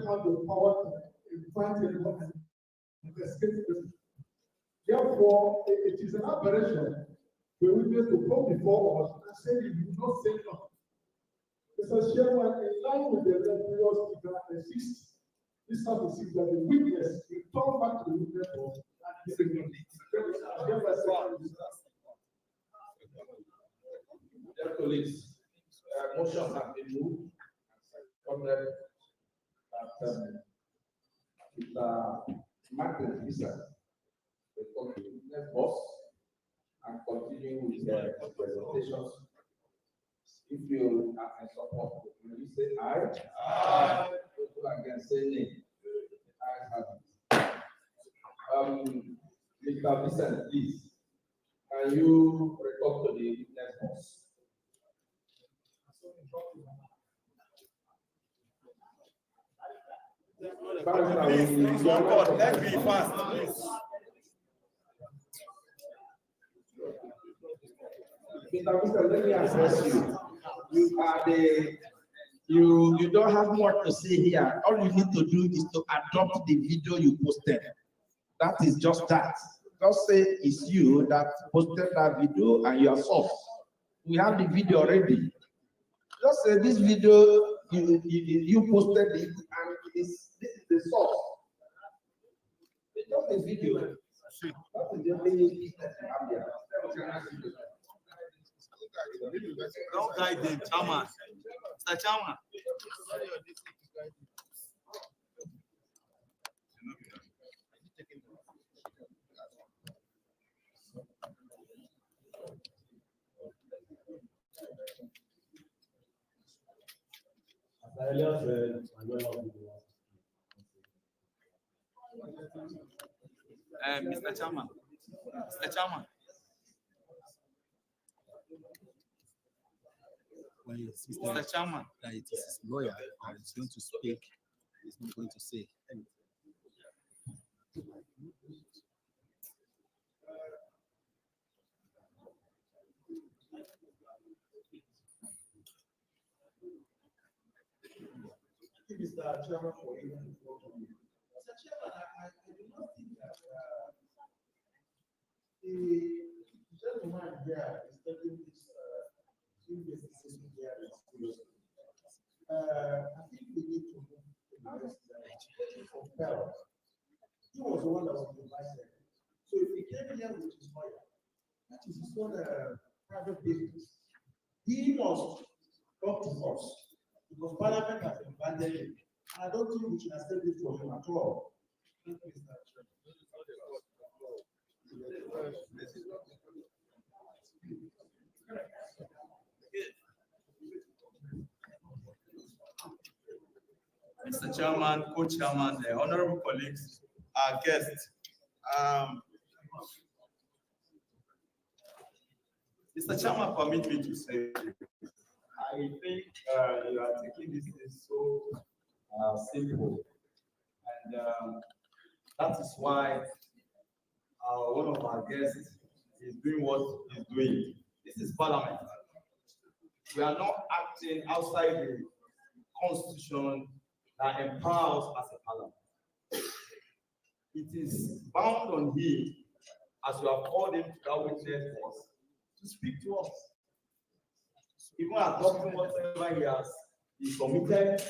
have the power to invite anyone and investigate this. Therefore, it is an aberration for witness to come before us and say you do not say no. Mr. Chairman, in line with the previous speaker, exists this services that the witness return back to the witness box and disagree. Dear colleagues, motion has been moved and seconded that Martin Visa will come to the witness box and continue with the presentations. If you are in support, will you say aye? Aye. Those who are against, say nay. The ayes have it. Mr. Vincent, please, can you report to the witness box? Let's be fast, please. Mr. Vincent, let me address you. You are you don't have much to say here. All you need to do is to adopt the video you posted. That is just that. Just say it's you that posted that video and you are soft. We have the video already. Just say this video you posted it and this is the source. It's just a video. That is the only business you have here. Don't guide them, Chairman. Mr. Chairman. Mr. Chairman. Mr. Chairman. Mr. Chairman, that it is his lawyer that is going to speak, he's not going to say anything. Mr. Chairman, for even to talk to you. Mr. Chairman, I do not think that the gentleman here is taking this investigation here seriously. I think we need to move for Falz. He was the one that was invited. So if he came here with his lawyer, that is his own private business. He must talk to us because Parliament has invited him. And I don't think we should accept this for him at all. Thank you, Mr. Chairman. Mr. Chairman, co-chairman, honorable colleagues, our guests. Mr. Chairman, permit me to say, I think you are taking this so simple, and that is why one of our guests is doing what he's doing. This is Parliament. We are not acting outside the Constitution that empowers as a Parliament. It is bound on him, as you have called him to that witness box, to speak to us. Even adopting whatever he has submitted,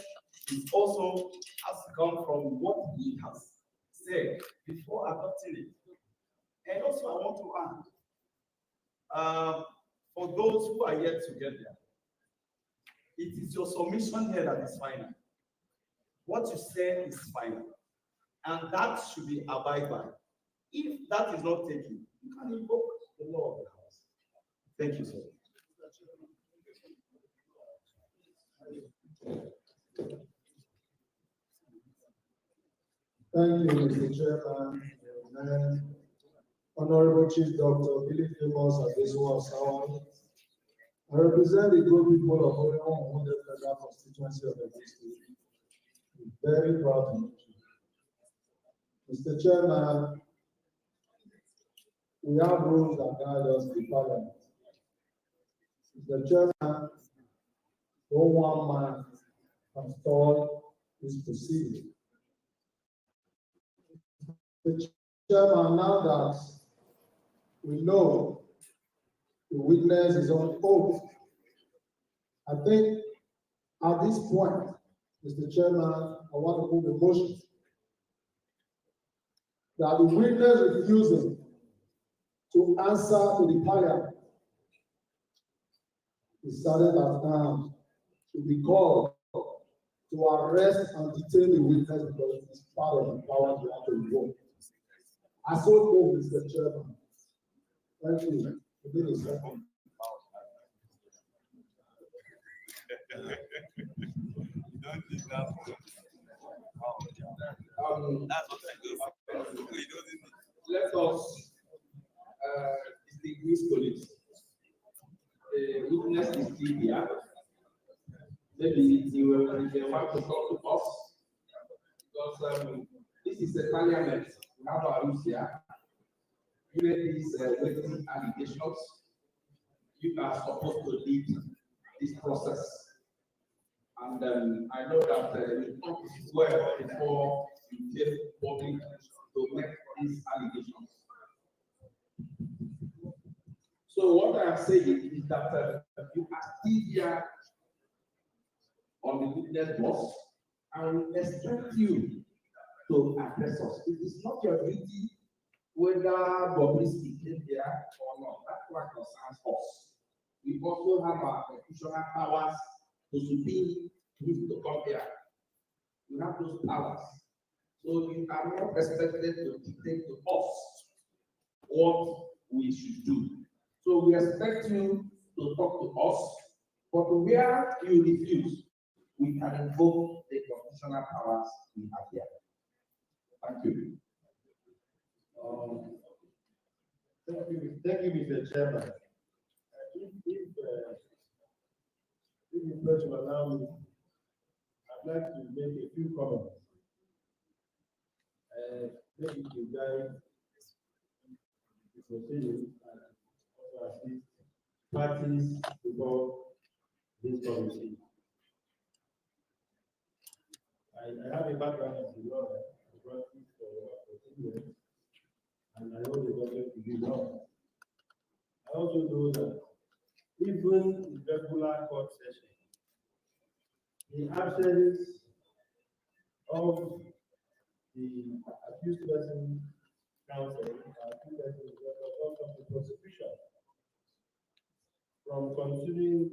it also has to come from what he has said before adopting it. And also, I want to add, for those who are yet to get there, it is your submission here that is final. What you say is final, and that should be abided by. If that is not taken, you can invoke the law of the house. Thank you, sir. Thank you, Mr. Chairman. And Honorable Chief Dr. Billy Famous at this one. I represent the good people of Oregon Federal Constituency of the district. I'm very proud of you. Mr. Chairman, we have rules that guide us in Parliament. Mr. Chairman, no one man can stall this proceeding. The chairman, now that we know the witness is on oath, I think at this point, Mr. Chairman, I want to move a motion that the witness refusing to answer to the Parliament is sergeant at arms to be called to arrest and detain the witness because it is part of the power to have to invoke. I so move, Mr. Chairman. Thank you. Give me a second. Let us distinguish police. The witness is still here. Maybe he will want to talk to us because this is a parliament. We have our rules here. Given these witness allegations, you are supposed to lead this process. And I know that you talk well before you take public to make these allegations. So what I am saying is that you are still here on the witness box, and we expect you to address us. It is not your duty whether Bobrisky came here or not. That's what concerns us. We also have our constitutional powers to subpoena him to come here. We have those powers. So you are not expected to dictate to us what we should do. So we expect you to talk to us, but where you refuse, we can invoke the constitutional powers we have here. Thank you. Thank you, Mr. Chairman. If you please allow me, I'd like to make a few comments. Maybe to guide the proceedings and also assist parties before this committee. I have a background as a lawyer. I practiced for about 14 years, and I know the government to do law. I also know that even in regular court session, the absence of the accused person counsel, accused person from the prosecution from continuing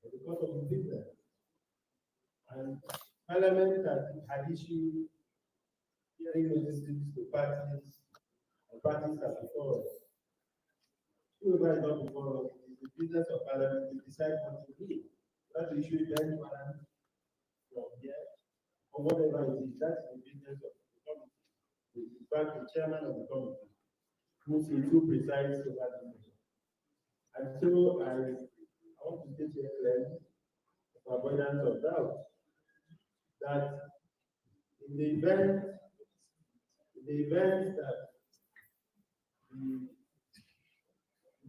the course of the business. And Parliament had issued hearing notices to parties, and parties are before us. Whoever is not before us, it is the business of Parliament to decide what to do. That to issue a bench warrant from here, or whatever it is, that's the business of the committee. In fact, the chairman of the committee, who presides over the meeting. And so I want to state here clearly, for avoidance of doubt, that in the event that the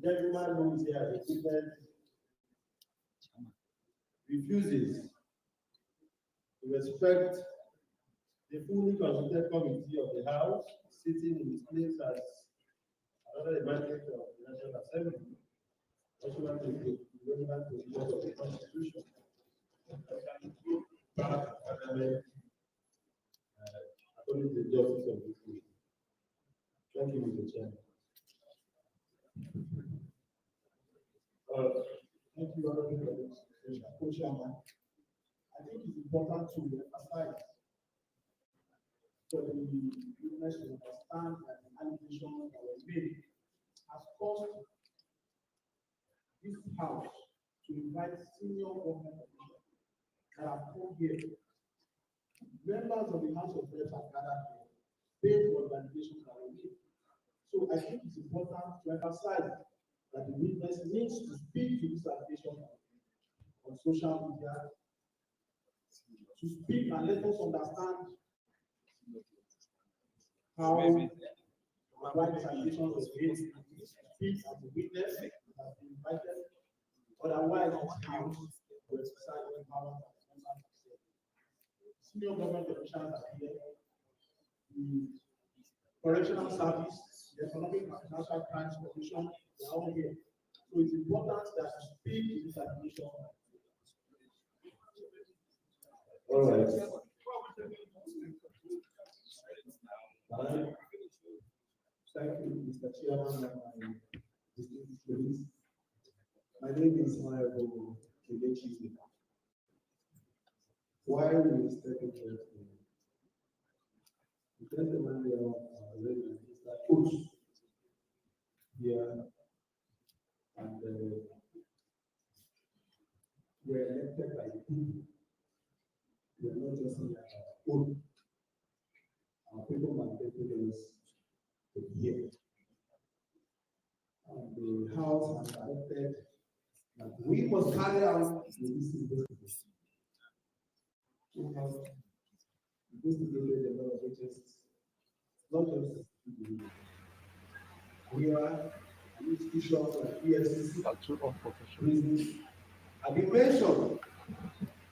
gentleman who is here, the witness, refuses to respect the fully consulted committee of the House, sitting in his place as another mandate of the National Assembly, pursuant to the relevant provisions of the Constitution, according to the justice of this case. Thank you, Mr. Chairman. Thank you, Honorable Chairman. I think it's important to emphasize for the witness to understand that the allegations that were made has caused this House to invite senior government officials that have come here. Members of the House of Reps are gathered here, based on the allegations that were made. So I think it's important to emphasize that the witness needs to speak to this allegation on social media, to speak and let us understand how this allegation was made, speak as a witness has been invited. Otherwise, this House will exercise the power of the members. senior government officials are here, the Correctional Service, the Economic and Financial Crimes Commission, they are all here. So it's important that you speak to this administration. All right. Thank you, Mr. Chairman and my distinguished colleagues. My name is Honorable Kelechi. Why we started the gentleman here, Mr. Coach, here, and we are elected by people. We are not just here our own. Our people mandated us to be here. And the House has directed that we must carry out the investigation. We have investigated a lot of agencies, not just individuals. We are an institution like EFCC, prisons, have been mentioned.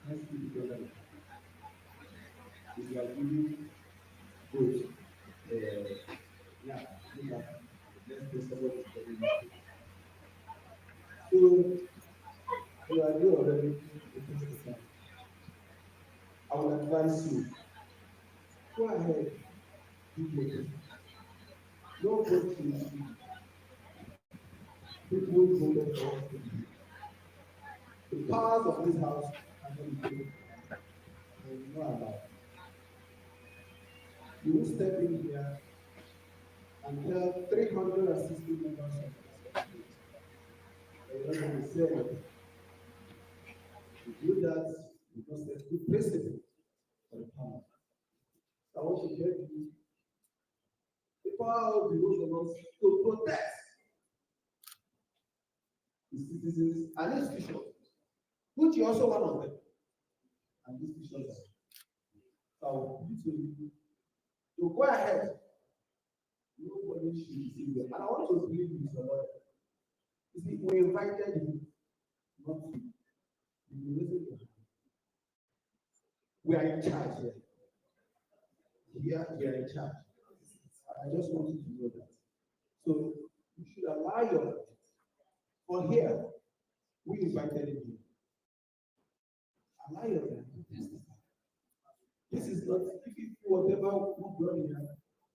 Let's be together. We are really good. Yeah, look at let's be supported. So, we are here already. I will advise you. Go ahead. Don't go to people voted for us. The powers of this house are not given. You know about it. You will step in here and tell 360 members of the you're not going to say anything. To do that, you must set good precedent for the power. I want to get you the power of the rules of us to protect the citizens and institutions, which you also one of them. And these institutions are. So I will put you to go ahead. Nobody should deceive you. And I want to believe you, Mr. Lawyer. You see, we invited you, not you. You listen to him. We are in charge here. Here, we are in charge. I just want you to know that. So you should allow your for here. We invited him. Allow your this is not if you whatever who brought in here.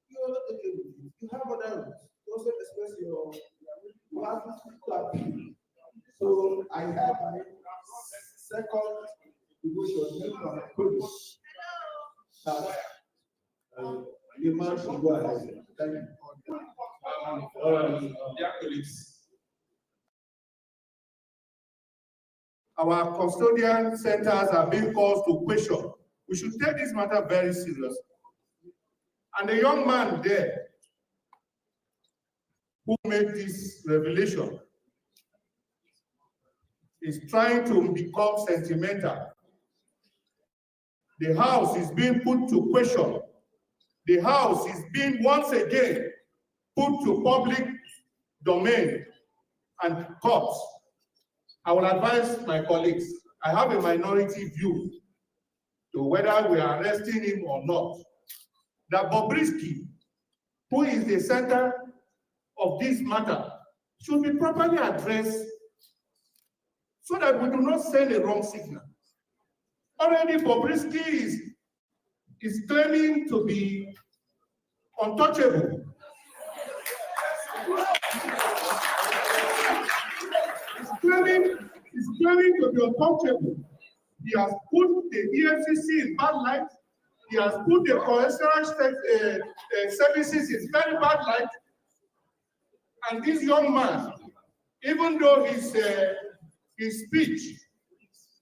You are not okay with it. You have other rules. You also express your you have to appeal. So I have my second devotion from Kodesh. The man should go ahead. Thank you. Dear colleagues, our custodian centers are being called to question. We should take this matter very seriously. And the young man there who made this revelation is trying to become sentimental. The house is being put to question. The house is being once again put to public domain and courts. I will advise my colleagues, I have a minority view to whether we are arresting him or not. That Bobrisky, who is the center of this matter, should be properly addressed so that we do not send a wrong signal. Already Bobrisky is claiming to be untouchable. He's claiming to be untouchable. He has put the EFCC in bad light. He has put the correctional services in very bad light. And this young man, even though his speech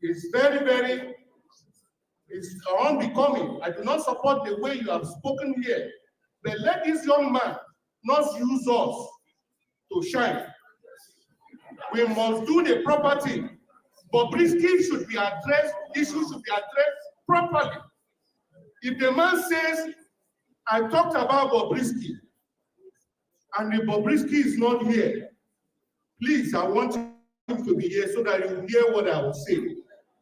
is very is unbecoming, I do not support the way you have spoken here. But let this young man not use us to shine. We must do the proper thing. Bobrisky should be addressed, issues should be addressed properly. If the man says, I talked about Bobrisky, and the Bobrisky is not here, please, I want him to be here so that you hear what I will say.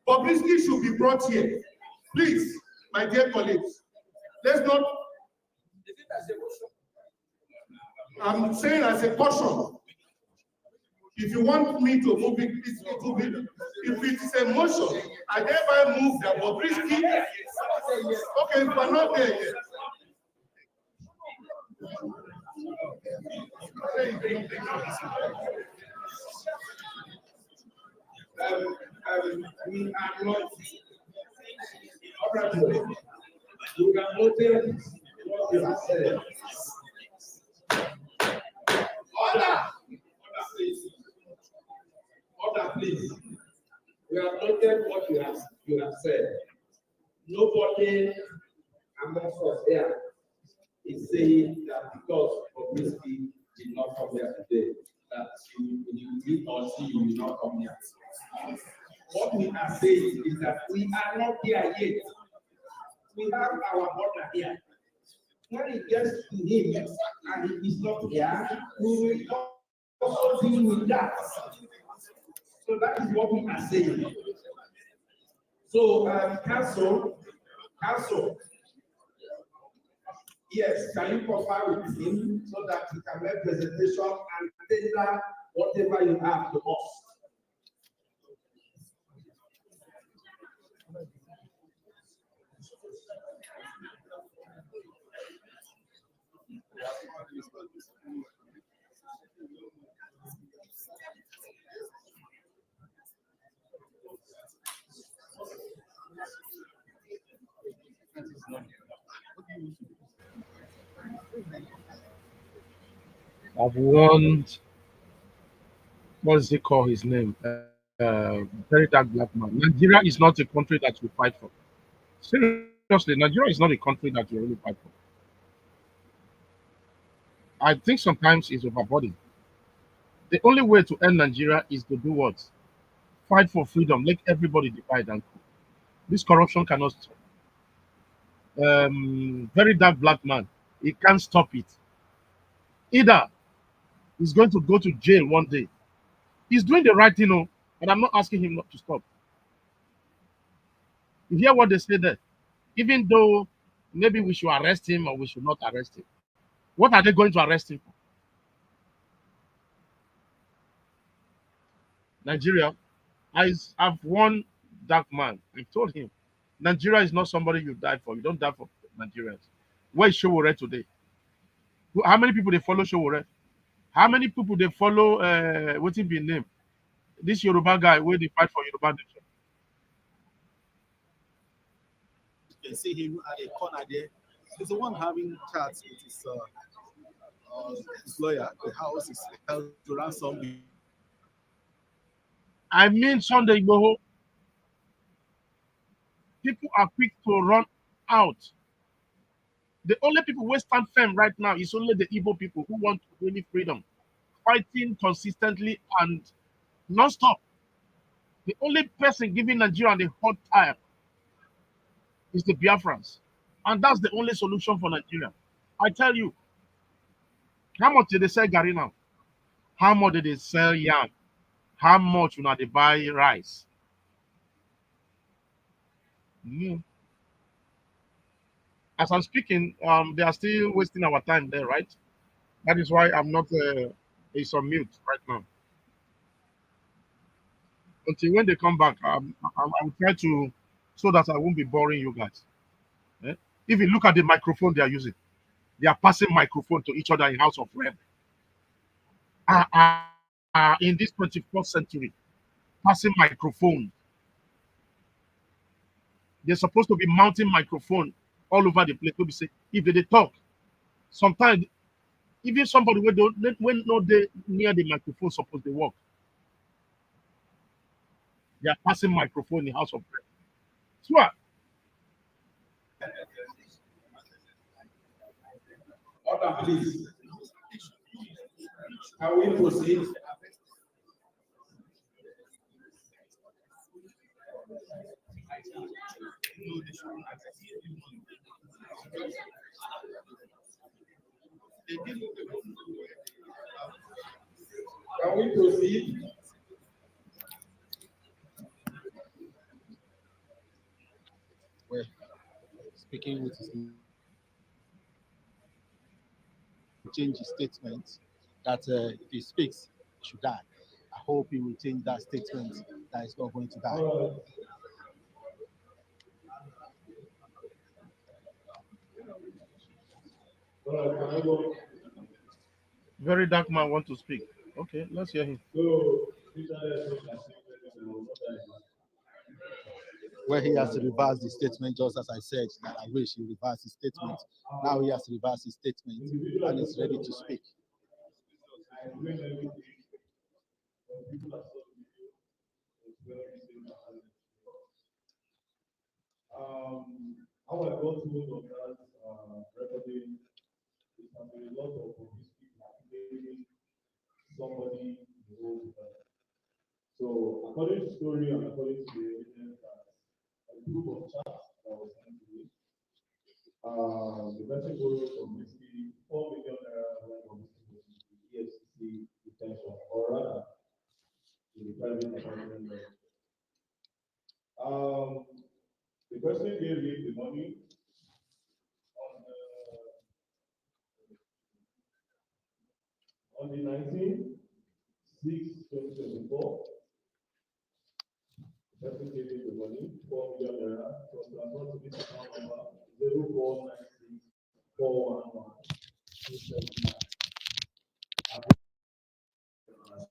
Bobrisky should be brought here. Please, my dear colleagues, let's not. I'm saying as a caution. If you want me to move it, please move it. If it is a motion, I thereby move that Bobrisky. Okay, but not there yet. We are not. You can notice what you have said. Order, please. Order, please. We have noted what you have said. Nobody amongst us here is saying that because Bobrisky did not come here today, that he or she will not come here. What we are saying is that we are not here yet. We have our order here. When it gets to him and he is not here, we will also deal with that. So that is what we are saying. So, council, yes, can you confer with him so that he can make presentation and tender whatever you have to us? I've warned, what does he call his name? Very dark black man. Nigeria is not a country that you fight for. Seriously, Nigeria is not a country that you really fight for. I think sometimes it's overboarding. The only way to end Nigeria is to do what? Fight for freedom. Let everybody divide and rule. This corruption cannot stop. Very dark black man. He can't stop it. Either he's going to go to jail one day. He's doing the right thing, and I'm not asking him not to stop. You hear what they say there? Even though maybe we should arrest him or we should not arrest him. What are they going to arrest him for? Nigeria, I've warned DARKMAN. I've told him, Nigeria is not somebody you die for. You don't die for Nigerians. Where is Showore today? How many people they follow Showore? How many people they follow, what's it be name? This Yoruba guy, where they fight for Yoruba nation. You can see him at a corner there. He's the one having chats with his lawyer. The house is held to ransom. I mean, Sunday Igboho, people are quick to run out. The only people who stand firm right now is only the Igbo people who want really freedom, fighting consistently and non-stop. The only person giving Nigeria the hot time is the Biafrans. And that's the only solution for Nigeria. I tell you, how much did they sell Gary now? How much did they sell yam? How much will they buy rice? As I'm speaking, they are still wasting our time there, right? That is why I'm not it's on mute right now. Until when they come back, I'll try to, so that I won't be boring you guys. If you look at the microphone they are using, they are passing microphone to each other in House of Rep. In this 21st century, passing microphone. They're supposed to be mounting microphone all over the place. To be say, if they talk, sometimes even somebody when not they near the microphone supposed to walk. They are passing microphone in House of Rep. Sure. Order, please. Can we proceed? Can we proceed? Well, change his statement that if he speaks, he should die. I hope he will change that statement that he's not going to die. Very dark man want to speak. Okay, let's hear him. Where he has to reverse the statement, just as I said, that I wish he reversed his statement. Now he has to reverse his statement and is ready to speak. How I got hold of that recording is as a result of somebody who. So, according to the story and according to the evidence, a group of chats that was sent to me, the person borrowed from basically 4 million naira from the EFCC detention, or rather, in the private apartment. The person gave me the money on the 19th, 6/2024. The person gave me the money, 4 million naira, was transferred to this account number 0496411279.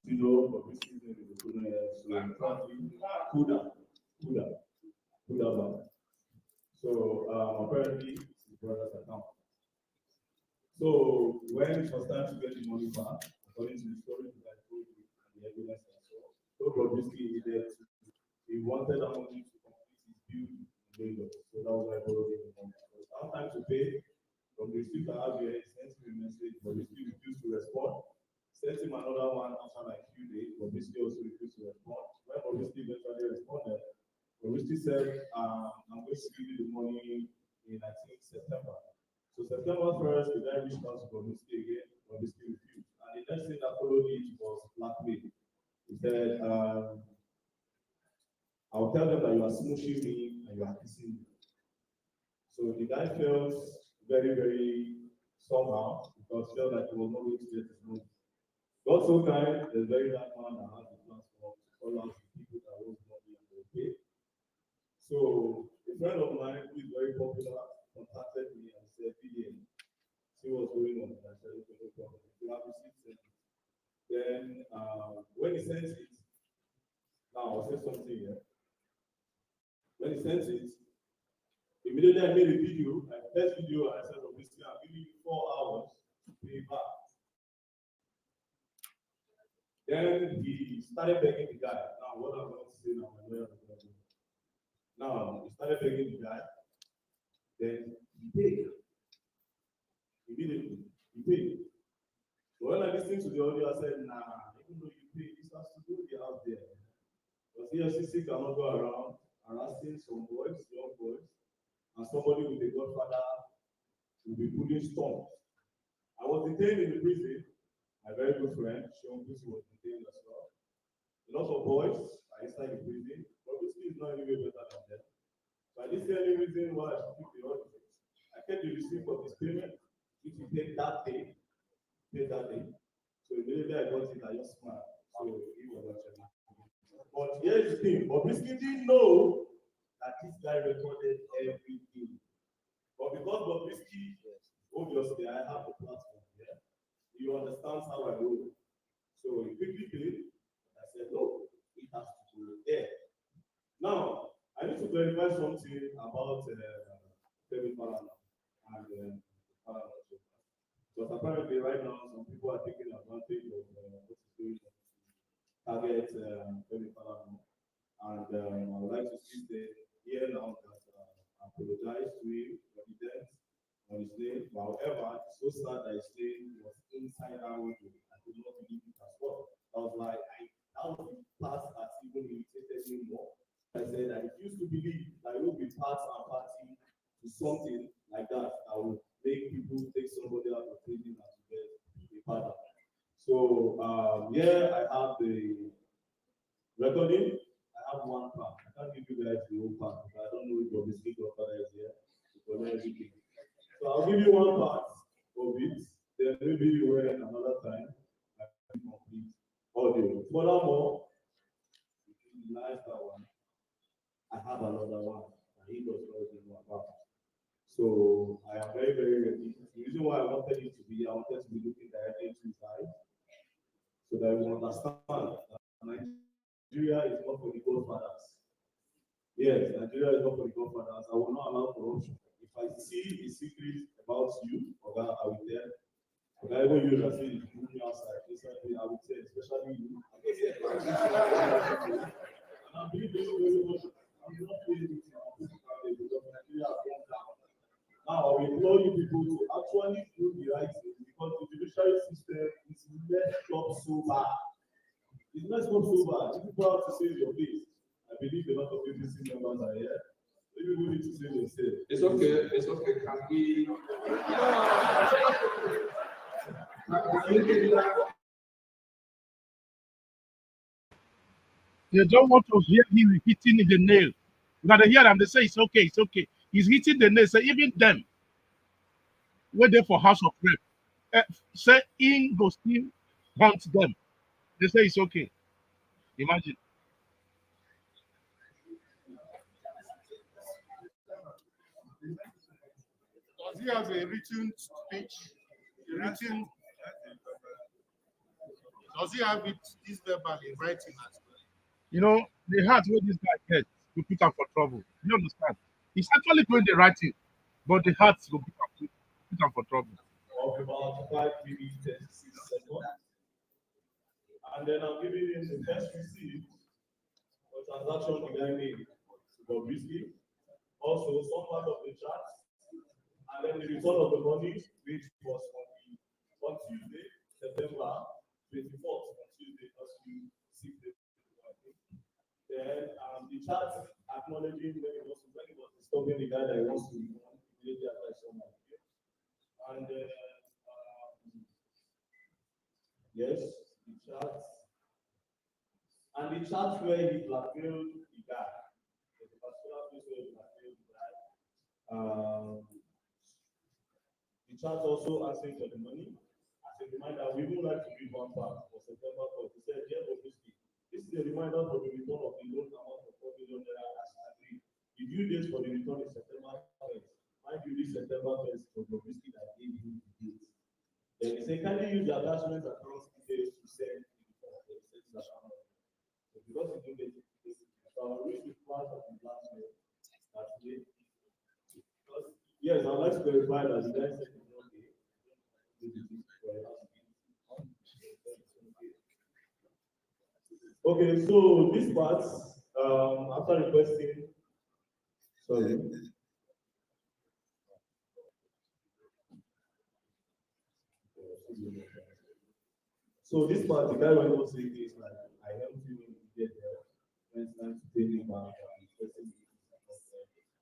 You know, but this season is Kuda Bank. So apparently it's his brother's account. So when it was time to get the money back, according to the story that I told you and the evidence I saw, so Bobrisky he wanted that money to complete his bill in Lagos. So that was why I borrowed the money. So time to pay. From the receipt I have here, he sent me a message, Bobrisky refused to respond. Sent him another one after like a few days, Bobrisky also refused to respond. When Bobrisky eventually responded, Bobrisky said, I'm going to give you the money in, I think, September. So September 1st, the guy reached out to Bobrisky again. Bobrisky refused. And the next thing that followed it was blackmail. He said, I'll tell them that you are smooshing me and you are kissing me. So the guy felt very, very somehow because he felt like he was not going to get his money. God so kind, there's very dark man that has the platform to call out the people that owes money and they pay. So a friend of mine who is very popular contacted me and said, PDA, see what's going on. I said, okay, no problem. You have received it. Then when he sent it, now I'll say something here. When he sent it, immediately I made a video, I first video, and I said, obviously, I'm giving you 4 hours to pay back. Then he started begging the guy. Now, what I'm going to say now, now, he started begging the guy. Then he paid. Immediately, he paid. So when I listened to the audio, I said, nah, even though you pay, this has to do with the out there. Because EFCC cannot go around harassing some boys, young boys, and somebody with a godfather will be pulling stones. I was detained in the prison. My very good friend, Sean Busi, was detained as well. A lot of boys are inside the prison, but Busi is not any way better than them. So I didn't see any reason why I should keep the audit. I kept the receipt of this payment, which you take that day, pay that day. So immediately I got it, I just smiled. So he was actually. But here's the thing, Bobrisky didn't know that this guy recorded everything. But because Bobrisky, obviously I have the platform here, he understands how I roll. So he quickly paid. I said, no, it has to go there. Now, I need to clarify something about Kevin Falz and because apparently right now some people are taking advantage of what is going on to target Kevin Falz. And I would like to sit there here now that I apologize to him for the death on his name. However, it's so sad that his name was inside our window. I could not believe it as well. I was like, that was the part that even irritated me more. I said I refuse to believe that it will be part and party to something like that that will make people take somebody out of prison and to get a pardon. So here I have the recording. I have one part. I can't give you guys the whole part because I don't know if your mistake or father is here. Because everything. I'll give you one part of it, then maybe you will another time. I can complete audio. Furthermore, nice that one. I have another one that he does not even know about. So I am very, very ready. The reason why I wanted it to be, I wanted to be looking directly into his eyes so that we understand that Nigeria is not for the godfathers. Yes, Nigeria is not for the godfathers. I will not allow corruption. If I see a secret about you, okay, I will tell. Okay, even you that say you me outside, I will tell, especially you. And I believe this very much. I'm not doing it because Nigeria has gone down. Now, I implore you people to actually do the right thing because the judiciary system is messed up so bad. It's messed up so bad. If people have to save your face, I believe a lot of PPC members are here. Maybe we need to save yourself. It's okay. It's okay. Can we? They don't want to hear him hitting the nail. You gotta hear them. They say it's okay, it's okay. He's hitting the nail. So even them, wait there for House of Rep, say in go still hunt them. They say it's okay. Imagine. Does he have a written speech? Written? Does he have it this verbal in writing? You know, the heart where this guy gets to put him for trouble. You understand? He's actually doing the right thing, but the heart will put him for trouble. Of about 5 minutes, 36 seconds. And then I'm giving him the first receipt for transaction the guy made. Obviously, also some part of the chart, and then the return of the money, which was on Tuesday, September 24th, on Tuesday, as you see the then the chart acknowledging when he was disturbing the guy that he wants to remove immediately after someone. And yes, the chart. And the chart where he blackmailed the guy. There's a particular place where he blackmailed the guy. The chart also asking for the money. As a reminder, we would like to read one part for September 4th. He said, "Dear Bobrisky, this is a reminder for the return of the loan amount of 4 million naira as agreed. The due date for the return is September 1st. Mind you, this September 1st for Bobrisky that gave you the date. Then he said, kindly use the attachment across details to send the report. So because he didn't get it, so I will read the part of the last mail that day. Yes, I'd like to verify that the guy said it's okay. Okay, so this part, after requesting, sorry. So this part, the guy went on saying this, like, I helped you when you get there. When it's time to pay me back,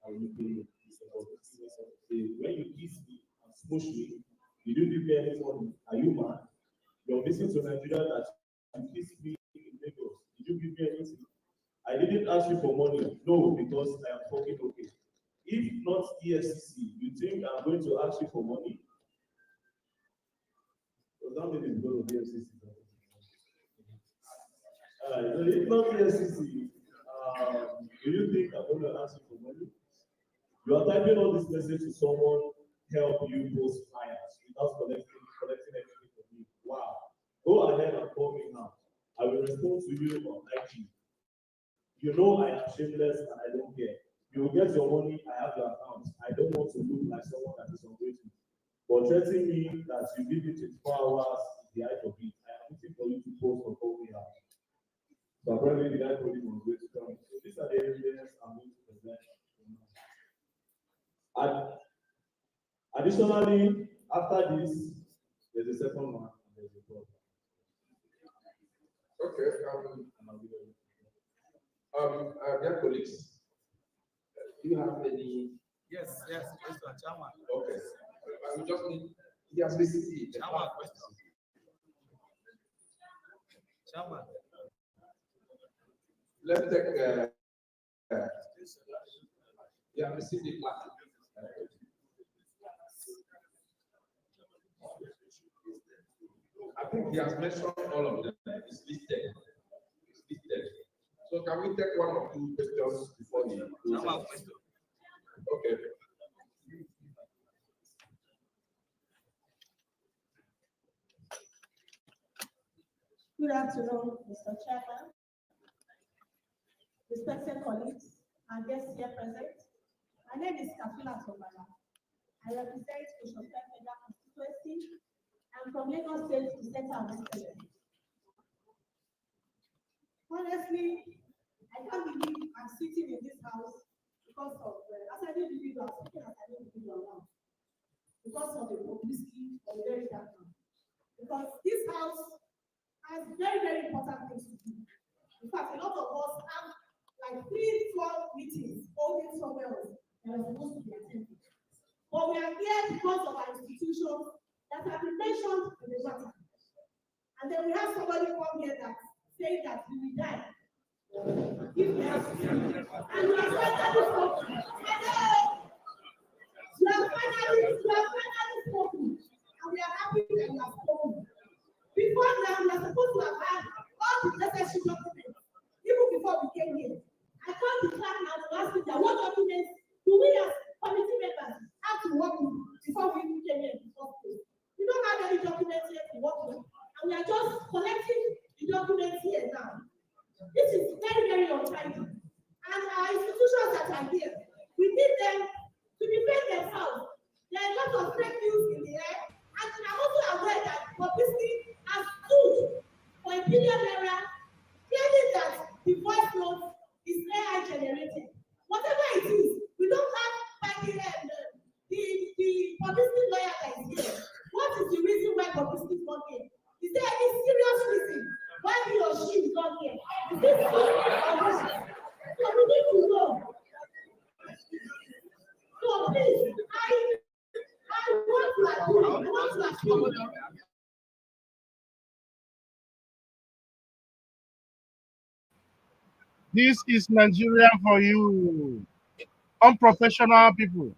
I will pay you. When you kiss me and smush me, did you give me any money? Are you mad? You're visiting to Nigeria that you kiss me in Lagos. Did you give me anything? I didn't ask you for money. No, because I am fucking okay. If not EFCC, you think I'm going to ask you for money? Does that mean it's going to EFCC? If not EFCC, do you think I'm going to ask you for money? You are typing all this message to someone help you post flyers without collecting anything from you. Wow. Go ahead and call me now. I will respond to you on IG. You know I am shameless and I don't care. You will get your money, I have your account. I don't want to look like someone that is ungrateful. But threatening me that you give it 24 hours is the height of it. I am waiting for you to post or call me out. So apparently the guy told him ungrateful. So these are the evidence I'm going to present. Additionally, after this, there's a second one and there's a third one. Okay. Dear colleagues, do you have any? Yes, Mr. Chairman. Okay. I will just need. He has received it. Chairman, question. Chairman. Let's take. Yeah, receive the plan. I think he has mentioned all of them. It's listed. It's listed. So can we take one or two questions before the close? Okay. Good afternoon, Mr. Chairman, respected colleagues, and guests here present. My name is Kafila Tobala. I represent Bishop Federal constituency. I'm from Lagos State to Center of Excellence. Honestly, I can't believe I'm sitting in this house because of, as an individual, speaking as an individual now, because of the publicity of the very DARKMAN. Because this house has very, very important things to do. In fact, a lot of us have like 3-4 meetings holding somewhere else that are supposed to be attended. But we are here because of our institutions that have been mentioned in the matter. And then we have somebody come here that saying that we will die. If we have to. And we are finally spoken. We are finally spoken. And we are happy that we have spoken. Before now, we are supposed to have had all the necessary documents, even before we came here. I can't declare now to ask you what documents do we as committee members have to work with before we came here in the first place. We don't have any documents here to work with, and we are just collecting the documents here now. This is very, very untidy. And our institutions that are here, we need them to defend themselves. There are a lot of fake news in the air, and I'm also aware that publicity has stood for a billion naira, claiming that the voice note is AI generated. Whatever it is, we don't have the publicity lawyer that is here. What is the reason why publicity is not here? Is there any serious reason why he or she is not here? Is this so? So we need to know. So please, I want to assure you. This is Nigeria for you. Unprofessional people.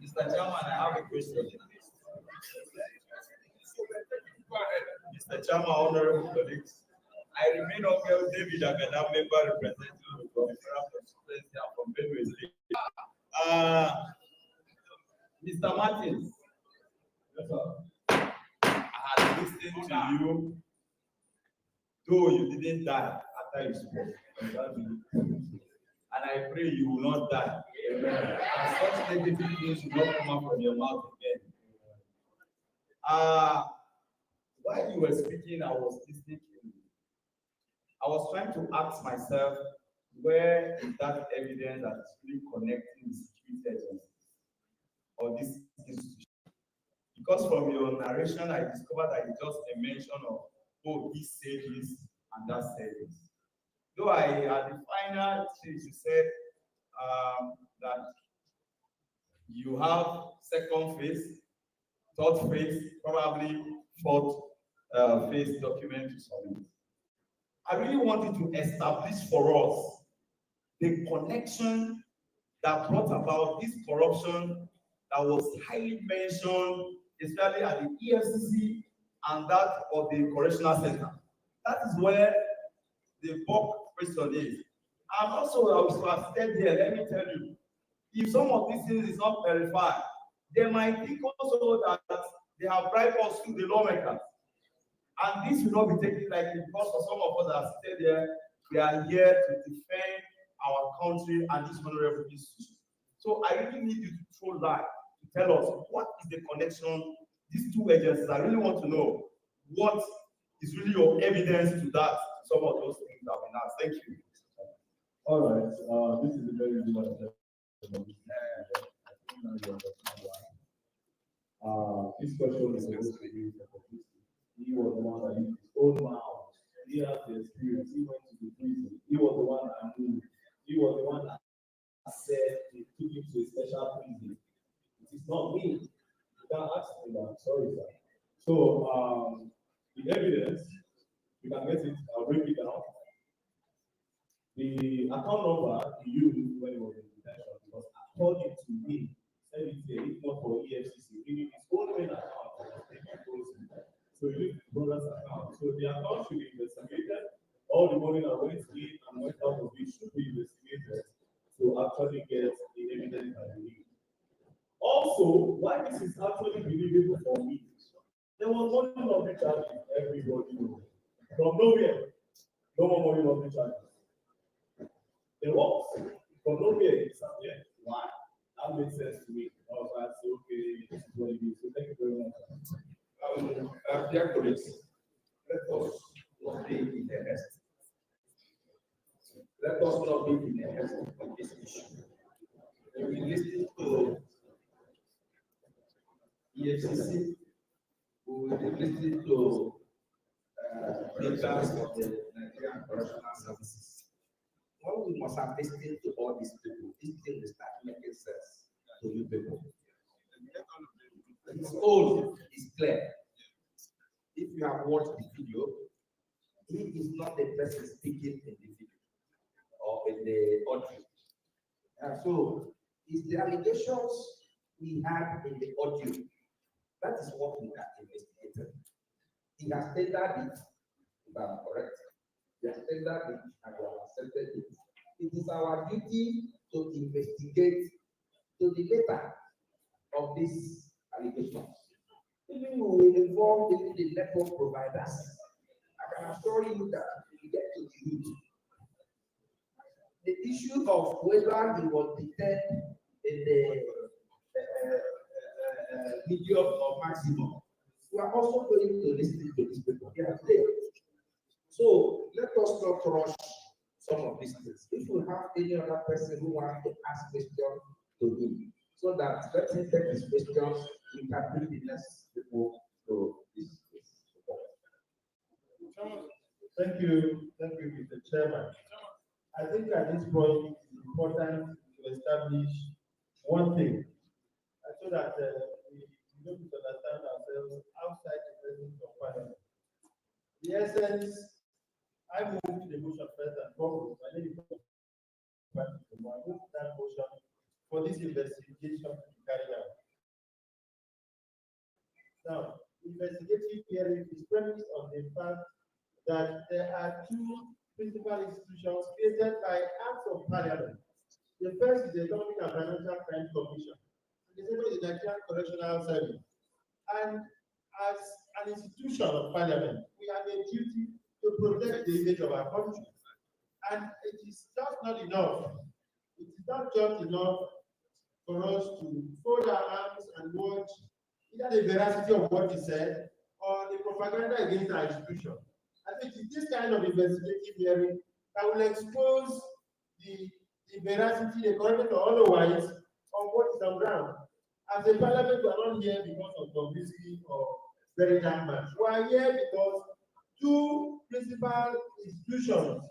Mr. Chairman, I have a question. Mr. Chairman, honorable colleagues, I remain Uncle David Agada, member representing the Procedural Clarification from Benue State. Mr. Martins, I had listened to you, though you didn't die after you spoke. And I pray you will not die. Amen. And such negative things will not come out from your mouth again. While you were speaking, I was listening to you. I was trying to ask myself, where is that evidence that is really connecting the security agencies or this institution? Because from your narration, I discovered that it's just a mention of, oh, he said this and that said this. Though at the final stage, you said that you have second phase, third phase, probably fourth phase document to submit. I really wanted to establish for us the connection that brought about this corruption that was highly mentioned, especially at the EFCC and that of the Correctional Center. That is where the bulk question is. And also, I was have said here, let me tell you, if some of these things is not verified, they might think also that they have bribed us through the lawmakers. And this will not be taken lightly because for some of us that are seated there, we are here to defend our country and this honorable institution. So I really need you to throw light to tell us what is the connection, these two agencies. I really want to know what is really your evidence to that, some of those things that have been asked. Thank you. All right, this is a very good one. This question is supposed to be for publicity. He was the one that used his own mouth. He has the experience. He went to the prison. He was the one that moved. He was the one that said they took him to a special prison. It is not me. You can't ask me that. Sorry, sir. So the evidence, you can get it. I'll break it down. The account number he used when he was in detention, because according to me, said it here, if not for EFCC, actually get the evidence that we need. Also, why this is actually believable for me, there was money laundering charges, everybody knows. From nowhere, no more money laundering charges. There was, from nowhere, it disappeared. Why? That makes sense to me. I was like, okay, this is what it is. So thank you very much. Dear colleagues, let us not be in the rest. Let us not be in the rest of this issue. If we listen to EFCC, we will listen to leaders of the Nigerian Correctional Services. When we must have listened to all these people, this thing will start making sense to you people. His own is clear. If you have watched the video, he is not the person speaking in the video or in the audio. And so, it's the allegations we had in the audio. That is what we have investigated. He has tendered it, if I'm correct. He has tendered it and we have accepted it. It is our duty to investigate to the letter of these allegations. Even we will involve the network providers. I can assure you that we get to the root. The issue of whether he was detained in the medium or maximum, we are also going to listen to these people. They are there. So let us not rush some of these things. If you have any other person who wants to ask questions to him, so that let him take his questions, we can bring the next people to this. Thank you, Mr. Chairman. I think at this point it's important to establish one thing, so that we don't misunderstand ourselves outside the presence of Parliament. The essence, I move to the motion first and foremost. My name is I move that motion for this investigation to be carried out. Now, investigative hearing is premised on the fact that there are two principal institutions created by acts of Parliament. The first is the Economic and Financial Crimes Commission, and the second is the Nigerian Correctional Service. And as an institution of Parliament, we have a duty to protect the image of our country. And it is just not enough. It is not just enough for us to fold our arms and watch either the veracity of what is said or the propaganda against our institution. I think it's this kind of investigative hearing that will expose the veracity, the correctness or otherwise of what is on ground. As a Parliament, we are not here because of publicity or very DARKMAN. We are here because two principal institutions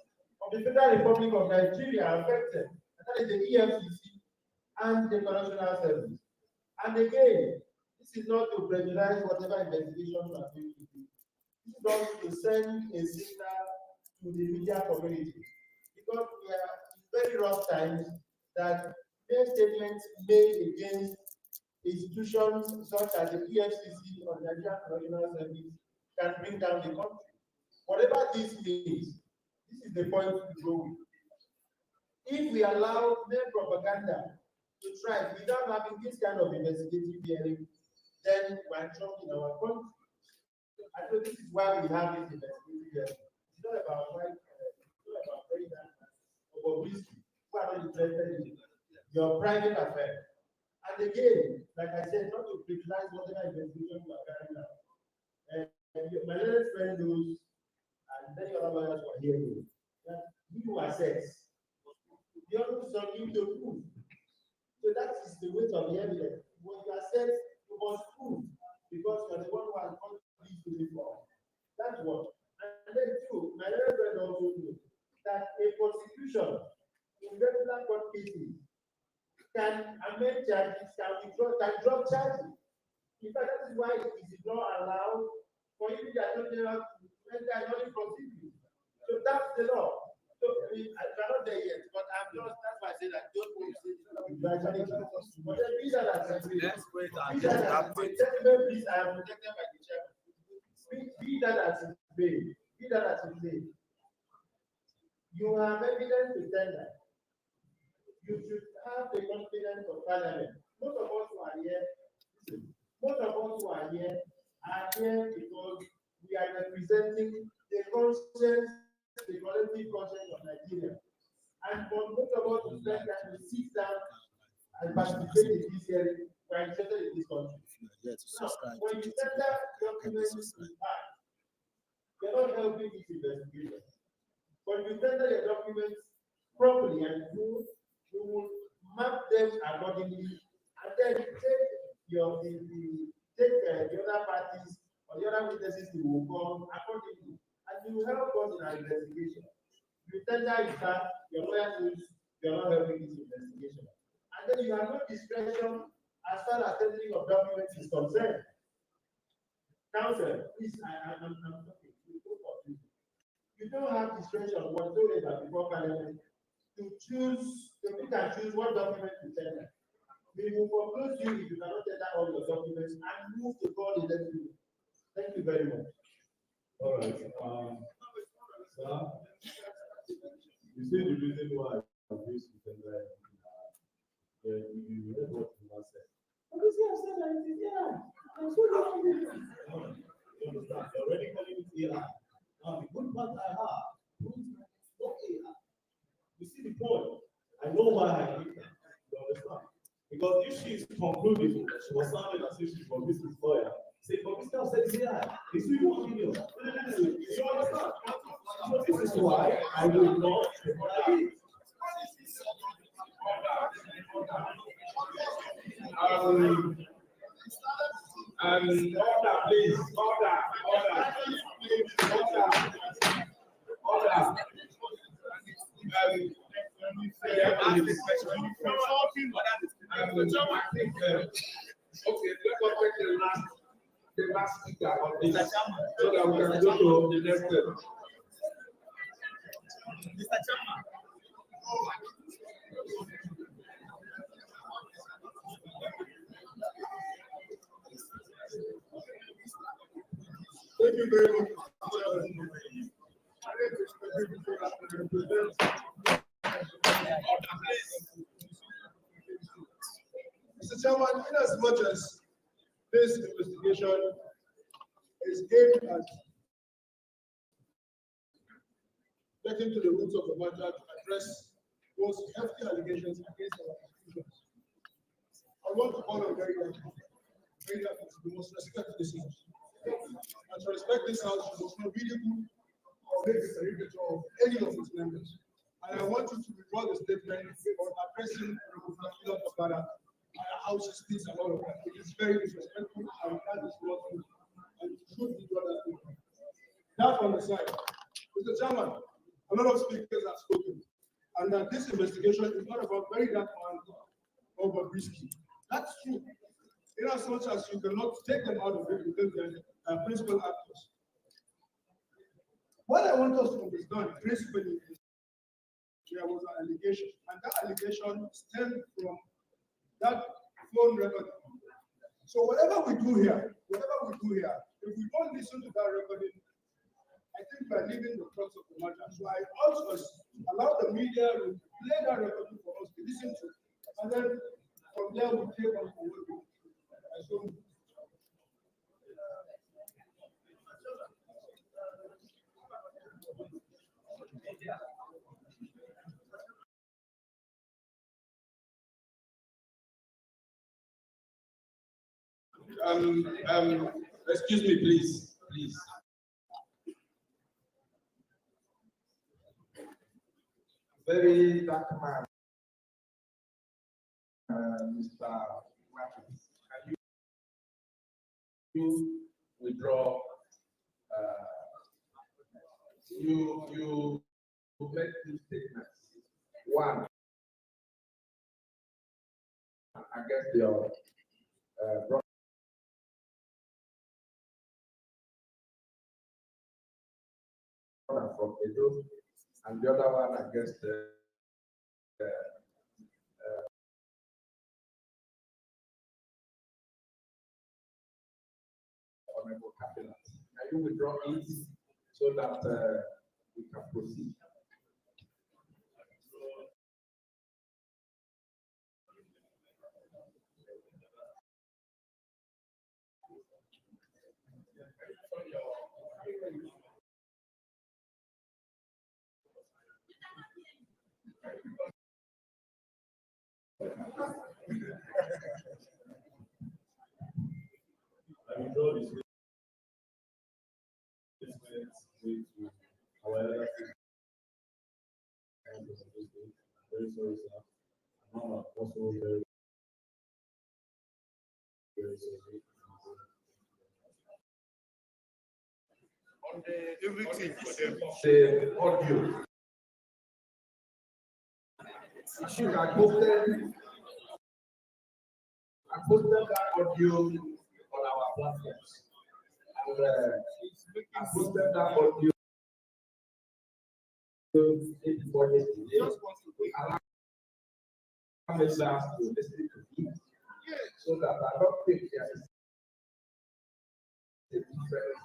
of the Federal Republic of Nigeria are affected, and that is the EFCC and the Correctional Service. And again, this is not to prejudice whatever investigation we are doing. This is also to send a signal to the media community, because we are in very rough times that their statements made against institutions such as the EFCC or the Nigerian Correctional Service can bring down the country. Whatever this means, this is the point to go with. If we allow mere propaganda to thrive without having this kind of investigative hearing, then we are in trouble in our country. And so this is why we have this investigative hearing. It's not about right, it's not about very or publicity. Who are not interested in your private affair. And again, like I said, not to criticize whatever investigation we are carrying out. My little friend knows, and many other lawyers were here, that you assess. You have to something to prove. So that is the weight of the evidence. When you assess, you must prove, because you are the one who has come to this before. That's what. And then two, my little friend also knows that a prosecution in regular court cases can amend charges, can drop charges. In fact, that is why it is not allowed for you to enter another proceeding. So that's the law. So I mean, I'm not there yet, but I'm just, that's why I say that don't want to say but then be that as it may. Let's wait and Be that as it may. Gentlemen, please, I am protected by the chairman. Be that as it may. Be that as it may. You have evidence to tender. you should have the confidence of Parliament. Most of us who are here, most of us who are here because we are representing the conscience, the collective conscience of Nigeria. And for most of us to spend time to sit down and participate in this hearing, we are interested in this country. Now, when you tender documents back, you're not helping this investigation. But if you tender your documents properly and full, you will map them accordingly, and then take your the other parties or the other witnesses who will come accordingly, and you will help us in our investigation. You tender it back, your lawyer knows you're not helping this investigation, and then you have no discretion as far as tendering of documents is concerned. Counsel, please, I'm talking. You don't have discretion whatsoever before Parliament to choose, to pick and choose what document to tender. We will foreclose you if you cannot tender all your documents and move to call the next meeting. Thank you very much. All right. Sir, you see the reason why I refuse to tender. You heard what you said. Because you have said that it is here. I'm so happy. You understand? You're already calling it here. Now, the good part I have, not here. You see the point? I know why I did that. You understand? Because if she is concluding, she was sounding as if she's from business lawyer. Say, but Mr. said it's here. It's with your opinion. You understand? So this is why I will not agree. Order, please. Order. Okay, let us take the last speaker on this, so that we can go to the next step. Mr. Chairman. Thank you very much. Mr. Chairman, in as much as this investigation is aimed at getting to the roots of the matter to address those hefty allegations against our institutions, I want to call on very carefully. We must respect this house. And to respect this house, you must not ridicule or make a caricature of any of its members. And I want you to withdraw the statement on addressing the father and how she speaks about of that. It is very disrespectful, and that is not true. And you should withdraw that statement. That on the side. Mr. Chairman, a lot of speakers have spoken, and that this investigation is not about very DARKMAN or Bobrisky. That's true. In as much as you cannot take them out of it because they're principal actors. What I want us to understand principally is there was an allegation, and that allegation stemmed from that phone record. So whatever we do here, if we don't listen to that recording, I think we're leaving the crux of the matter. So I also allow the media to play that recording for us to listen to, and then from there we take on forward. Excuse me, please. Very DARKMAN, Mr. Watkins. Can you withdraw? You make two statements. One, against your brother. From Edo, and the other one against Honorable Cabinet. Can you withdraw it so that we can proceed? I withdraw this statement to our elder statesman. Very sorry, sir. Mama, also very, very sorry. On everything for them. The audio. I posted that audio on our platforms. And I posted that audio before yesterday. Allow listeners to listen to it so that I don't think there is a different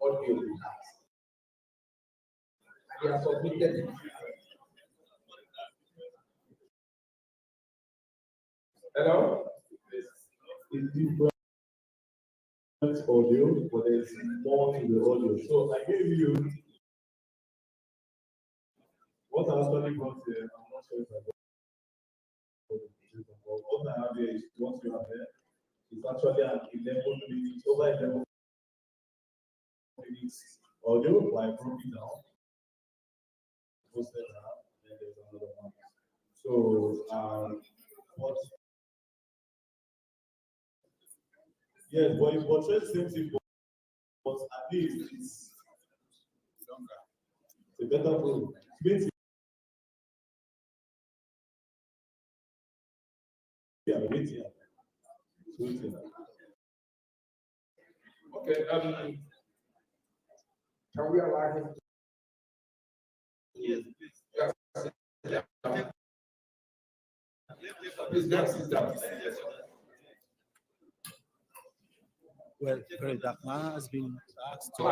audio we have. We have submitted it. Hello? It's different audio, but there's more to the audio. So I gave you what I actually got here. I'm not sure if I got it. But what I have here is what you have here. It's actually an 11 minutes, over 11 minutes audio, but I broke it down. Posted that, then there's another one. So, what? Yes, but it portrays the same thing, but at least it's longer. It's a better proof. Yeah, waiting. Okay, can we allow him to? Yes, please. Yeah. Please, next is down. Well, DARKMAN has been asked to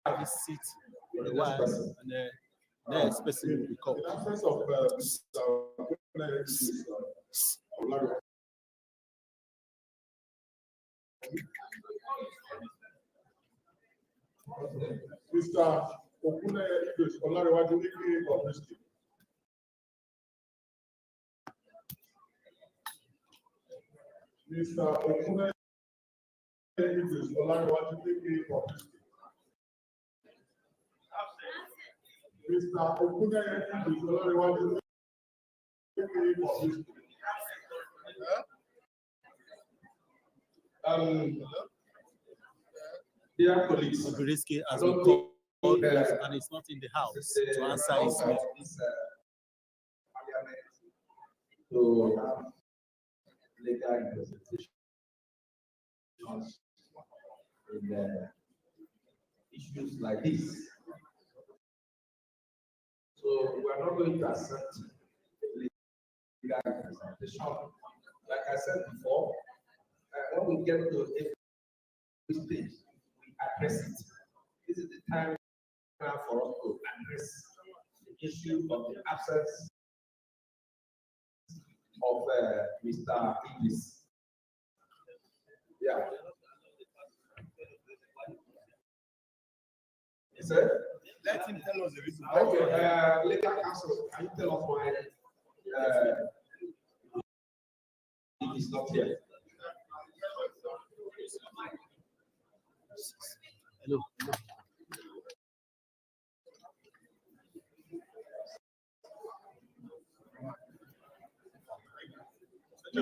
have his seat for a while, and the next person will be called. In absence of Mr. Okune Idris Olarewaju of Misty. Mr. Okune Idris Olarewaju of Misty. Mr. Okune Idris Olarewaju of Misty. Dear colleagues, Obiriski has been called and is not in the house to answer his mail. To have legal representation in issues like this. So we are not going to accept legal representation. Like I said before, when we get to every stage, we address it. This is the time now for us to address the issue of the absence of Mr. Idris. Yeah. He said, let him tell us the reason. Okay, legal counsel, can you tell us why it is not here? Hello. I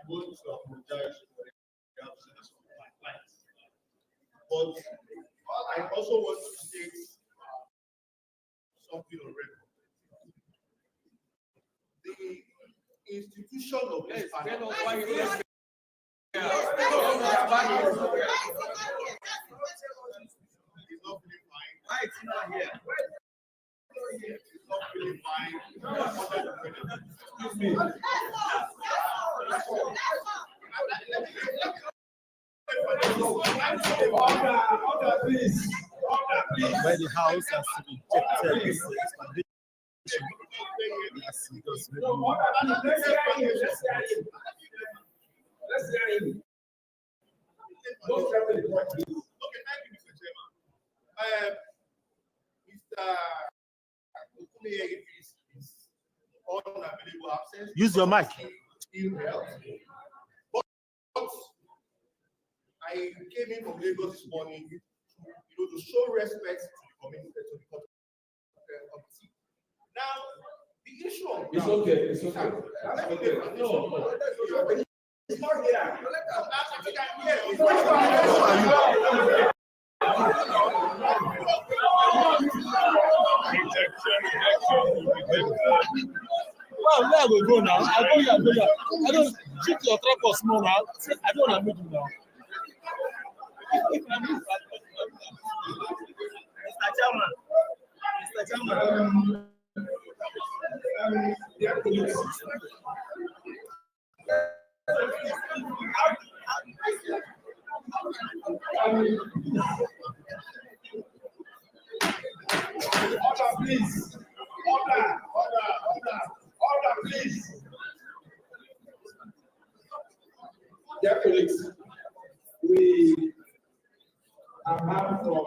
want to apologize for the absence of my clients. But I also want to state something on record. The institution of this panel is not really fine. Why it's not here? It's not really fine. Excuse me. Order, please. Where the house has to be rejected his conviction, as he does with Let's hear him. Don't tell me the point, please. Okay, thank you, Mr. Chairman. Mr. Okune is were absent. Use your mic. Ill health. But I came in from Lagos this morning, to show respect to the community, to the committee. Now, the issue of It's okay. It's okay. No, it's not here. Well, where I will go now? I go here. I don't shoot your trap or small now. I don't want to meet you now. Mr. Chairman. Order, please. Order, please. Dear colleagues, we have heard from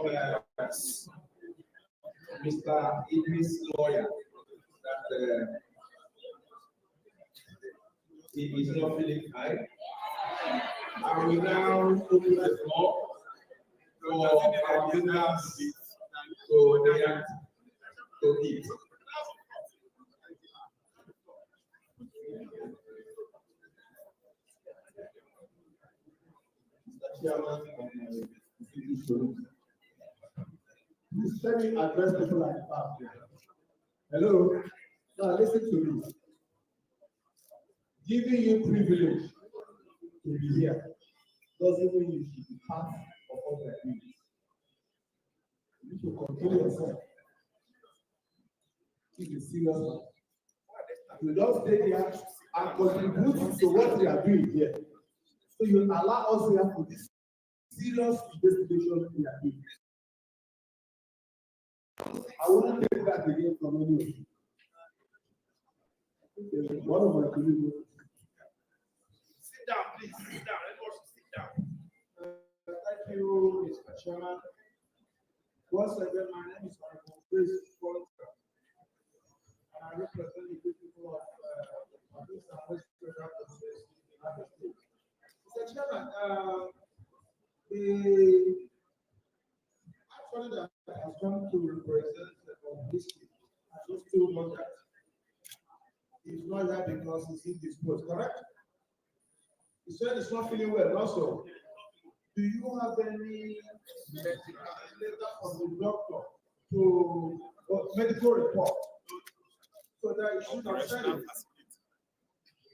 Mr. Idris' lawyer that he is not feeling high. I will now open the floor for our members to react to it. Chairman, please let me address people like that. Hello, now listen to me. Giving you privilege to be here doesn't mean you should be part of all the activities. You need to control yourself. Keep it serious. You don't stay here and contribute to what we are doing here. So you allow us here for this serious investigation we are doing. I won't take that again from anyone. One of my colleagues. Sit down, please. Sit down. Everyone sit down. Thank you, Mr. Chairman. Once again, my name is Falz, and I represent the people of East and West Federal Constituency in the United States. Mr. Chairman, actually that has come to represent this case. I just told you that he's not here because he's indisposed, correct? He said he's not feeling well also. Do you have any letter from the doctor to medical report so that you should have said it?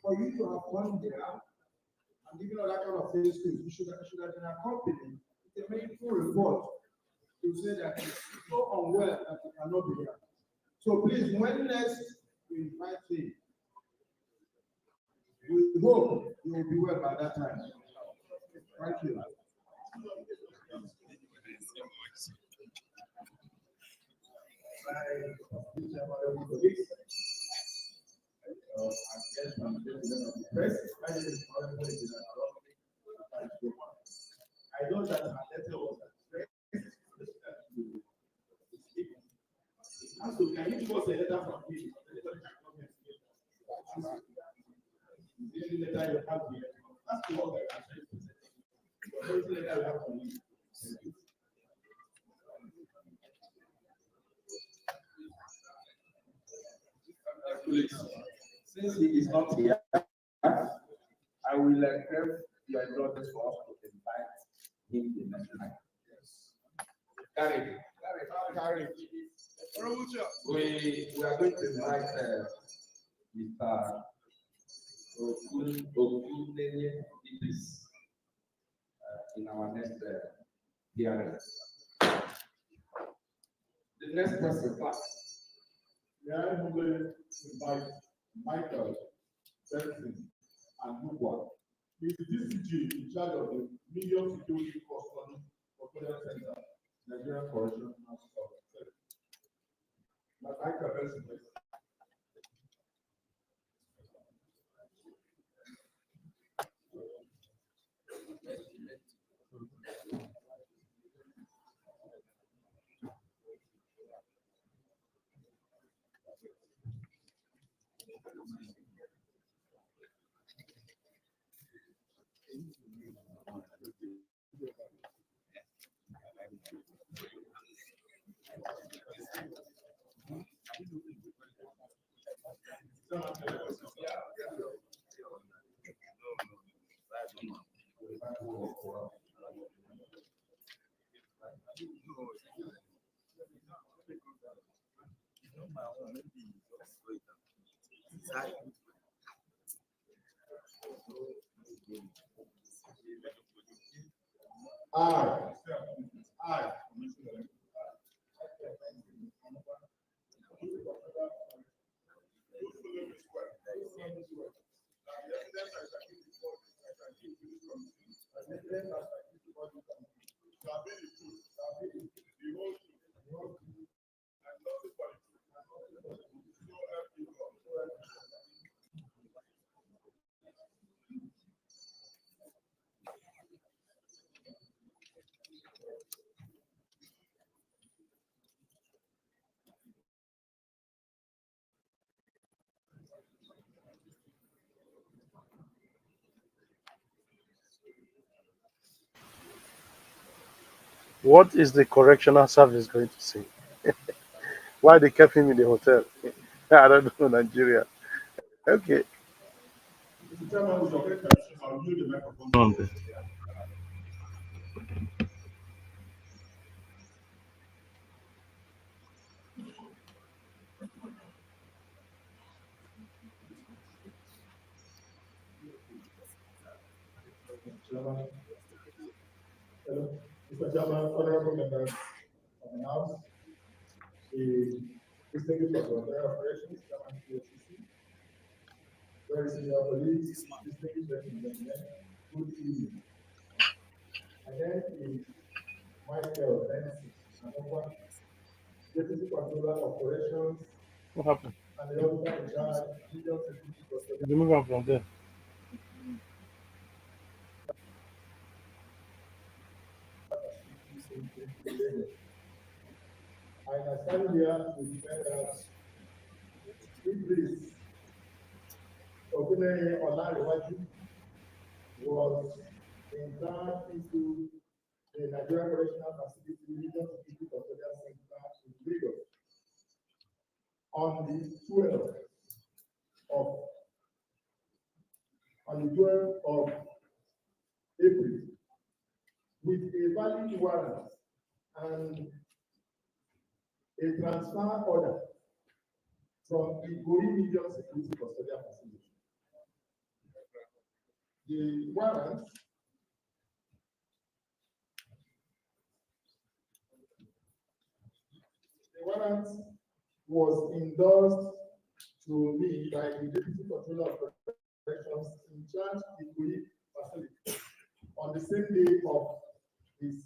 For you to have gone there and given all that kind of things, you should have been accompanied with a medical report to say that he's so unwell that he cannot be here. So please, when next we invite him, we hope he will be well by that time. Thank you. I know that my letter was addressed. So can you give us a letter from me? The letter you have here. That's the one that I sent. The letter you have from me. Since he is not here, I will help your daughters for us to invite him the next night. Yes. Carry. We are going to invite Mr. Okuneye Idris in our next hearing. The next person, class. We are going to invite Michael Benson and Mugwa. He is the DCG in charge of the Medium Security Custody Operations Center, Nigerian Correctional Service. Michael Benson. What is the correctional service going to say? Why they kept him in the hotel? I don't know, Nigeria. Okay. Mr. Chairman, with your permission, I'll use the microphone. Chairman. Hello, Mr. Chairman, honorable members of the House, the distinguished Secretary of Operations, Chairman EFCC, very senior colleagues, distinguished ladies and gentlemen, good evening. Again, is Michael Nancy Anokwa, Deputy Controller of Operations, What happened? and the Officer in Charge, Regional Security Custodian. Remove him from there. I stand here to defend that Idris Oguneye Olariwaju was interned into the Nigerian Correctional Facility Regional Security Custodial Center in Lagos on the 12th of April with a valid warrant and a transfer order from the Regional Security Custodial Facility. The warrant was endorsed to me by the Deputy Controller of Corrections in charge of the facility on the same day of his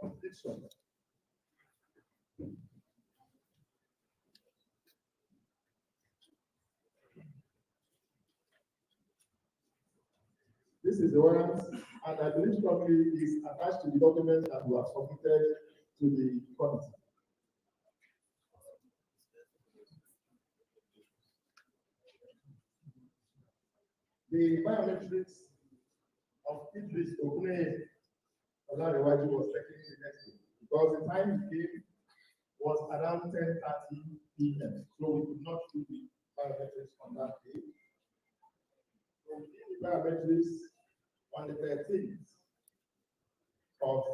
conviction. This is the warrant, and I believe strongly is attached to the document that we have submitted to the committee. The biometrics of Idris Oguneye Olariwaju was taken the next day because the time he came was around 10:30 p.m. So we could not do the biometrics on that day. So we did the biometrics on the 13th of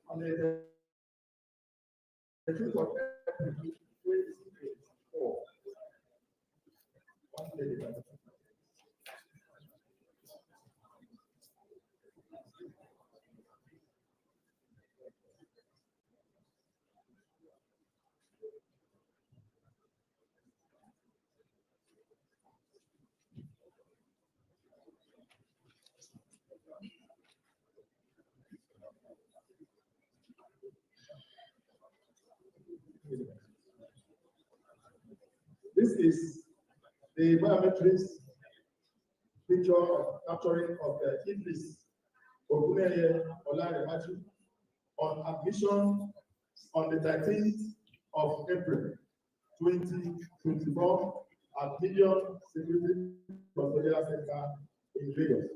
on the 13th of April 2024. One day later. This is the biometrics picture of capturing of the Idris Oguneye Olaremaju on admission on the 13th of April 2024 at Medium Security Custodial Center in Lagos.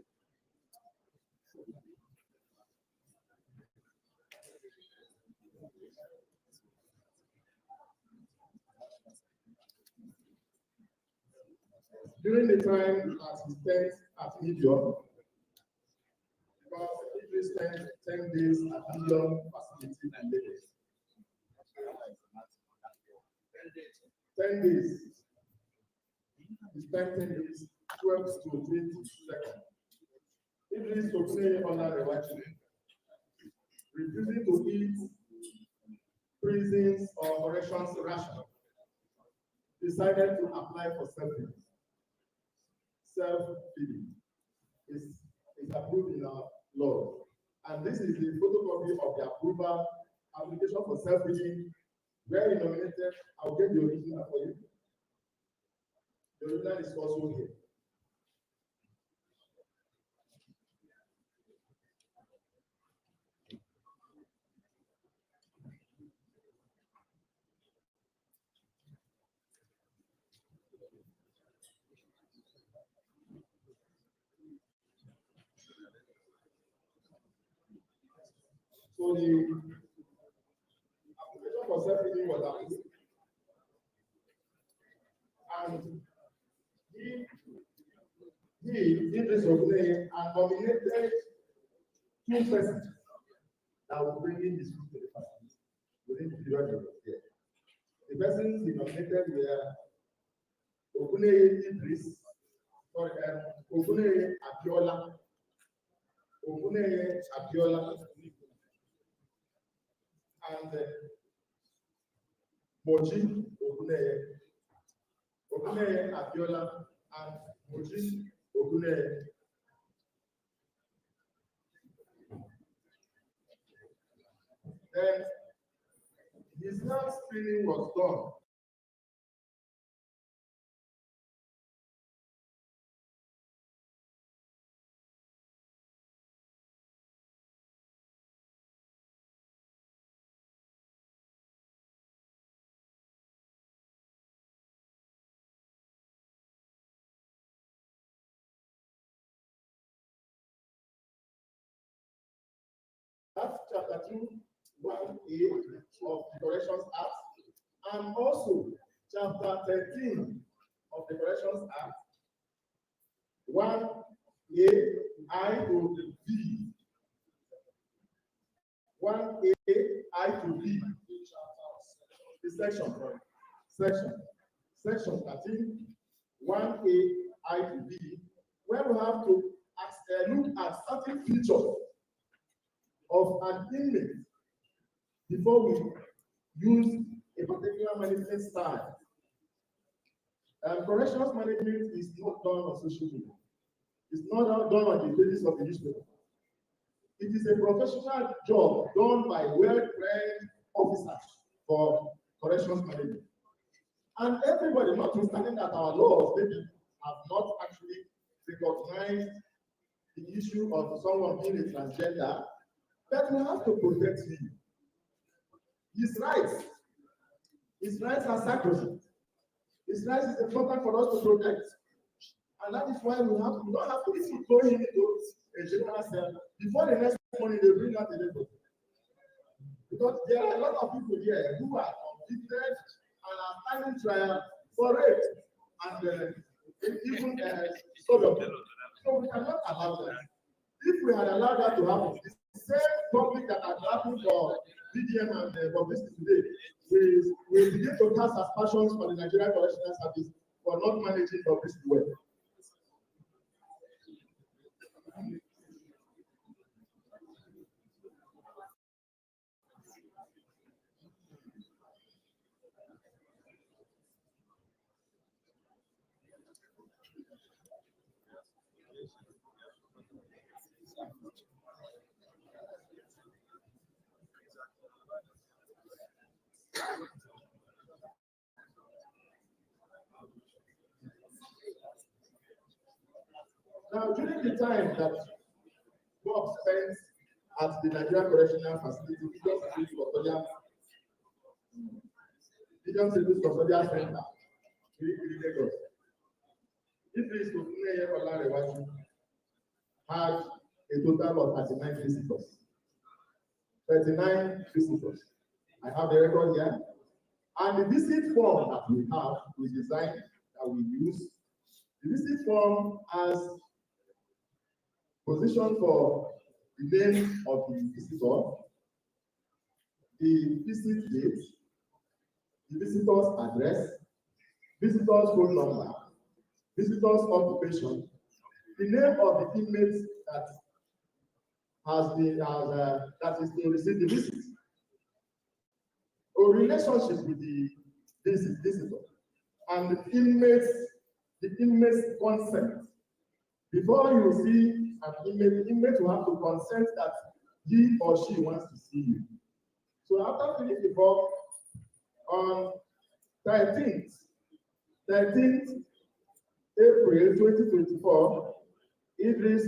During the time that he spent at Medium, he spent 10 days at Medium facility in Lagos. 10 days. He spent 10 days, 12 to 20 seconds. Idris Okuneye Olaremaju, refusing to eat prisons or corrections ration, decided to apply for self-feeding. Self-feeding is approved in our law. And this is the photocopy of the approval application for self-feeding, where he nominated. I'll get the original for you. The original is also here. So the application for self-feeding was approved. And he did this and nominated 2 persons that will bring in his food to the family within the period he was there. The persons he nominated were Oguneye Idris, Oguneye Abiola, and Moji Oguneye Abiola, and Moji Oguneye. Then his health screening was done. That's chapter 2, 1A of the Corrections Act, and also chapter 13 of the Corrections Act, 1A I to B. 1A I to B. The section 13, 1A I to B, where we have to look at certain features of an inmate before we use a particular management style. Corrections management is not done on social media. It's not done on the basis of the newspaper. It is a professional job done by well-trained officers for corrections management. And everybody, notwithstanding that our laws maybe have not actually recognized the issue of someone being a transgender, but we have to protect him. His rights are sacrosanct. His rights is important for us to protect. And that is why we don't have to throw him into a general cell. Before the next morning, they bring out the report. Because there are a lot of people here who are convicted and are standing trial for rape and even sodomy. So we cannot allow that. If we had allowed that to happen, the same public that has happened for BDM and publicity today, we begin to cast aspersions for the Nigerian Correctional Service for not managing publicity well. Now, during the time that Bob spent at the Nigerian Correctional Facility, Region Civil Custodial Center, Lagos. Idris Okuneye Olarewaju had a total of 39 visitors. 39 visitors. I have the record here. And the visit form that we have, we designed, that we use, the visit form has position for the name of the visitor, the visit date, the visitor's address, visitor's phone number, visitor's occupation, the name of the inmate that has been that is to receive the visit, a relationship with the visitor, and the inmate's consent. Before you see an inmate, the inmate will have to consent that he or she wants to see you. So after filling the form, on 13th April 2024, Idris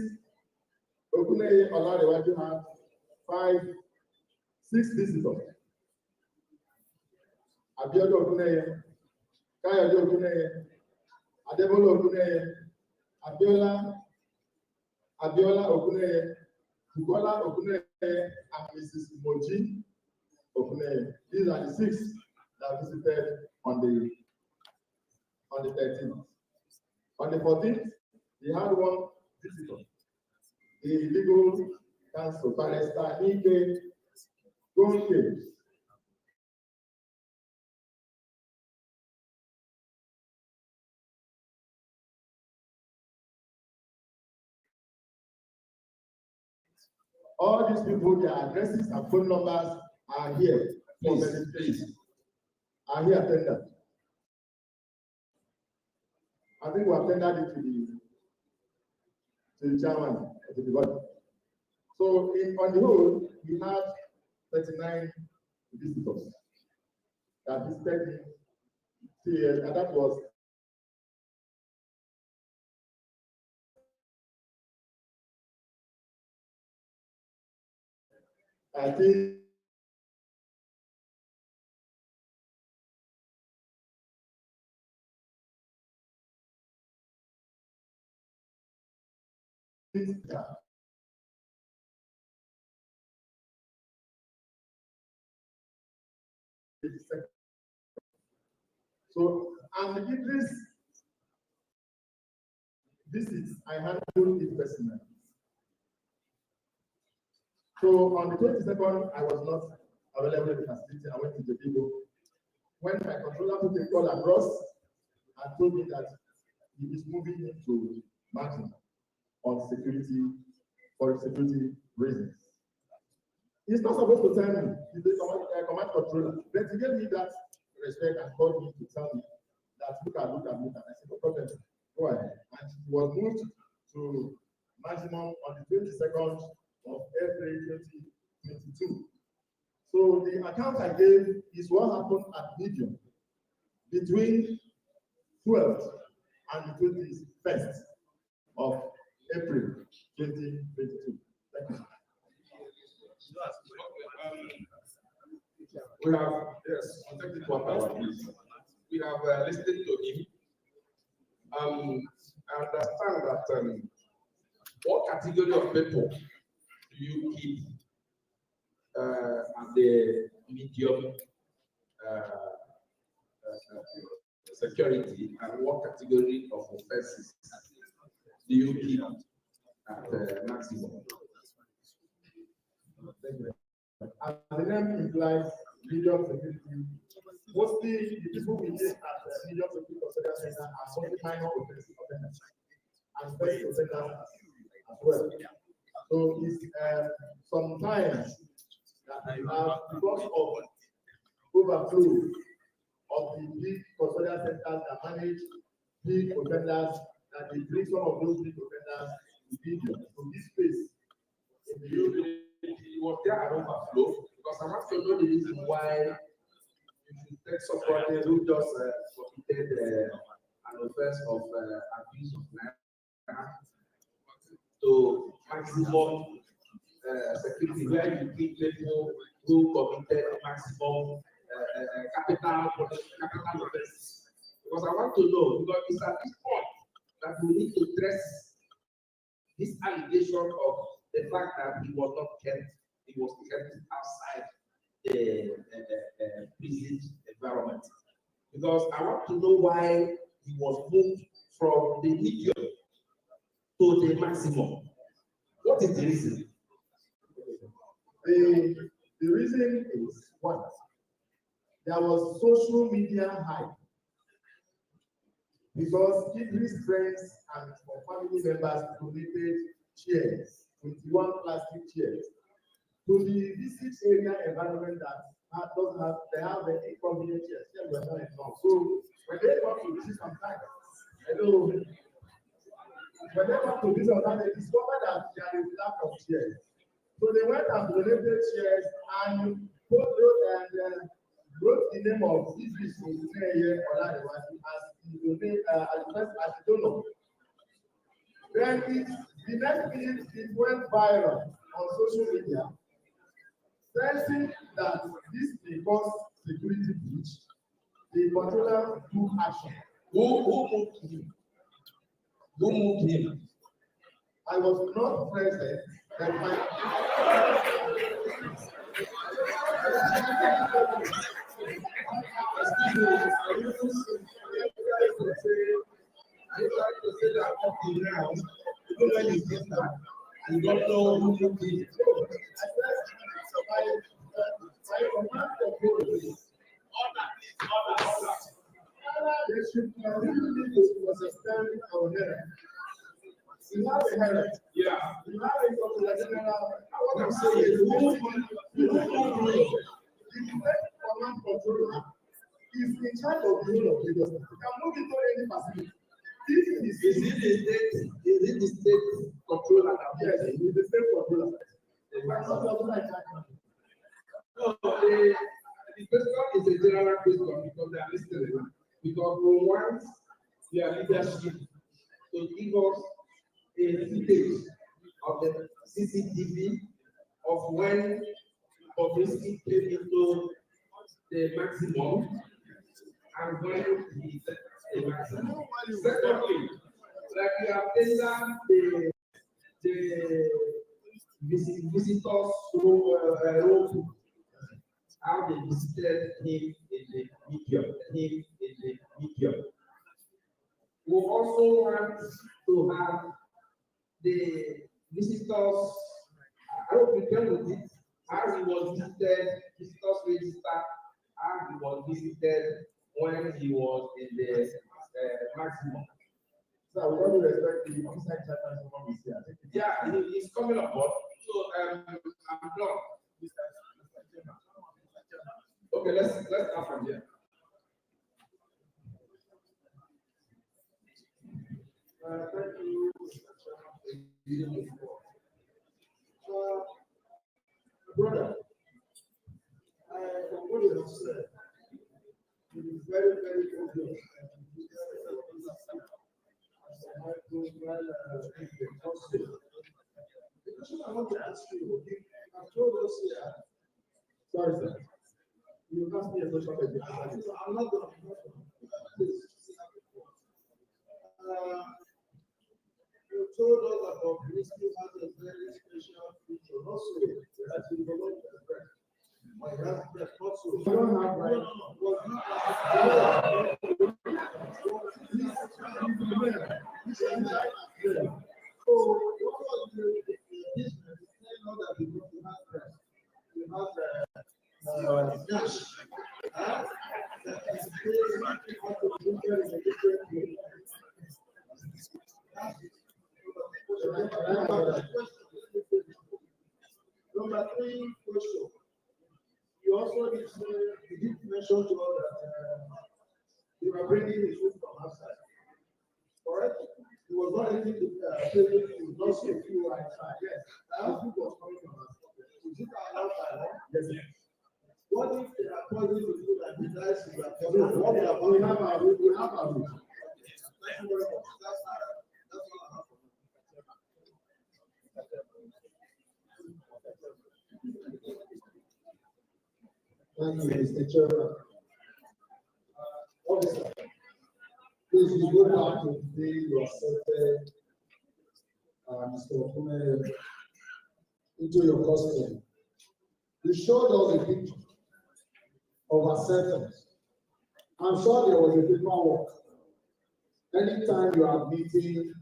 Okuneye Olarewaju had 6 visitors. Abiola Okuneye, Kayode Okuneye, Adebola Okuneye, Abiola Okuneye, Bukola Okuneye, and Mrs. Moji Okuneye. These are the 6 that visited on the 13th. On the 14th, we had 1 visitor. The legal counsel, Barrister Ike Gonke. All these people, their addresses and phone numbers are here for verification. Are here tendered. I think we have tendered it to the chairman, to the body. So on the whole, we have 39 visitors that visited the and that was I think so, and Idris visits, I handled it personally. So on the 22nd, I was not available in the facility. I went to the people. When my controller took a call across and told me that he is moving into Martin on security, for security reasons. He's not supposed to tell me, he's the command controller, but he gave me that respect and called me to tell me that look at me. And I said, no problem, go ahead. And he was moved to maximum on the 22nd of April 2022. So the account I gave is what happened at medium between 12th and the 21st of April 2022. Thank you. We have, yes, I'll take it 1 by 1, please. We have listened to him. I understand that what category of people do you keep at the medium security, and what category of offenses do you keep at the maximum? As the name implies, medium security, mostly the people we take at the medium security consider center are mostly minor offenders and first offenders as well. So it's sometimes that you have, because of overflow of the big custodial centers that manage big offenders, that they bring some of those big offenders to video. So this space in the It was there an overflow, because I want to know the reason why you should take somebody who just committed an offense of abuse of man to maximum security where you keep people who committed maximum capital offenses. Because I want to know, because it's at this point that we need to address this allegation of the fact that he was not kept, he was kept outside the prison environment. Because I want to know why he was moved from the medium to the maximum. What is the reason? The reason is what? There was social media hype. Because his friends and family members donated chairs, 21 plastic chairs, to the visit area environment that doesn't have, they have the inconvenient chairs. So when they come to visit sometimes, when they come to visit sometimes, they discover that there is lack of chairs. So they went and donated chairs and wrote the name of this here as the donor. Then the next minute it went viral on social media, stressing that this may cause security breach. The controller took action. Who moved him? Who moved him? I was not present. That my You don't know who moved him. Yeah. What I'm saying is, is in charge of the whole of Lagos. You can move into any facility. This is it the state controller? Yes, it is the state controller. No, the question is a general question because they are listening. Because we want their leadership to give us a footage of the CCTV of when Bobrisky came into the maximum and when he set the maximum. Secondly, like we have entered the visitors room, how they visited him in the medium, We also want to have the visitors, I hope you can with it, how he was visited, visitors register, how he was visited when he was in the maximum. So I want to respect the on-site chairman who is here. Yeah, he's coming on board. So I'm done. Okay, let's start from here. Thank you. Brother, from what you have said, it is very, very obvious. The question I want to ask you, you have told us here, sorry, sir, you asked me a question about the I'm not going to please. You told us about Bobrisky has a very special feature, also that you develop the breath. My husband also. You don't have right. So, what was the business? You know that you have breath. You have dash. That is very much how to do it in a different way. Number 3 question. You also did mention to us that you were bringing the food from outside. Correct? It was not anything to say you not see a few outside. Yes. That food was coming from outside. Is it outside? Yes. What if they are causing the food and the dice you are causing? We have our route. Thank you very much. That's all I have. Thank you, Mr. Chairman. Officer, please you go back to the day you accepted Mr. Okume into your custody. You showed us a picture of acceptance. I'm sure there was a paperwork. Anytime you are meeting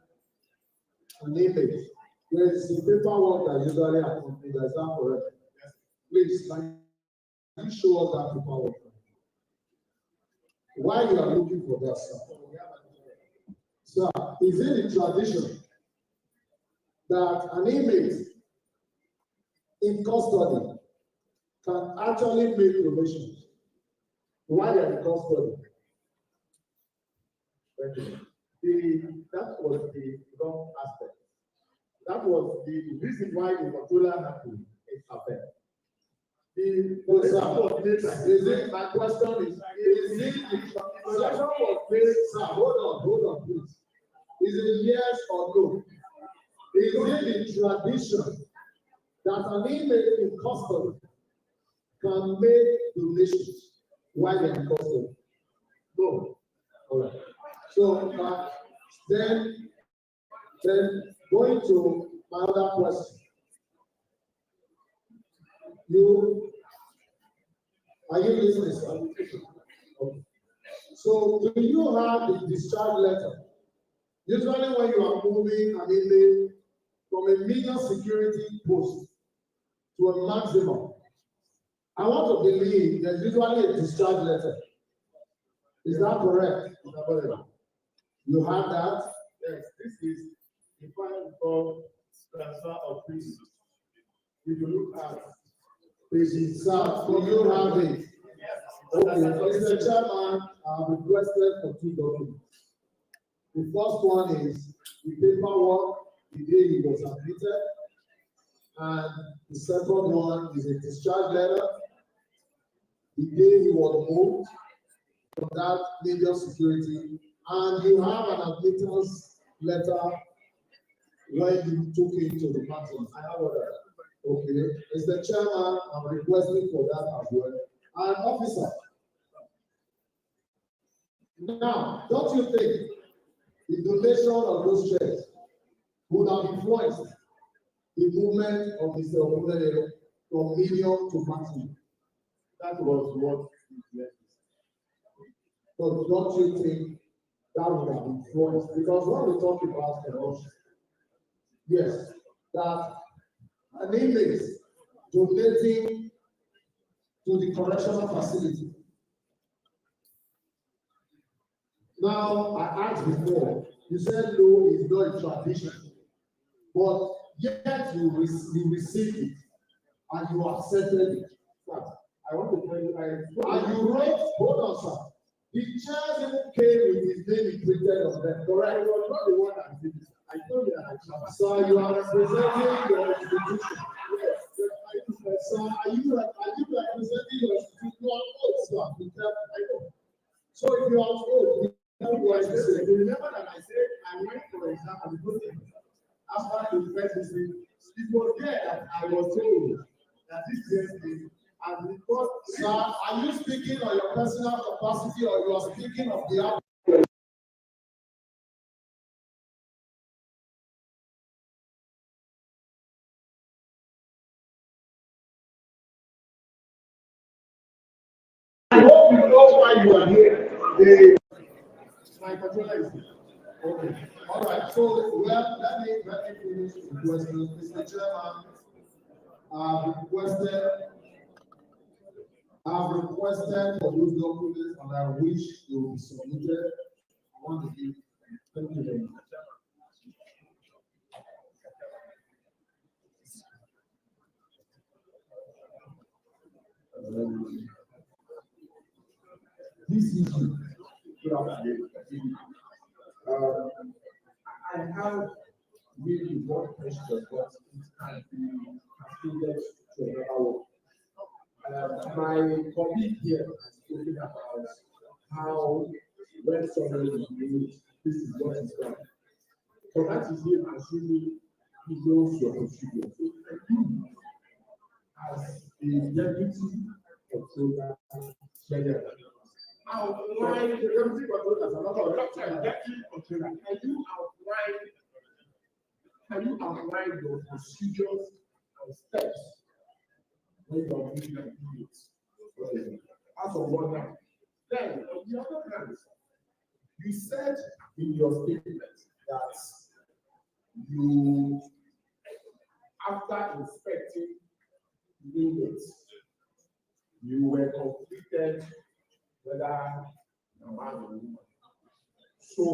an inmate, there is a paperwork that usually accompanies. Is that correct? Yes. Please, can you show us that paperwork? Why you are looking for that, sir? Sir, is it a tradition that an inmate in custody can actually make donations while they are in custody? That was the wrong aspect. That was the reason why the controller had to intervene. My question is it the transaction was made, sir, hold on, please. Is it yes or no? Is it the tradition that an inmate in custody can make donations while they're in custody? No. All right. So then going to my other question. Are you listening, sir? Okay. So do you have the discharge letter? Usually when you are moving an inmate from a medium security post to a maximum, I want to believe there's usually a discharge letter. Is that correct? You have that? Yes, this is the file called transfer of prisoners. If you look at Please, sir, do you have it? Okay, Mr. Chairman, I have requested for 2 documents. The first one is the paperwork the day he was admitted, and the second one is a discharge letter the day he was moved from that major security, and you have an admittance letter when you took him to the maximum. I have all that. Okay, Mr. Chairman, I'm requesting for that as well. And officer, now, don't you think the donation of those shares would have influenced the movement of Mr. Ogunleye from medium to maximum? that was what it So don't you think that would have influenced? Because when we talk about corruption, yes, that an inmate donating to the correctional facility. Now, I asked before, you said no, it's not a tradition, but yet you received it and you accepted it. I want to tell you, And you wrote, hold on, sir. The chairs even came with his name printed on them, correct? I was not the one that did it. I told you that I traveled. So you are representing your institution. Yes. Sir, are you representing your institution? You are old, sir. I know. So if you are old, you remember that I said I went for exam and the after the first visit, it was there that I was told that this year's and because sir, are you speaking on your personal capacity or you are speaking of the other? I hope you know why you are here. My controller is here. Okay. All right. So let me finish the question. Mr. Chairman, I've requested for those documents and I wish they will be submitted. I want to give. Thank you very much. This issue. I have really one question, but it can be extended to another one. My colleague here has spoken about how when somebody is made, this is what is done. So that is him assuming he knows your procedure. So you, as a deputy of Outline the deputy controller as another deputy controller. Can you outline your procedures and steps when you are meeting an inmate? As of one now. Then, on the other hand, you said in your statement that you, after inspecting the inmates, you were completed whether a man or woman. So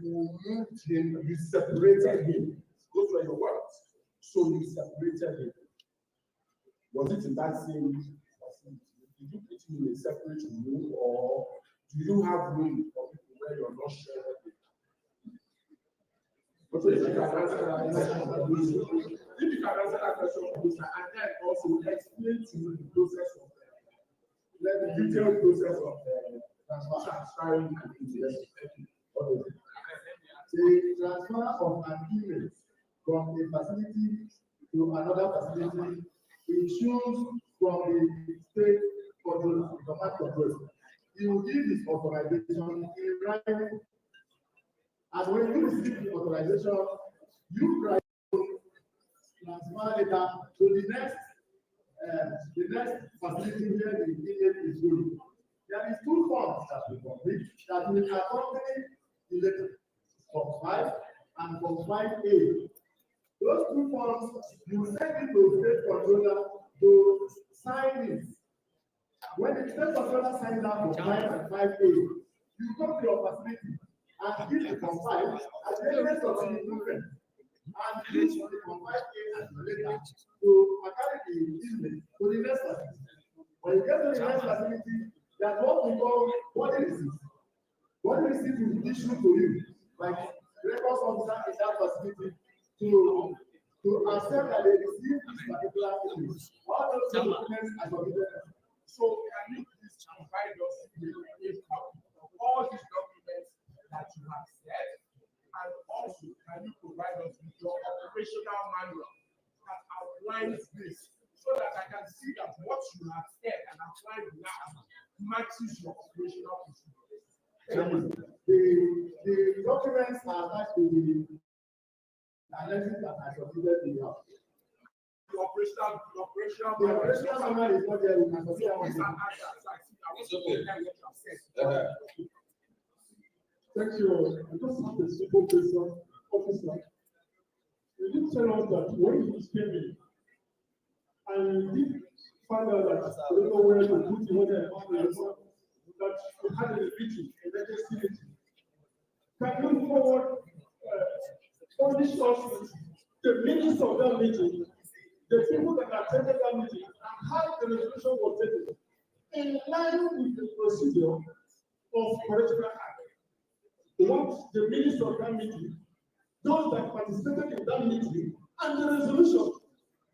you moved him, you separated him. Those were your words. So you separated him. Was it in that same facility? Did you put him in a separate room, or do you have room for people where you're not sharing with? So if you can answer that question, and then also explain to you the process of the detailed process of transferring an inmate. The transfer of an inmate from a facility to another facility issues from the state control, command control. He will give his authorization in writing. And when you receive the authorization, you write transfer letter to the next facility where the inmate is going. There is two forms that we complete that will accompany the letter, Form 5 and Form 5A. Those two forms, you send it to the state controller to sign it. When the state controller signs out Form 5 and 5A, you come to your facility and give the Form 5 as the evidence of the improvement, and use the Form 5A as your letter to carry the inmate to the next facility. When you get to the next facility, that's what we call body receipt. Body receipt will be issued to you, like records officer in that facility, to accept that they receive this particular image. All those documents are submitted. So can you please provide us with a copy of all these documents that you have said, and also can you provide us with your operational manual that outlines this, so that I can see that what you have said and applied now matches your operational procedure. The documents are attached to the analysis that I submitted in the house. The operational manual is not there. We can submit one. It's okay. Thank you. I just have a simple question, officer. You did tell us that when you came in, and you did find out that you don't know where to put the water that you had a meeting, a legislative meeting. Can you forward furnish us the minutes of that meeting, the people that attended that meeting, and how the resolution was taken, in line with the procedure of Correctional Act? What the minutes of that meeting, those that participated in that meeting, and the resolution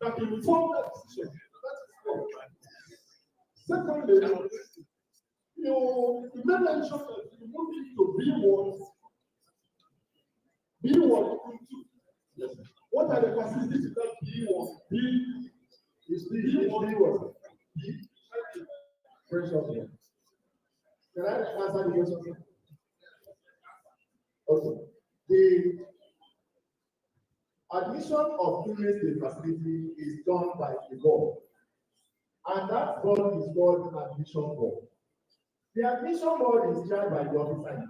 that informed that decision. That is one. Secondly, you made mention that you moved to B1. B1 into. Yes. What are the facilities in that B1? B is B1. B. Fresh up here. Can I answer the question? Okay. The admission of inmates to the facility is done by the board, and that board is called admission board. The admission board is chaired by the officer.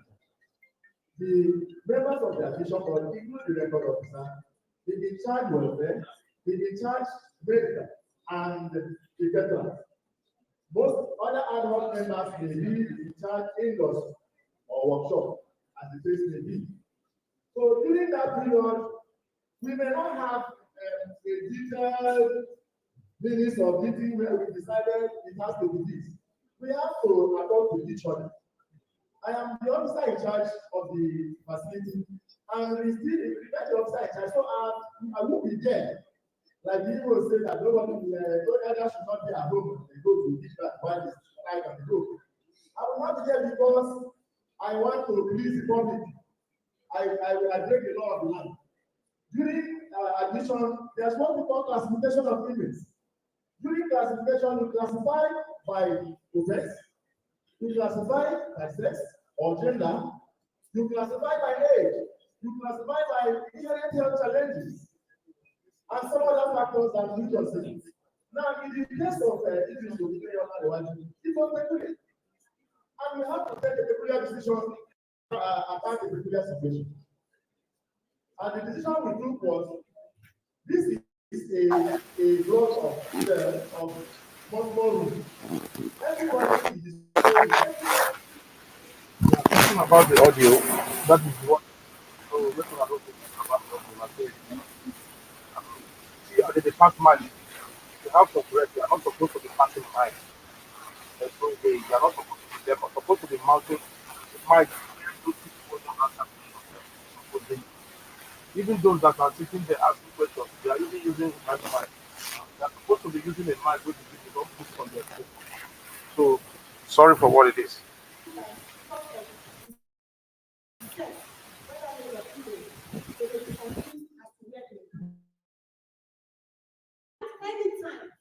The members of the admission board include the record officer, the in-charge welfare, the in-charge medical, and the veterans. Most other ad hoc members may be in charge indoors or workshop, as the case may be. So during that period, we may not have a detailed minutes of meeting where we decided it has to be this. We have to talk to each other. I am the officer in charge of the facility, and we still the officer in charge. So I will be there. Like the people say that nobody should not be at home. They go to this while it's right on the road. I will not be there because I want to please the public. I break the law of the land. During admission, there's what we call classification of inmates. During classification, we classify by offense, you classify by sex or gender, you classify by age, you classify by inherent health challenges, and some other factors that lead your sentence. Now, in the case of it was peculiar. And we have to take a peculiar decision about the peculiar situation. And the decision we took was, this is a block of multiple rooms. Everybody is talking about the audio. That is what. So let's talk about the audio. See, at the department, you have to correct. You are not supposed to be passing by. So you are not supposed to be there, but supposed to be mounting the mic. Even those that are sitting there asking questions, they are even using that mic. They are supposed to be using a mic which they don't put on their phone. So sorry for what it is. Anytime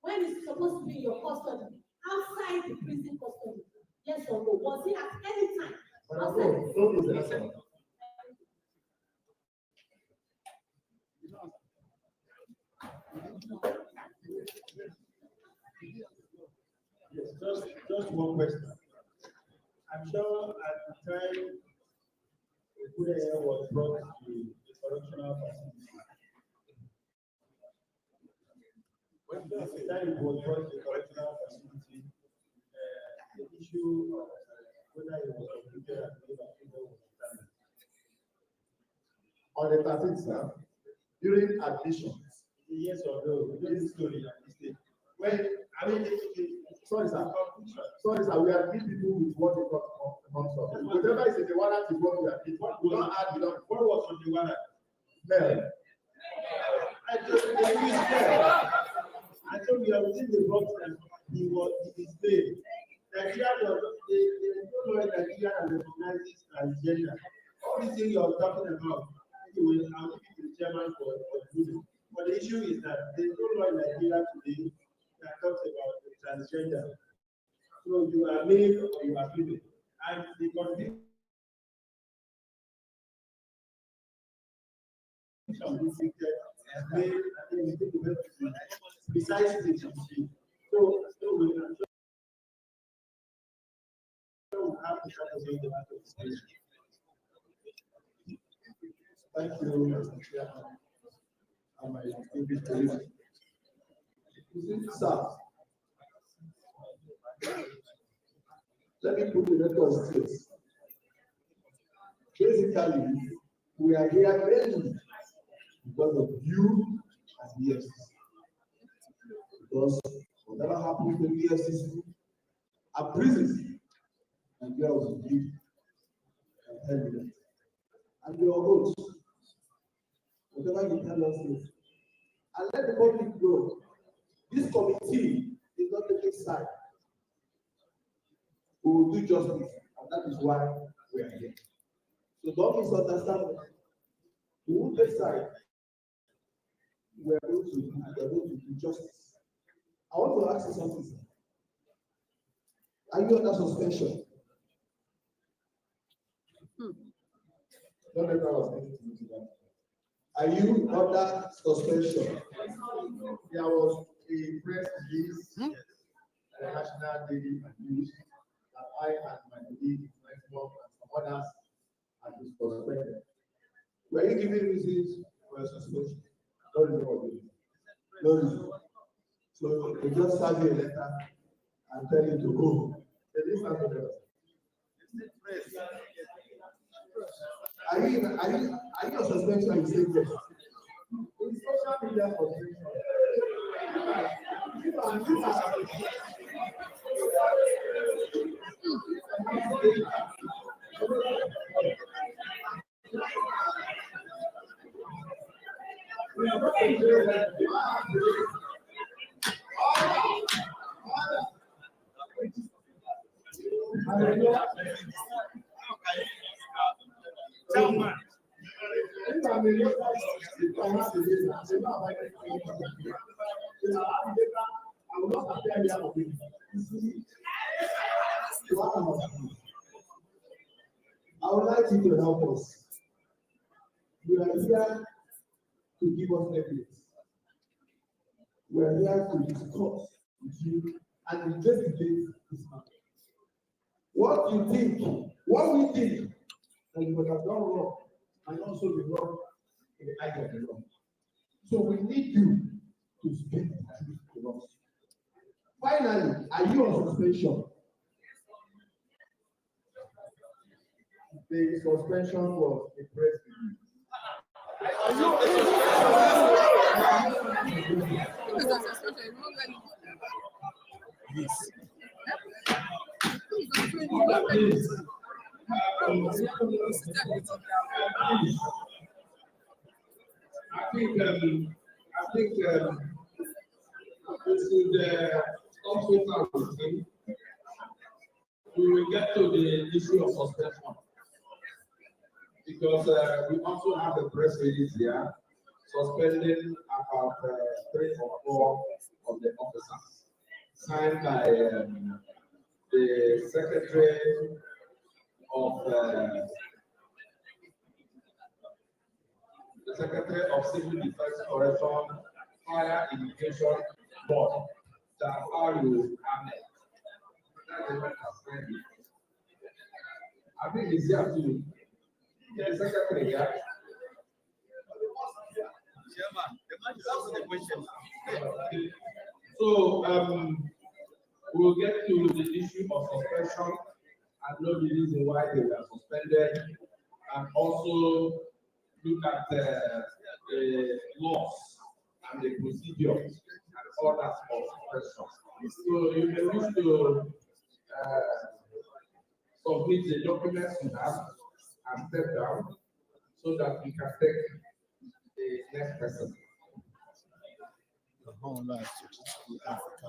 when it's supposed to be your custody, outside the prison custody, yes or no? Was it at any time? Yes, just one question. I'm sure at the time the was brought to the correctional facility. When the time it was brought to the correctional facility, the issue of whether it was completed and whether was done. On the 13th now, during admission, yes or no, this story at this stage. When I mean, sorry sir, we are giving people with what they call months of. Whatever is in the warrant is what we are giving. We don't add, what was on the warrant? Smell. I told you I was in the box and he was displayed. Nigeria was they don't know Nigeria recognizes transgender. All these things you are talking about, anyway, I'll give it to the chairman for doing. But the issue is that they don't know Nigeria today that talks about the transgender. So you are male or you are female. And the condition precisely the so we have to try to say the matter of discussion. Thank you, Mr. Chairman. And my distinguished colleagues. Sir, let me put the record straight. Basically, we are here mainly because of you as the EFCC. Because whatever happens to the EFCC, at prison, and there was a big evidence. And your votes, whatever you tell us is, and let the public know, this committee is not taking side. We will do justice, and that is why we are here. So don't misunderstand. We will take side. We are going to do justice. I want to ask you something, sir. Are you under suspension? Don't let us into that. Are you under suspension? There was a press release, a national daily news that I and my colleague, my network, and some others had been suspended. Were you given reasons for your suspension? No reason. No reason. So they just serve you a letter and tell you to go. They didn't have to. Are you on suspension and you say yes? In social media suspension. will not appear here for me. You see, I would like you to help us. You are here to give us evidence. We are here to discuss with you and investigate this matter. What you think, what we think that you would have done wrong and also be wrong in the eye of the law. So we need you to speak the truth to us. Finally, are you on suspension? The suspension was a press release. Yes. I think we should also start with him. We will get to the issue of suspension because we also have a press release here suspending about 3 or 4 of the officers, signed by the Secretary of Civil Defense Correction, Fire Education Board, Ahmed. I think it's here to the Secretary here. Chairman, the man is asking the question. So we'll get to the issue of suspension and know the reason why they were suspended, and also look at the laws and the procedures and orders of suspension. So you may wish to submit the documents you have and step down so that we can take the next person. The whole life to Africa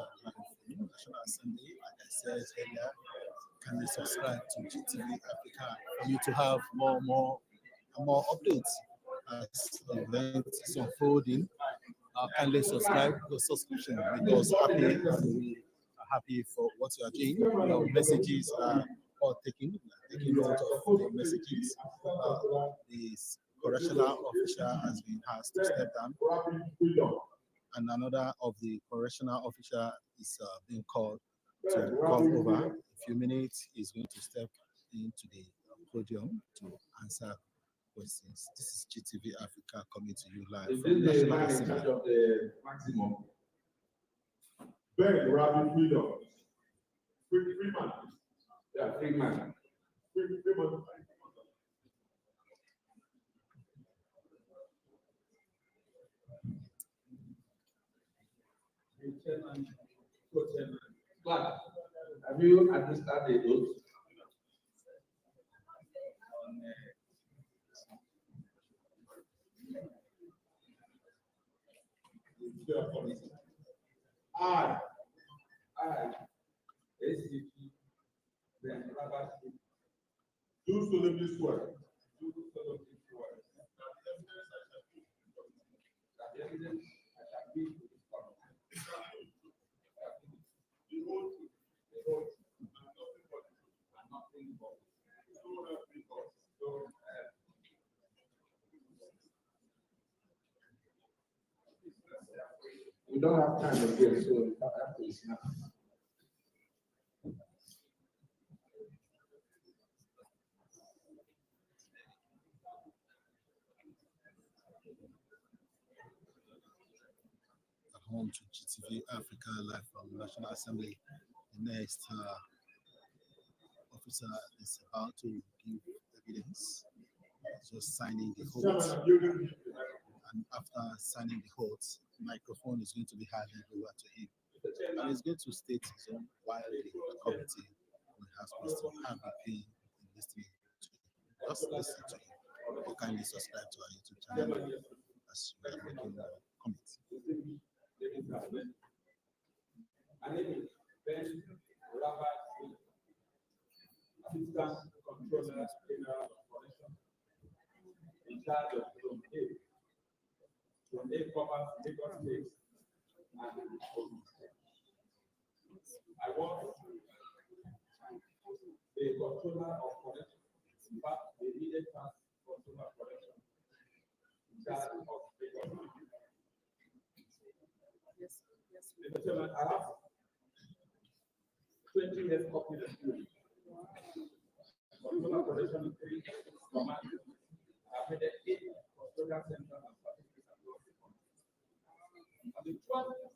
National Assembly, like I said earlier, can you subscribe to GTV Africa for you to have more updates as event is unfolding? Kindly subscribe. The subscription make us happy, and we are happy for what you are doing. Your messages are all taking note of the messages. The correctional officer has been asked to step down, and another of the correctional officer is being called to come over. In a few minutes, he's going to step into the podium to answer questions. This is GTV Africa coming to you live from National Assembly. Of the maximum. Ben, Rabbi Freedom. Free man. Yeah, free man. Free man. Chairman, co-chairman. But have you administered the oath? I, SCP, then Robert, Do solemnly swear. do solemnly swear that the evidence I shall give to this court The oath and nothing but so help me God. so we don't have time again, so we have to snap. Home to GTV Africa live from National Assembly. The next officer is about to give evidence, just signing the oath. And after signing the oath, the microphone is going to be handed over to him. And he's going to state his own while the committee will have to have a pain in listening to him. Just listen to him. Or kindly subscribe to our YouTube channel as we are making the comments. My name is Ben Robert, Assistant Controller General of Correction, in charge of Zone A. Zone A covers Lagos State and Ogun State. I was the controller of correction. In fact, the immediate task controller of correction in charge of Lagos. Mr. Chairman, I have 20 years copy experience. Controller correction in 3 command. I've headed 8 custodial centers and facilities across the country. On the 12th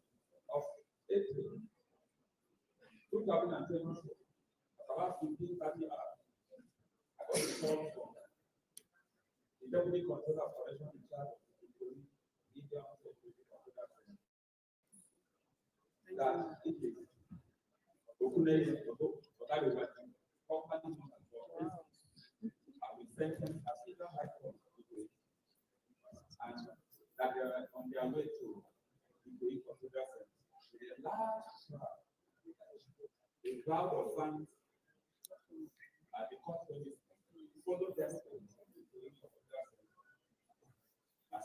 of April 2020, about 15:30 hours, I got a call from the deputy controller of correction in charge of the police, that it is company I will sentence as either high court and that they are on their way to the controller center. A large crowd of fans at the court follow them to the controller center. And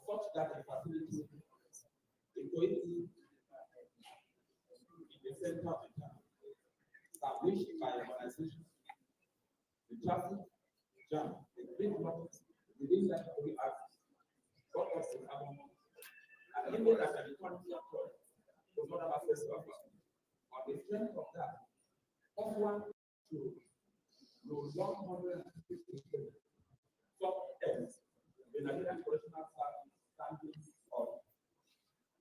such that the facility is going in the center of the town, established by organization. The traffic jam, the big blocks, within that we have got us in our moment. And even as a quantity of court, does not have access to our facility. On the strength of that, one to 150 top ends, the Nigerian Correctional Service standing of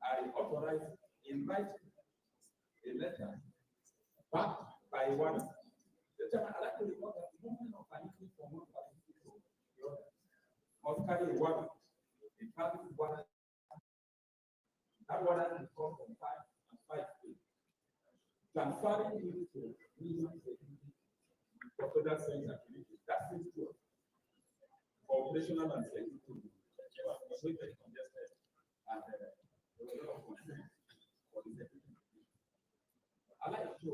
I authorize in writing a letter backed by one. The chairman, I like to report that the movement of anything from one party to the other must carry a warrant. It carries warrant. That warrant is called from 5 and 5 days. Transferring it to medium security for further sales activities. That seems to us. Operational and security. Very congested and there was a lot of concern for the security. I like to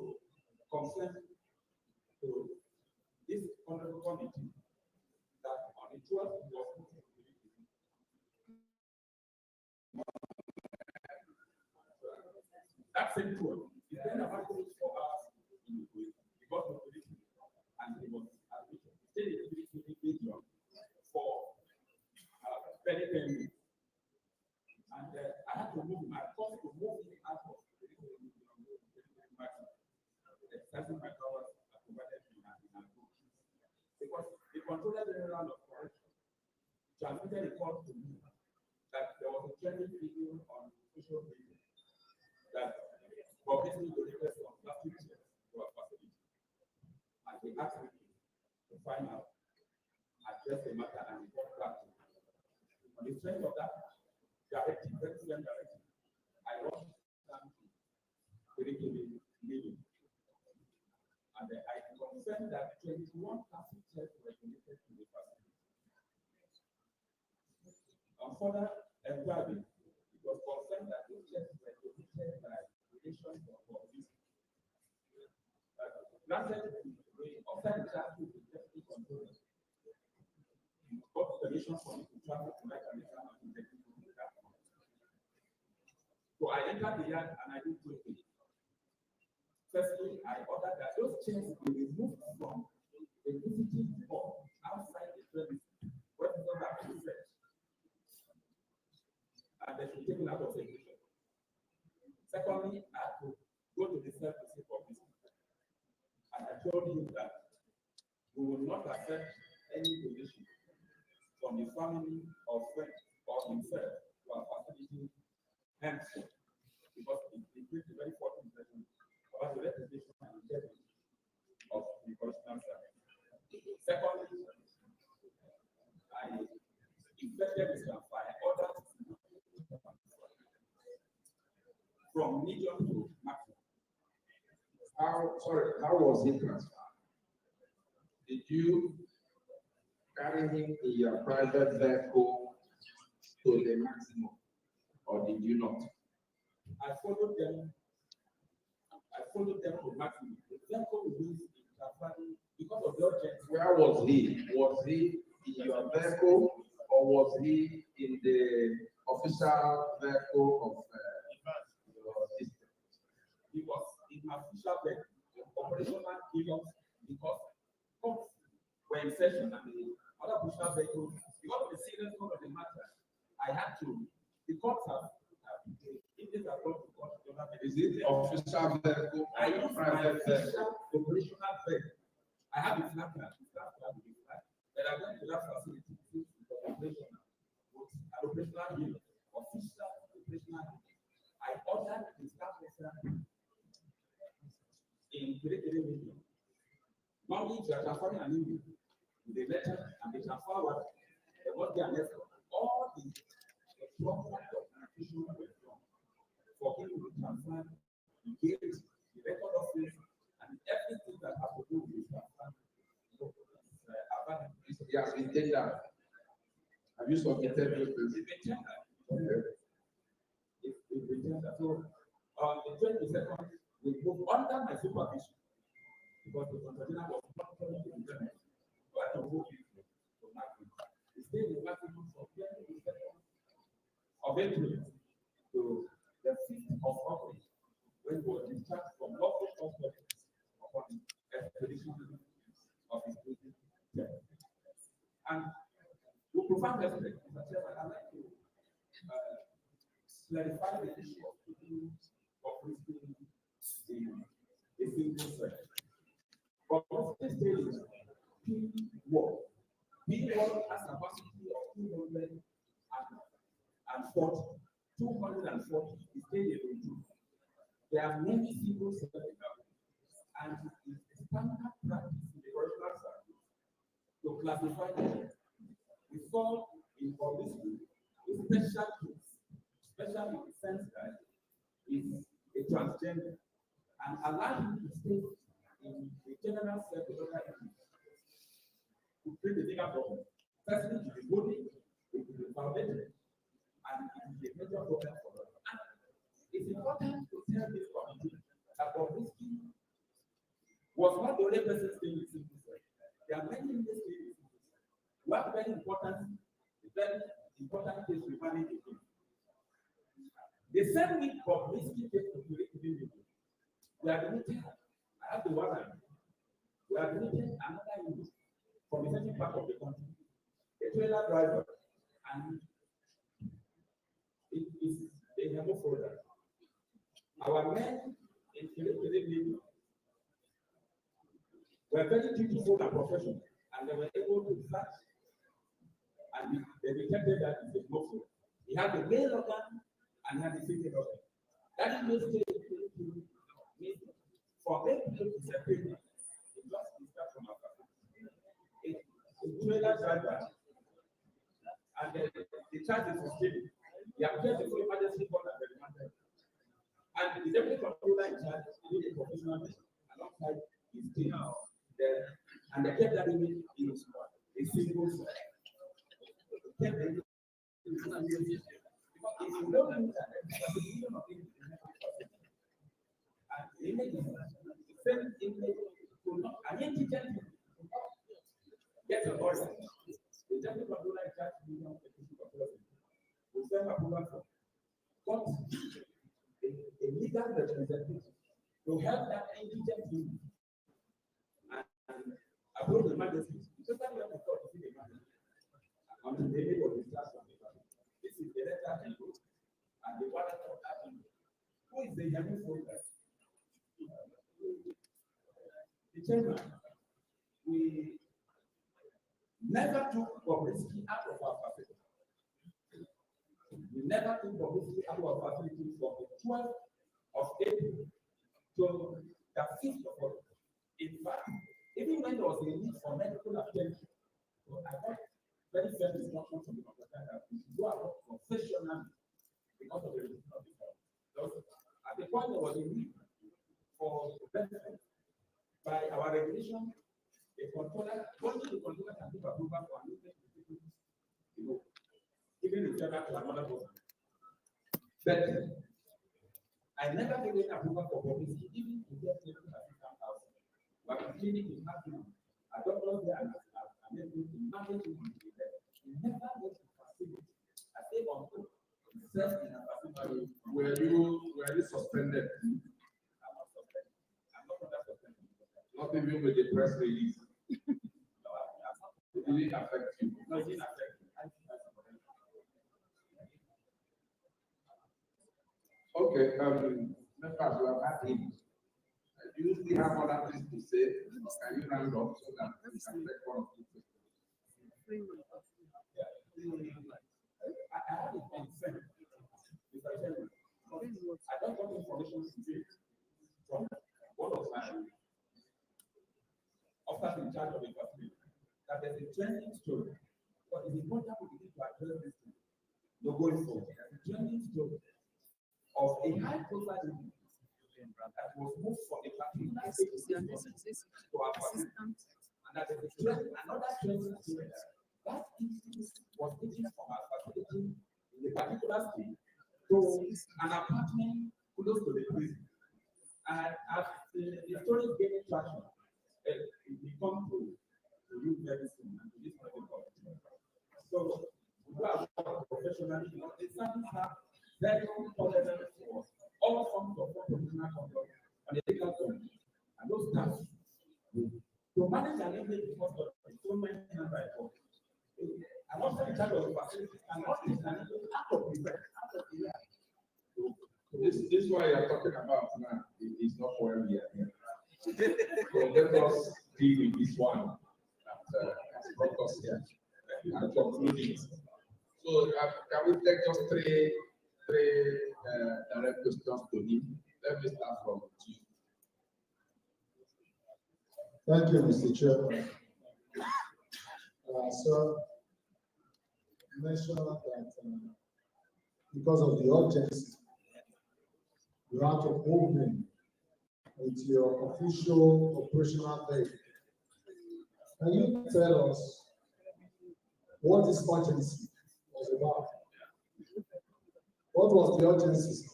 consent to this honorable committee that on the 12th was that same 12. It then about 4 hours in the week because of the and it was still for very 10 minutes. And I had to move my course to move it out of exercising my powers that provided me and because the controller general of correction transmitted a call to me that there was a trending video on social media that publicly donated some plastic chairs to our facility. And he asked me to find out, address the matter, and report back to me. On the strength of that directive, I rushed down to curriculum meeting. And I confirmed that 21 plastic chairs were donated to the facility. On further inquiry, it was confirmed that these chairs were donated by relations of this. Granted, after the charge with the deputy controller, got permission for me to travel to my connection and to take it to that. So I entered the yard and I did 2 things. Firstly, I ordered that those chairs be removed from the visiting hall outside the premises, where people are being fed. And they should take it out of segregation. Secondly, I had to go to the self-receipt office. And I told him that we will not accept any donation from the family or friend or himself to our facility henceforth, because it gives a very important impression about the reputation and integrity of the correctional service. Secondly, I infected with fire ordered from medium to maximum. How was he transferred? Did you carry him in your private vehicle to the maximum, or did you not? I followed them to maximum. The vehicle was transferring because of the urgency. Where was he? Was he in your vehicle, or was he in the official vehicle of your district? He official bed, operational billions, because courts were in session and the other official vehicles, because of the serious of the matter, I had to, the courts have, if they are going to court, Is it official vehicle? I use my official operational bed. I have a flat plan, but I went to that facility to operational, with an operational unit, official operational unit. I ordered the staff officer in Correctional meeting. Normally, they are transferring an email with a letter and they transfer what they want their letter. All the proper documentation were done for him to transfer the gate, the record office, and everything that has to do with his transfer. He has been taken. Have you submitted those things? It's been taken. So on the 22nd, we move under my supervision because the container was not coming to the internet. But to move it to Martin. It stayed in Martin from 22nd of April to the 5th of August when he was discharged from lawful hospital upon expedition of his duty. And we provide respect, Mr. Chairman, I'd like to clarify the issue of people operating in a single sector. But this is P1. P1 has a capacity of 240. 240 is stated in two. There are many single sectors, and it is standard practice in the correctional service to classify them. We saw in publicity a special case, especially in the sense that is a transgender, and allow him to stay in the general sector to create a bigger problem. Firstly, it is voting, it is violated, and it is a major problem for us. And it's important to tell this committee that Bobrisky was not the only person staying in civil service. There are many in this case. We have very important case we manage again. The same week Bobrisky came to Correctional, we admitted, I have the warrant, we admitted another unit from a certain part of the country, a trailer driver, and it is a hemophilia. Our men in Correctional were very dutiful and professional, and they were able to catch, and they detected that it's a hemophilia. He had the male organ and he had the female organ. That is for them to separate it. It just discussed from our family. A trailer driver, and the charge is sustained. He appears before emergency board and the remanded. And the deputy controller in charge is a professional alongside his team. And they kept that image in a single set. They kept the because if you don't do that, there's a million of images. And the image is the same image to not an intelligent get a voice. The deputy controller in charge will send approval for but a legal representative to help that indigent unit and approach the emergency. Just like we have to talk to the emergency. On the day of the class of the family. This is the letter and the water of that. Who is the young folder? The chairman, we never took Bobrisky out of our facility. We never took Bobrisky out of our facility from the 12th of April to the 5th of August. In fact, even when there was a need for medical attention, so I got very firm instructions from the computer that we should go out professionally because of the reason of the problem. At the point there was a need for benefit by our regulation, a controller, only the controller can give approval for an inmate, giving the federal to another person. But I never gave any approval for Bobrisky, even to get medical assistance out. But the clinic is happening. I don't know there and I'm able to manage it. He never went to facility. I say on good. Were you suspended? I'm not suspended. Not even with the press release. It didn't affect you. No, it didn't affect me. Okay, members, we have had him. Do you still have other things to say? Can you round up so that we can take one of the questions? I have a concern. Mr. Chairman, I don't want information today from one of my officers in charge of the facility that there's a trending story. But it's important we need to address this thing. No going forward. There's a trending story of a high profile individual that was moved from a particular state to our facility. And that is another trending story. That instance was taken from our facility in a particular state to an apartment close to the prison. And as the story is gaining traction, it will come to you very soon and to this protocol. So we have professionally, the service have very tolerant for all forms of professional conduct and the legal conduct. And those staff to manage an inmate because of so many hands I talk. I'm also in charge of the facility and not in an inmate out of the yard. This is what you're talking about now. It's not for we are here. So let us deal with this one that has brought us here and conclude it. So can we take just three direct questions to him? Let me start from you. Thank you, Mr. Chairman. Sir, you mentioned that because of the urgency, you have to move in with your official operational vehicle. Can you tell us what this urgency was about? What was the urgency?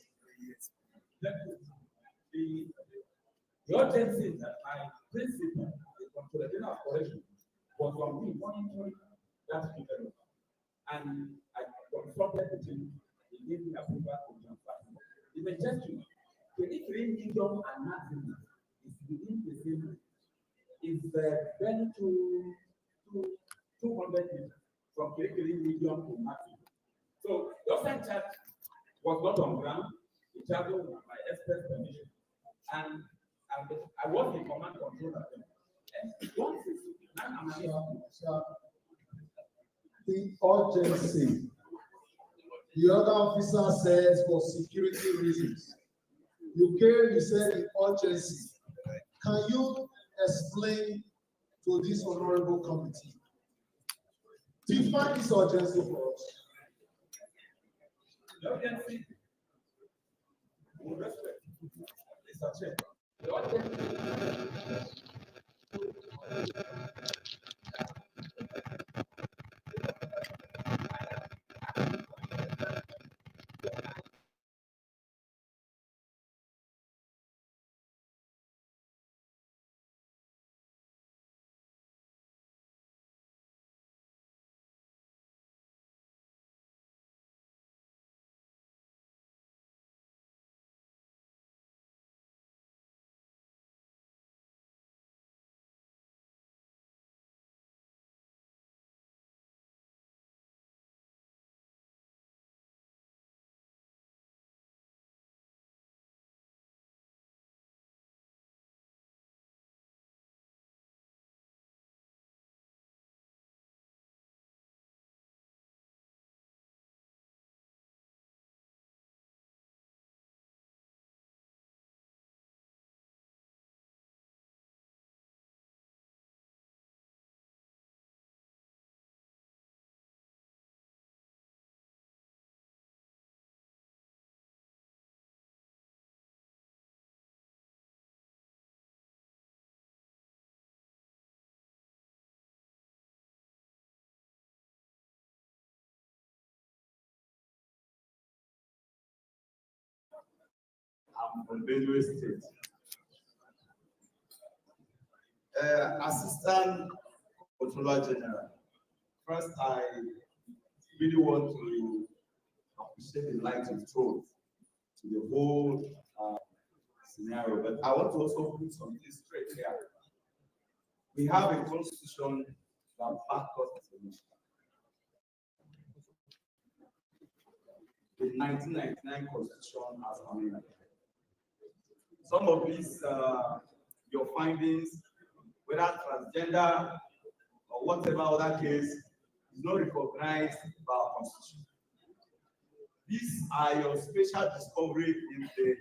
The urgency that my principal, the Controller of Correctional, was from me monitoring that development. And I consulted with him, he gave me approval to transfer. The majestic 23 million and maximum is within the same range. Is very to 200 million from 23 million to maximum. So the offense charge was not on ground, it traveled with my express permission. And I was in command control at them. And once it's the urgency, the other officer says for security reasons. You came, you said the urgency. Can you explain to this honorable committee? Define this urgency for us. The urgency, with respect, is a check. The urgency. From Benue State. Assistant Controller General. First, I really want to appreciate the light you've thrown to the whole scenario, but I want to also put something straight here. We have a constitution that backs us in this. The 1999 constitution has amended. Some of these, your findings, whether transgender or whatever other case, is not recognized by our constitution. These are your special discovery in the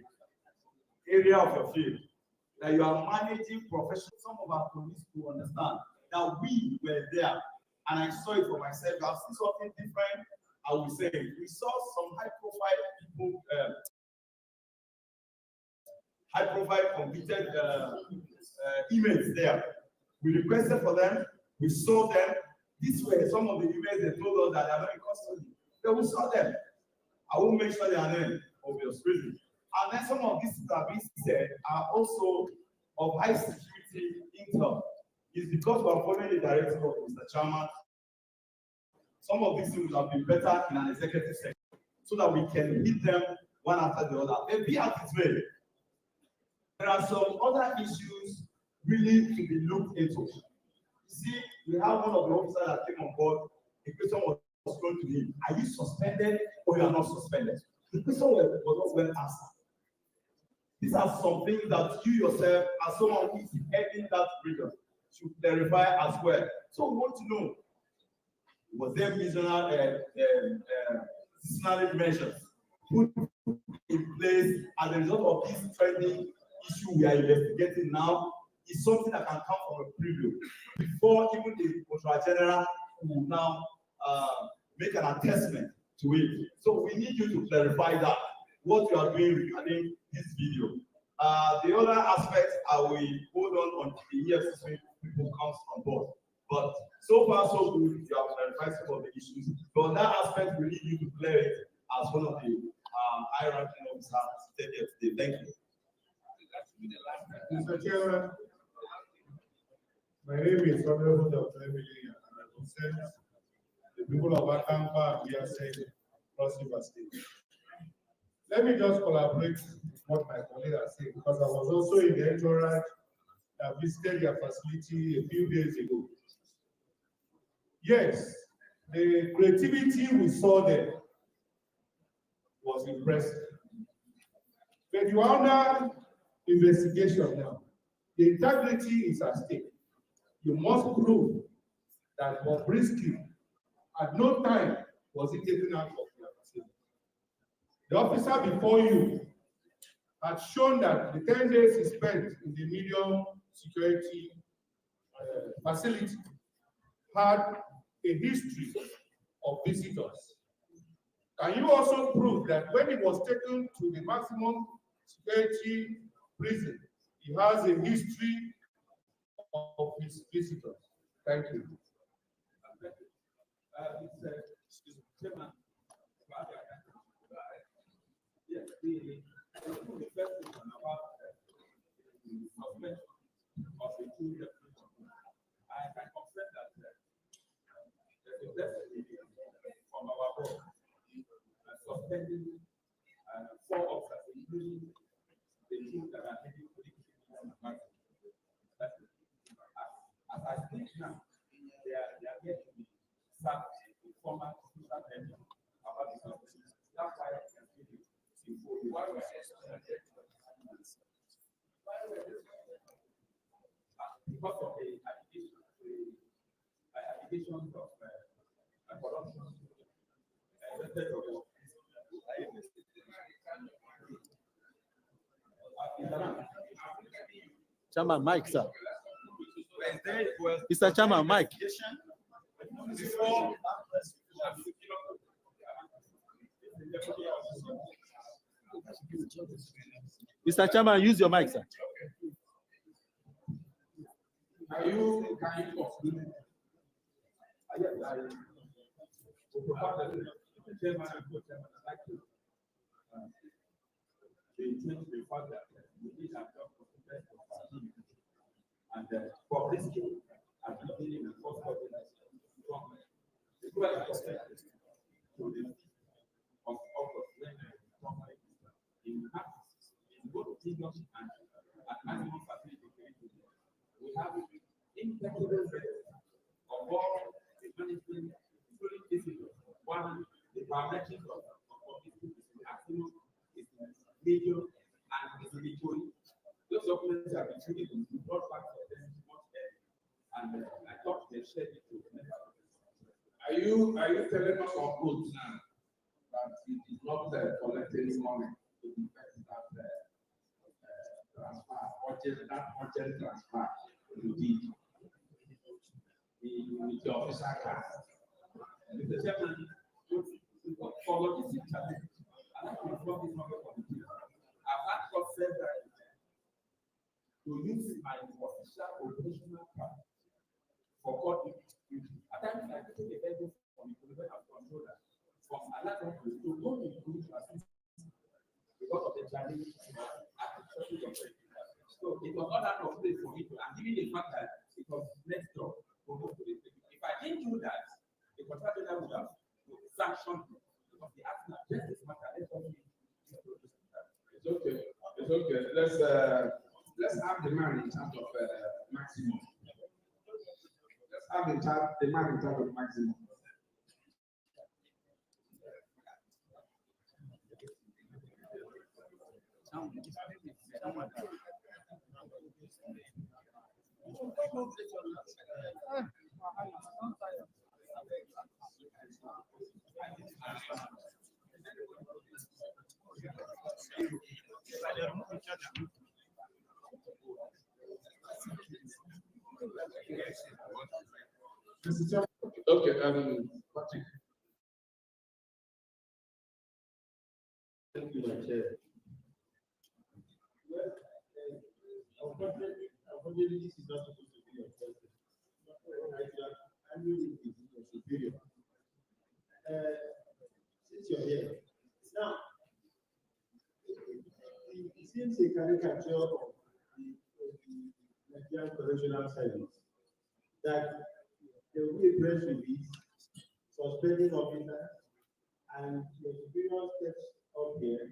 area of your field, that you are managing professional. Some of our police will understand that we were there, and I saw it for myself. I've seen something different. I will say we saw some high-profile people, high-profile convicted inmates there. We requested for them. We saw them. These were some of the inmates they told us that they are not in custody. Then we saw them. I will make sure they are named of your prison. And then some of these that we said are also of high security intel. It's because we are following the directive of Mr. Chairman. Some of these things will have been better in an executive sector so that we can hit them one after the other. And be at its way. There are some other issues really to be looked into. You see, we have one of the officers that came on board. A question was thrown to him: are you suspended or you are not suspended? The question was not well answered. These are some things that you yourself, as someone who is heading that region, should clarify as well. So we want to know, was there disciplinary measures put in place as a result of this trending issue we are investigating now? Is something that can come from a preview before even the Controller General will now make an attestment to it. So we need you to clarify that, what you are doing regarding this video. The other aspect, I will hold on until the EFCC people comes on board. But so far, so good, you have clarified some of the issues. But on that aspect, we need you to clear it as one of the high-ranking officers seated here today. Thank you. Mr. Chairman, my name is Honorable Dr. Emily, and I represent the people of Akampa and Biase, Cross River State. Let me just collaborate with what my colleague has said, because I was also in the entourage that visited their facility a few days ago. Yes, the creativity we saw there was impressive. But you are under investigation now. The integrity is at stake. You must prove that Bobrisky at no time was he taken out of your facility. The officer before you had shown that the 10 days he spent in the medium security facility had a history of visitors. Can you also prove that when he was taken to the maximum security prison, he has a history of his visitors? Thank you. Excuse me, Chairman. Yes, the first thing about the suspension of the two deputies, I can confirm that there's a blessing from our board suspending 4 officers, including the two that are heading to the as I speak now, they are yet to be sacked in former official tenure about the suspension. That's why I can give you why we're because of the allegations of corruption. Chairman, Mike, sir. Mr. Chairman, Mike. Mr. Chairman, use your mic, sir. Can you conclude? Yes, I will provide the chairman and co-chairman. I'd like to change the fact that we need a job for the best of our team. And for this team, I'm beginning the first coordination from the dual perspective to the of August when in both kingdoms and maximum facility. We have impeccable of all the management, including cases. One, the biometrics of people is maximum, is major, and is military. Those documents have been treated in the broad part of them much better. And I thought they shared it to them. Are you telling us on oath now that it is not collecting money to effect that transfer, urgent transfer you did with the officer card? Mr. Chairman, for logistic challenge, I like to inform this member committee. I've had God said that to use my official operational card for court duty. At times, I take the evidence from the government of controller from another to go to group assistance because of the challenge. So it was not out of place for me to, and given the fact that it was next door, if I didn't do that, the contractor would have sanctioned me because the action of justice matter. It's okay. It's okay. Let's have the man in charge of maximum. Let's have the man in charge of maximum. Okay, Patrick. Thank you, my chair. Unfortunately, this is not supposed to be your question. I'm really your superior. Since you're here, now, it seems a caricature of the Nigerian Correctional Service that there will be a press release suspending officers, and your superior steps up here,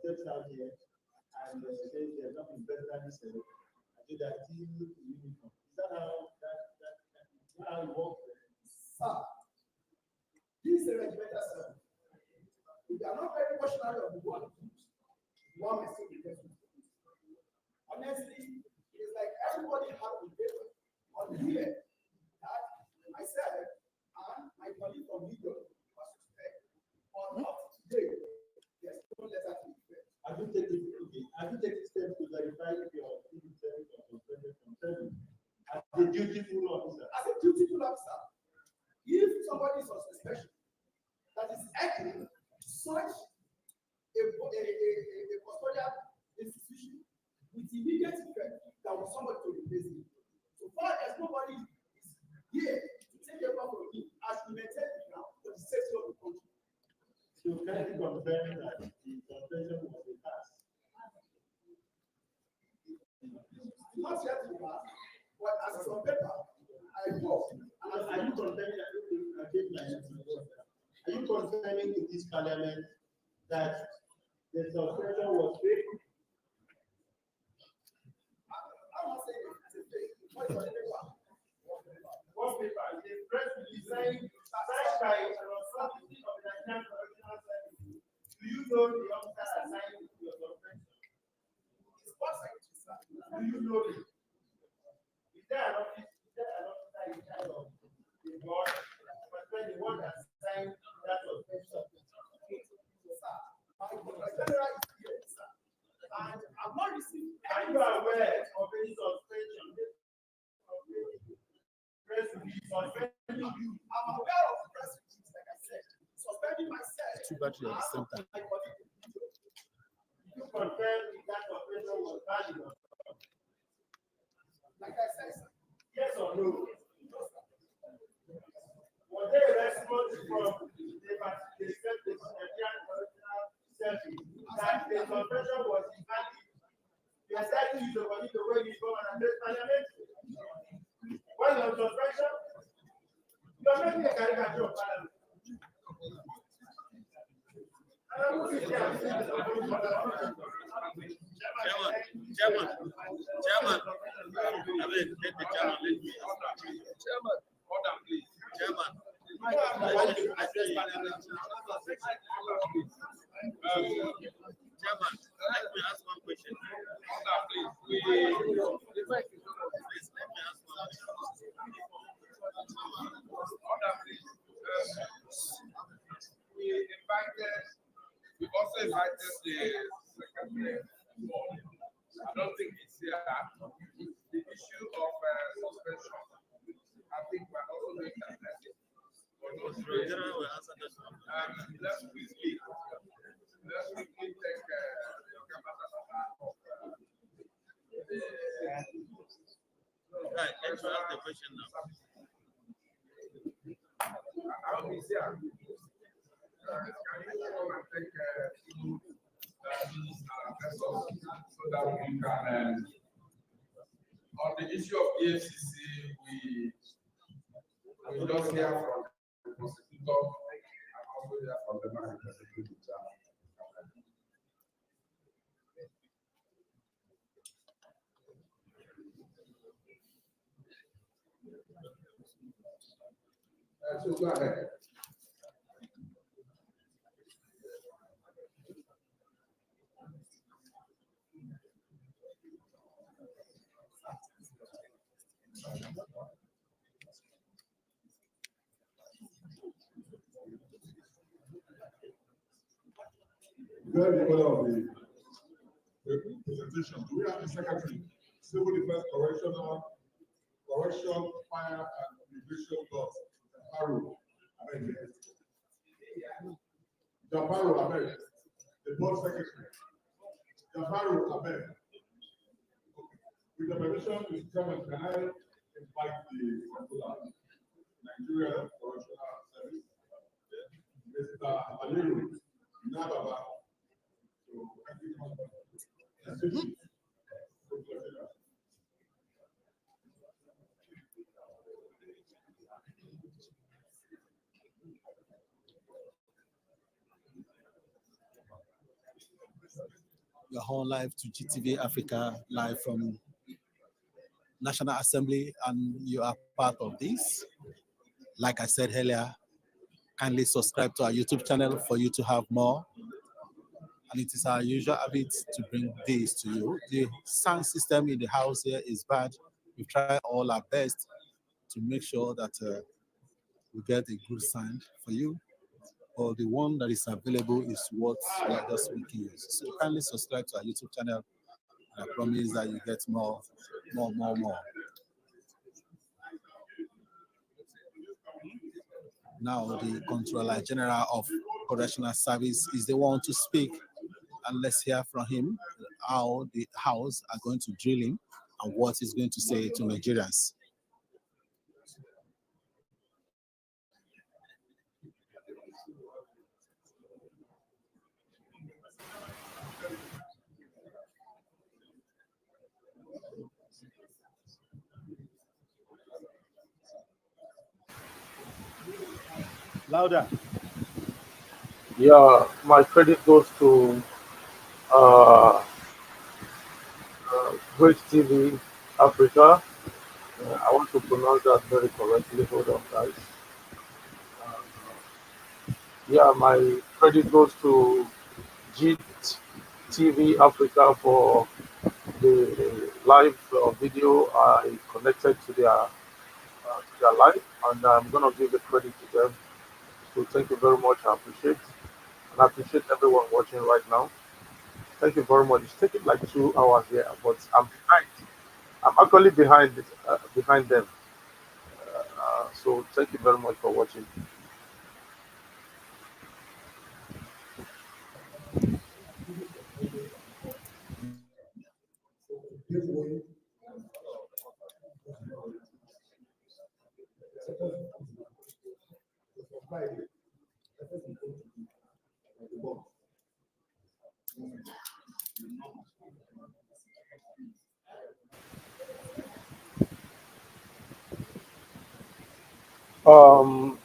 steps out here, and says there's nothing personally said. I do that till uniform. Is that how it works? Sir, this is a regimental service. We are not very questionable of the one may still be there. Honestly, it's like everybody has to pay on here that myself and my colleague from Legal was suspect. But up to today, there's no letter to be fair. Have you taken steps to verify if your civil service or suspended from service? As a dutiful officer. As a dutiful officer, if somebody is on suspension that is acting such a custodial institution with immediate effect, that was somebody to replace him. So far as nobody is here to take over from him, as we maintain it now for the safety of the country. So can you confirm that the suspension was a pass? Not yet to pass, but as it's on paper, I hope. Are you confirming in this parliament that the suspension was fake? I'm not saying it's a fake. What is on paper? What paper? The press release signed by an authority of the Nigerian Correctional Service. Do you know the officer assigned to your suspension? It's what secretary, sir. Do you know it? Is there an officer in charge of the board, but the one that signed that suspension? Sir, my general is here, sir. And I've not received Are you aware of any suspension? Press release suspending you. I'm aware of the press release, like I said, suspending myself. Two batteries at the same time. You confirm if that suspension was valid or not? Like I said, sir. Yes or no? Was there a response from the Nigerian Correctional Service that the suspension was invalid? You are starting with the body the way you go and address parliament. When on suspension, you are making a caricature of parliament. Chairman, let me ask one question. We also invited the secretary. I don't think it's here. The issue of suspension. I think we're also going to address it. Let's quickly take Right, let's ask the question now. I'll be here. Can you come and take so that we can on the issue of EFCC, we just hear from the prosecutor and also hear from the man. So go ahead. Then the order of the presentation. Do we have the secretary? Civil Defense Correctional, Correction, Fire, and Immigration Laws. Jafaru, Ahmed. Jafaru, Ahmed. The board secretary. Jafaru, Ahmed. With the permission, Mr. Chairman, can I invite the Nigerian Correctional Service, Mr. Aliru Nababa. Your whole life to GTV Africa, live from National Assembly, and you are part of this. Like I said earlier, kindly subscribe to our YouTube channel for you to have more. And it is our usual habit to bring this to you. The sound system in the house here is bad. We try all our best to make sure that we get a good sound for you. Or the one that is available is what we are just making use. So kindly subscribe to our YouTube channel. And I promise that you get more. Now the Controller General of Correctional Service is the one to speak. And let's hear from him how the House are going to drill him and what he's going to say to Nigerians. Louder. Yeah, my credit goes to Great TV Africa. I want to pronounce that very correctly. Hold on, guys. Yeah, my credit goes to GTV Africa for the live video I connected to their live, and I'm gonna give the credit to them. So thank you very much. I appreciate, and I appreciate everyone watching right now. Thank you very much. It's taking like 2 hours here, but I'm behind. I'm actually behind them. So thank you very much for watching.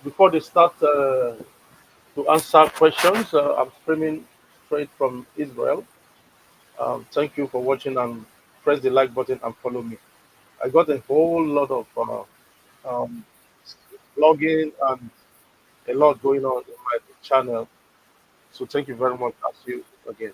Before they start to answer questions, I'm streaming straight from Israel. Thank you for watching, and press the like button and follow me. I got a whole lot of blogging and a lot going on in my channel. So thank you very much. I'll see you again.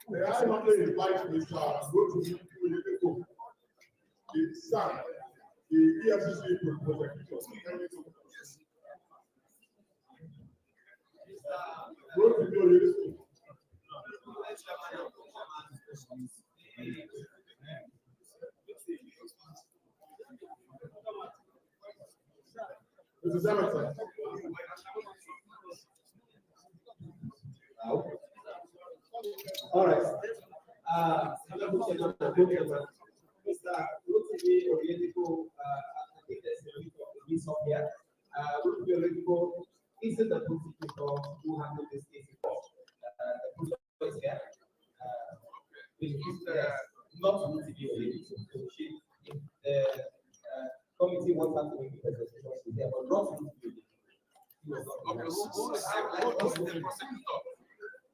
May I want to invite Mr. Go the son, the EFCC prosecutor. Mr. Senator. All right. Mr. Rotimi Orientico, I think there's a link of the list up here. Rotimi Orientico isn't the prosecutor who handled this case before. The prosecutor is here. Not Rotimi Orientico. So she, the committee wants her to make the presentation, she's there, but not Rotimi Orientico.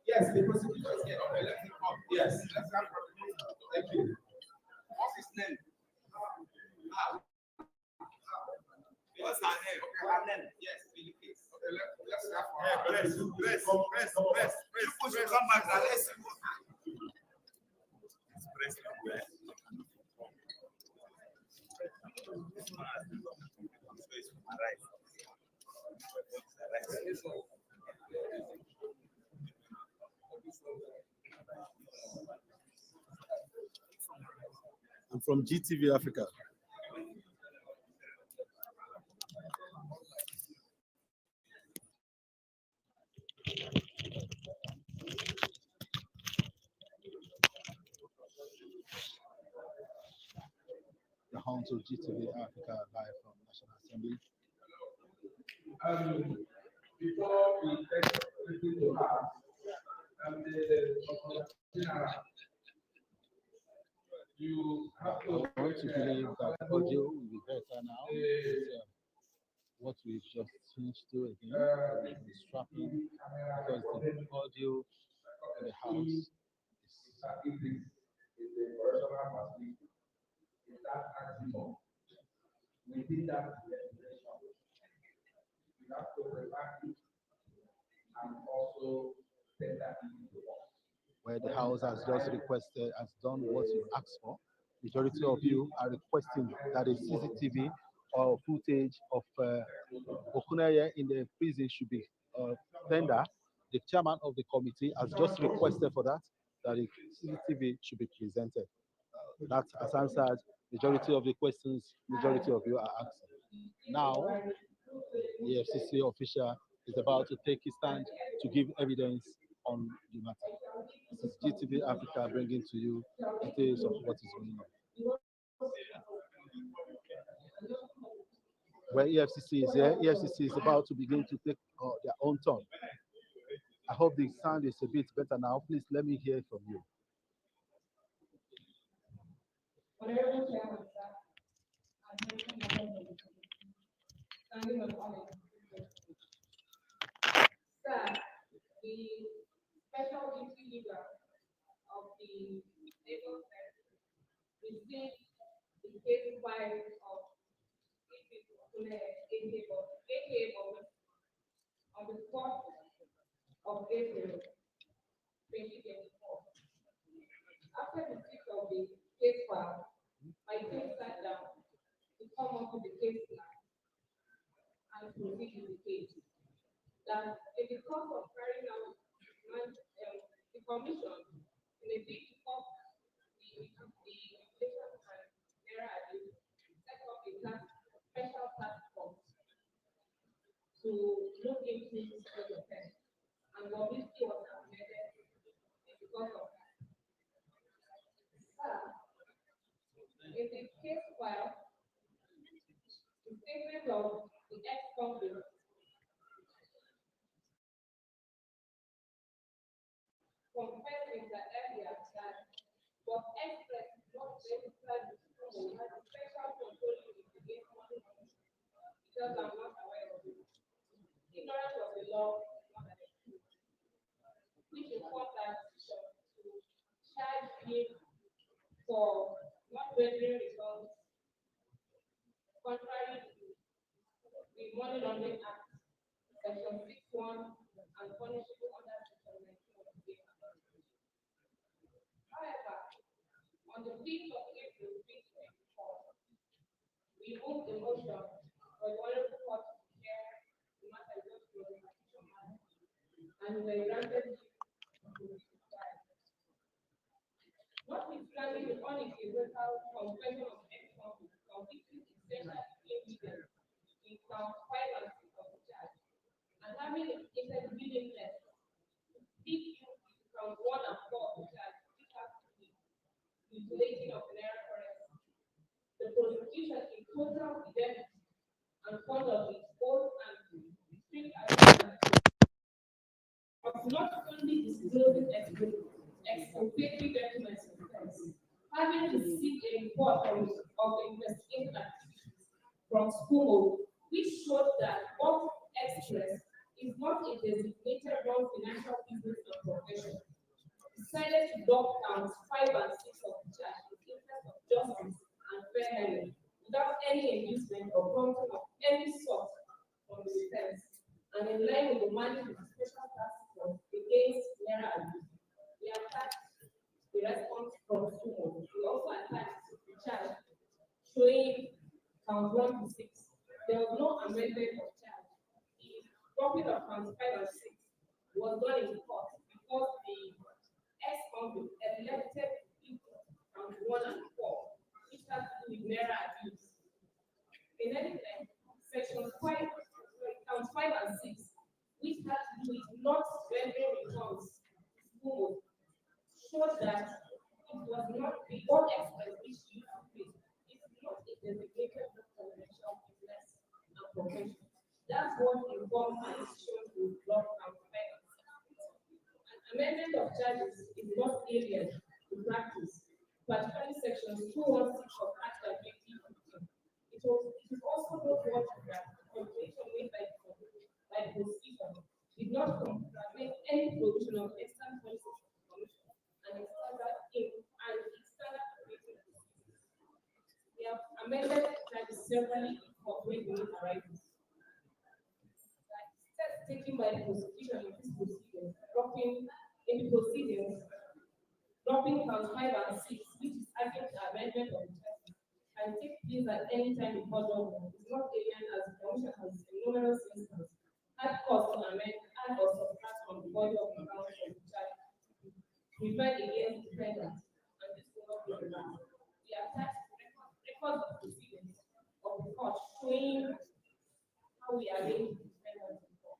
Yes, the prosecutor is here. Okay, let him come. Yes. Thank you. What's his name? What's her name? Her name. Yes, Philippines. Okay, let's have press. You should come back and let's see. I'm from GTV Africa. The home to GTV Africa live from National Assembly. Before we take everything to her, you have to. I want to believe that audio will be better now. What we've just changed to again is strapping because the audio in the house is that maximum within that legislation. You have to reverse it and also set that into law. where the house has just requested, has done what you asked for. Majority of you are requesting that a CCTV or footage of Okuneye in the prison should be tendered. The chairman of the committee has just requested for that a CCTV should be presented. That has answered majority of the questions majority of you are asking. Now, the EFCC official is about to take his stand to give evidence on the matter. This is GTV Africa bringing to you details of what is going on. Where EFCC is here, EFCC is about to begin to take their own turn. I hope the sound is a bit better now. Please let me hear from you. Sir, the special duty leader of the Naval Service received the case file of on the 4th of April 2024. After the receipt of the case file, my team sat down to come up with the case plan and proceed with the case. That in the course of carrying out the commission in a bid to up the inflation and naira abuse, set up a special task force to look into this offense, and Bobrisky was terminated because of that. In the case file, the statement of the ex-convict people has a special control against money because I'm not aware of it. Ignorance of the law is not an excuse, which informs that decision to charge him for not rendering results contrary to the Money Laundering Act, Section 6(1), and punishable under Section 19 of the Act. However, on the 5th of April 2024, we moved the motion for the Honorable Court to hear the matter just to the petition, and we were granted notwithstanding the unequivocal confession of ex-convict completely essential evidence in count 5 and 6 of the charge, and having indicated willingness to plead guilty to count 1 and 4 of the charge, which has to be mutilating of the naira currency. The prosecution in total fidelity and conduct its oath and strict adherence of not only disclosing exculpatory documents in defense, having received a report of investigative activities from school, which showed that Bob Express is not a designated non-financial business or profession, decided to lock counts 5 and 6 of the charge in the interest of justice and fairness without any inducement or prompting of any sort from the defense, and in line with the mandate of the Special Task Force against naira abuse. We attached the response from school. We also attached the charge showing count 1 to 6. There was no amendment of charge. The dropping of counts 5 and 6 was done in court because the ex-convict elected to count 1 and 4, which has to do with naira abuse. In any event, section 5, count 5 and 6, which had to do with not rendering returns to school, showed that it was not the Board Express which used to pay. It's not a designated non-financial business and profession. That's what informed my decision to block count 5 and 6. An amendment of charges is not alien to practice, particularly sections 216 of Act of 2015. It is also noteworthy that the computation made by the prosecution did not contravene any provision of external policies of the Commission and its standard operating procedures. We have amended charges severally for when the need arises. Steps taken by the prosecution in this proceedings, dropping counts 5 and 6, which is against the amendment of the charges, can take place at any time before judgment. It's not alien as the Commission has in numerous instances had cause to amend, add or subtract from the body of the count of the charge to prevent against defendants, and this will not be allowed. We attach records of proceedings of the court showing how we arrange the defendants in court.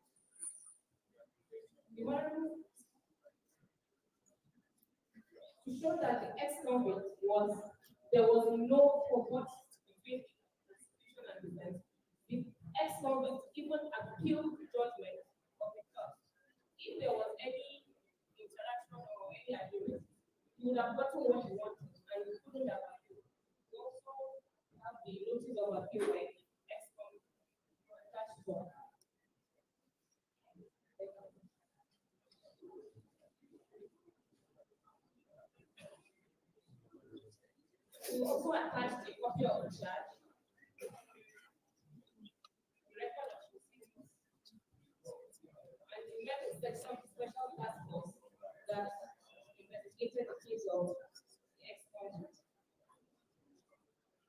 To show that the ex-convict there was no purpose between the prosecution and defense. The ex-convict even appealed the judgment of the court. If there was any interaction or any agreement, he would have gotten what he wanted and he couldn't have appealed. We also have the notice of appeal by the ex-convict attached to it. We also attached a copy of the charge, record of proceedings, and the next section of the Special Task Force that investigated the case of the ex-convict.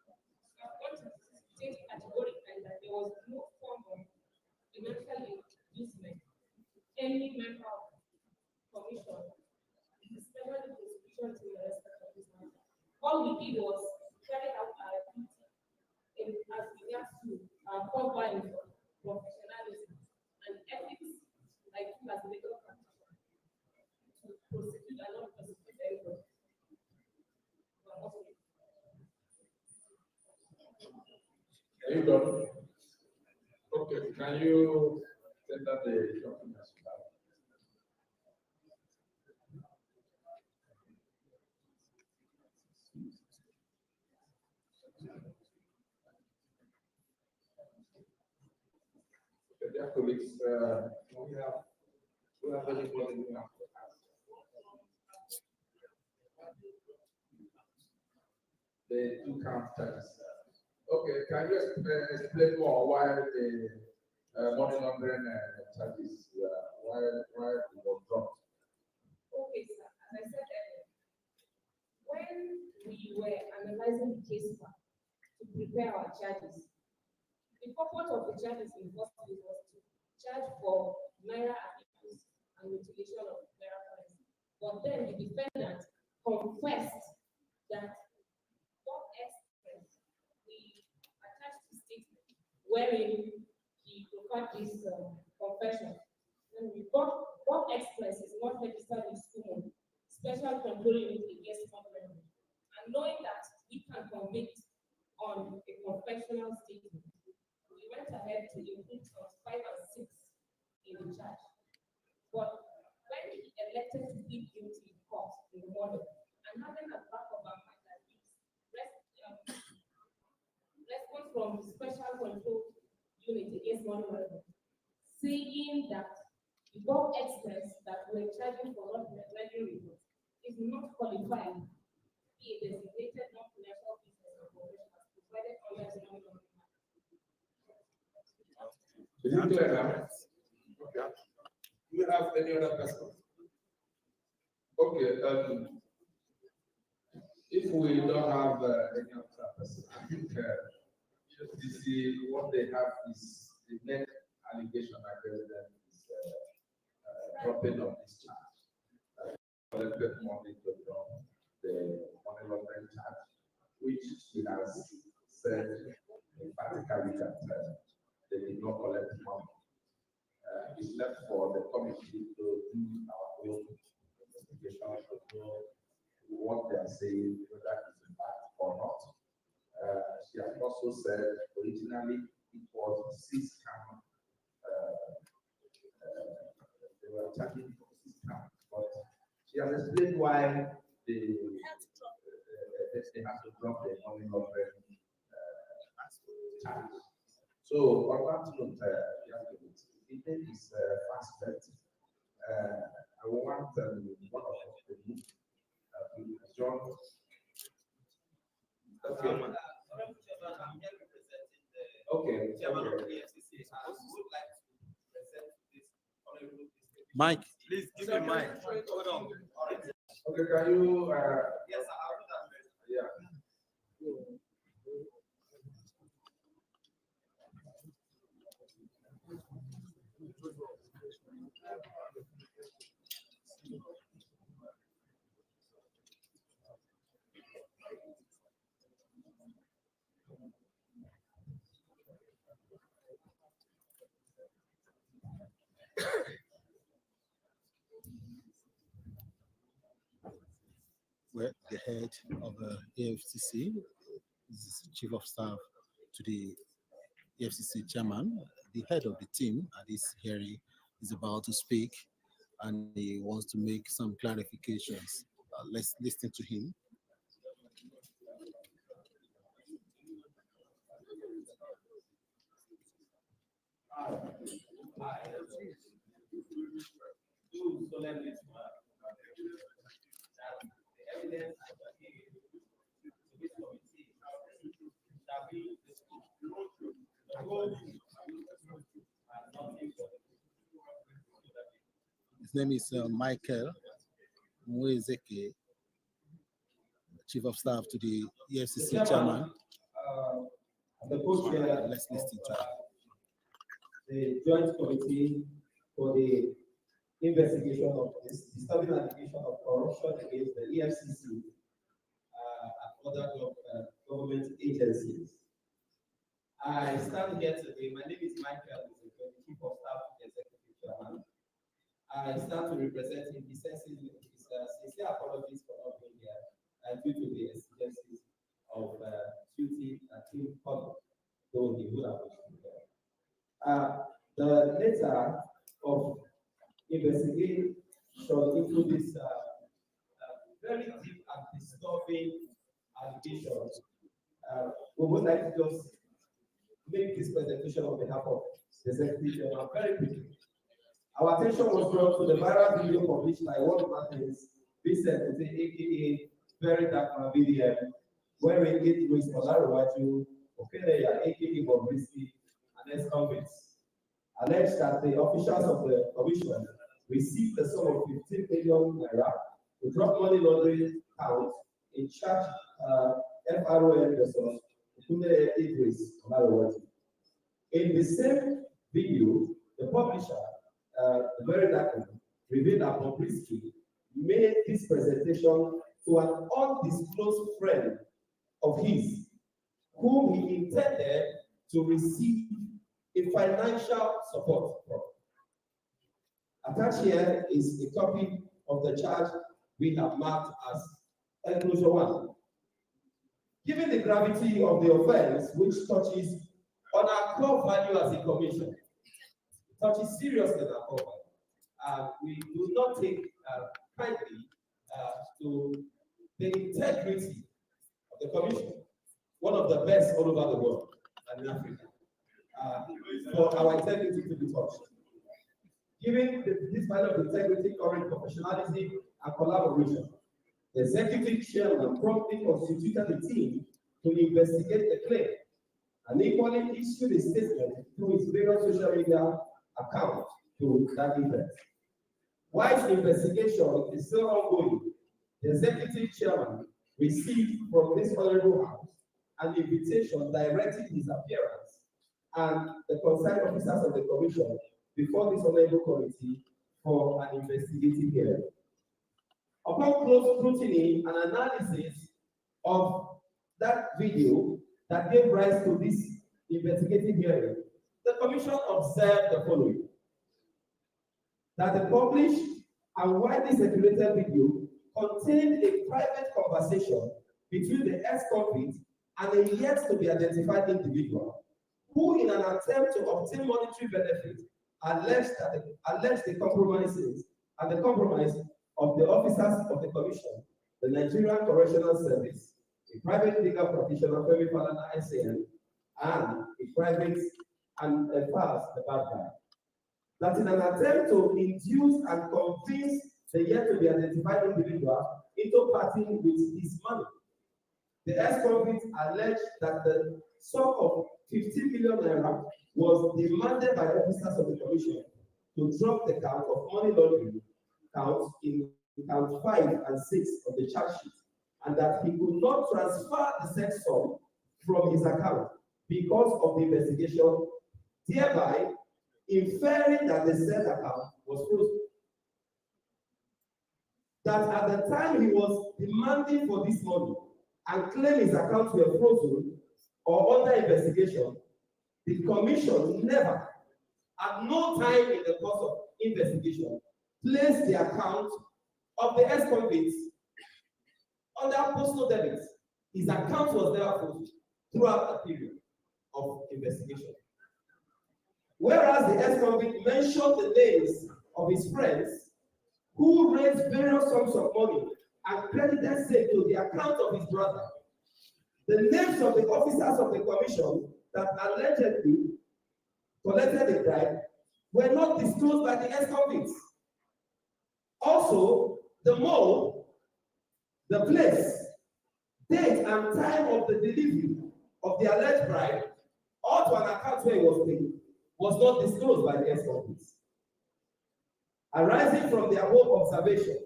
So I want to state categorically that there was no form of financial inducement to any member of the Commission, especially the prosecution to the rest of this matter. All we did was carry out our duty as regards to our core values of professionalism and ethics, like you as legal practitioner, to prosecute and not prosecute anybody. Are you done? Okay, can you send out the documents? Yeah, colleagues, we have anybody who have to ask? The two counters. Okay, can you explain more why the money laundering charges why it was dropped? Okay, sir. As I said earlier, when we were analyzing the case plan to prepare our charges, the purpose of the charges in first place was to charge for naira abuse and mutilation of naira currency. But then the defendant confessed that what expense we attached to statement wherein he preferred this confession. And we got what express is not registered in school, special control unit against company. And knowing that we can convict on a confessional statement, we went ahead to include counts 5 and 6 in the charge. But when he elected to plead guilty in court in the morning, and having a back of our mind that response from the special control unit against money laundering, saying that the bulk expense that we're charging for not rendering reports is not qualified to be a designated non-financial business or professional provided under the money laundering. Is it clear now? Okay. Do you have any other person? Okay, if we don't have any other person, I think EFCC, what they have is the next allegation against them is dropping of this charge. Collected money to drop the money laundering charge, which he has said emphatically that they did not collect money. It's left for the committee to do our own investigation to know what they are saying, whether it's in fact or not. She has also said originally it was 6 counts. They were charging for 6 counts, but she has explained why they have to drop the money laundering charge. So, on that note, the date is fast bet. I want one of us to move to John. Okay. Okay. Chairman of the EFCC, I would like to present this honorable distinction. Mike. Please give me mic. Hold on. Okay, can you? Yes, I'll do that. Yeah. Well, the head of the EFCC is the chief of staff to the EFCC chairman. The head of the team at this hearing is about to speak and he wants to make some clarifications. Let's listen to him. His name is Michael Mwezeke, Chief of Staff to the EFCC chairman. Let's listen to him. The Joint Committee for the investigation of this disturbing allegation of corruption against the EFCC and other government agencies. I stand here today. My name is Michael, the Chief of Staff to the Executive Chairman. I stand to represent him. He says his sincere apologies for not being here due to the exigencies of duty and team conduct, though he would have been here. The letter of investigation into this very deep and disturbing allegations. We would like to just make this presentation on behalf of the Executive very quickly. Our attention was drawn to the viral video published by one Martins, Vincent, aka Very DARKMAN VDM, wherein it was Olaruwaju, Okeneya, aka Bobrisky, and ex-convicts alleged that the officials of the commission received the sum of 15 million naira to drug money laundering count in charge FRON versus Okeneya Idris Olaruwaju. In the same video, the publisher, the Very DARKMAN, revealed that Bobrisky made this presentation to an undisclosed friend of his, whom he intended to receive a financial support from. Attached here is a copy of the charge we have marked as Enclosure 1. Given the gravity of the offense, which touches on our core value as a commission, touches seriously on our core value, we do not take kindly to the integrity of the commission, one of the best all over the world and in Africa, for our integrity to be touched. Given this kind of integrity, courage, professionalism, and collaboration, the executive chairman promptly constituted a team to investigate the claim and equally issued a statement through his various social media accounts to that event. While the investigation is still ongoing, the executive chairman received from this honorable house an invitation directing his appearance and the concerned officers of the commission before this honorable committee for an investigative hearing. Upon close scrutiny and analysis of that video that gave rise to this investigative hearing, the commission observed the following: that the published and widely circulated video contained a private conversation between the ex-convict and a yet to be identified individual, who, in an attempt to obtain monetary benefit, alleged the compromises and the compromise of the officers of the commission, the Nigerian Correctional Service, a private legal practitioner, Femi Falana SAN, and a private and a Falz, the bad guy. That in an attempt to induce and convince the yet to be identified individual into parting with his money, the ex-convict alleged that the sum of 15 million naira was demanded by officers of the commission to drop the count of money laundering counts in count 5 and 6 of the charge sheet, and that he could not transfer the said sum from his account because of the investigation, thereby inferring that the said account was frozen. That at the time he was demanding for this money and claimed his accounts were frozen or under investigation, the commission never, at no time in the course of investigation, placed the account of the ex-convicts under postal debit. His account was never frozen throughout the period of investigation. Whereas the ex-convict mentioned the names of his friends who raised various sums of money and credited same to the account of his brother, the names of the officers of the commission that allegedly collected the bribe were not disclosed by the ex-convicts. Also, the mode, the place, date, and time of the delivery of the alleged bribe, or to an account where it was paid, was not disclosed by the ex-convicts. Arising from the above observation,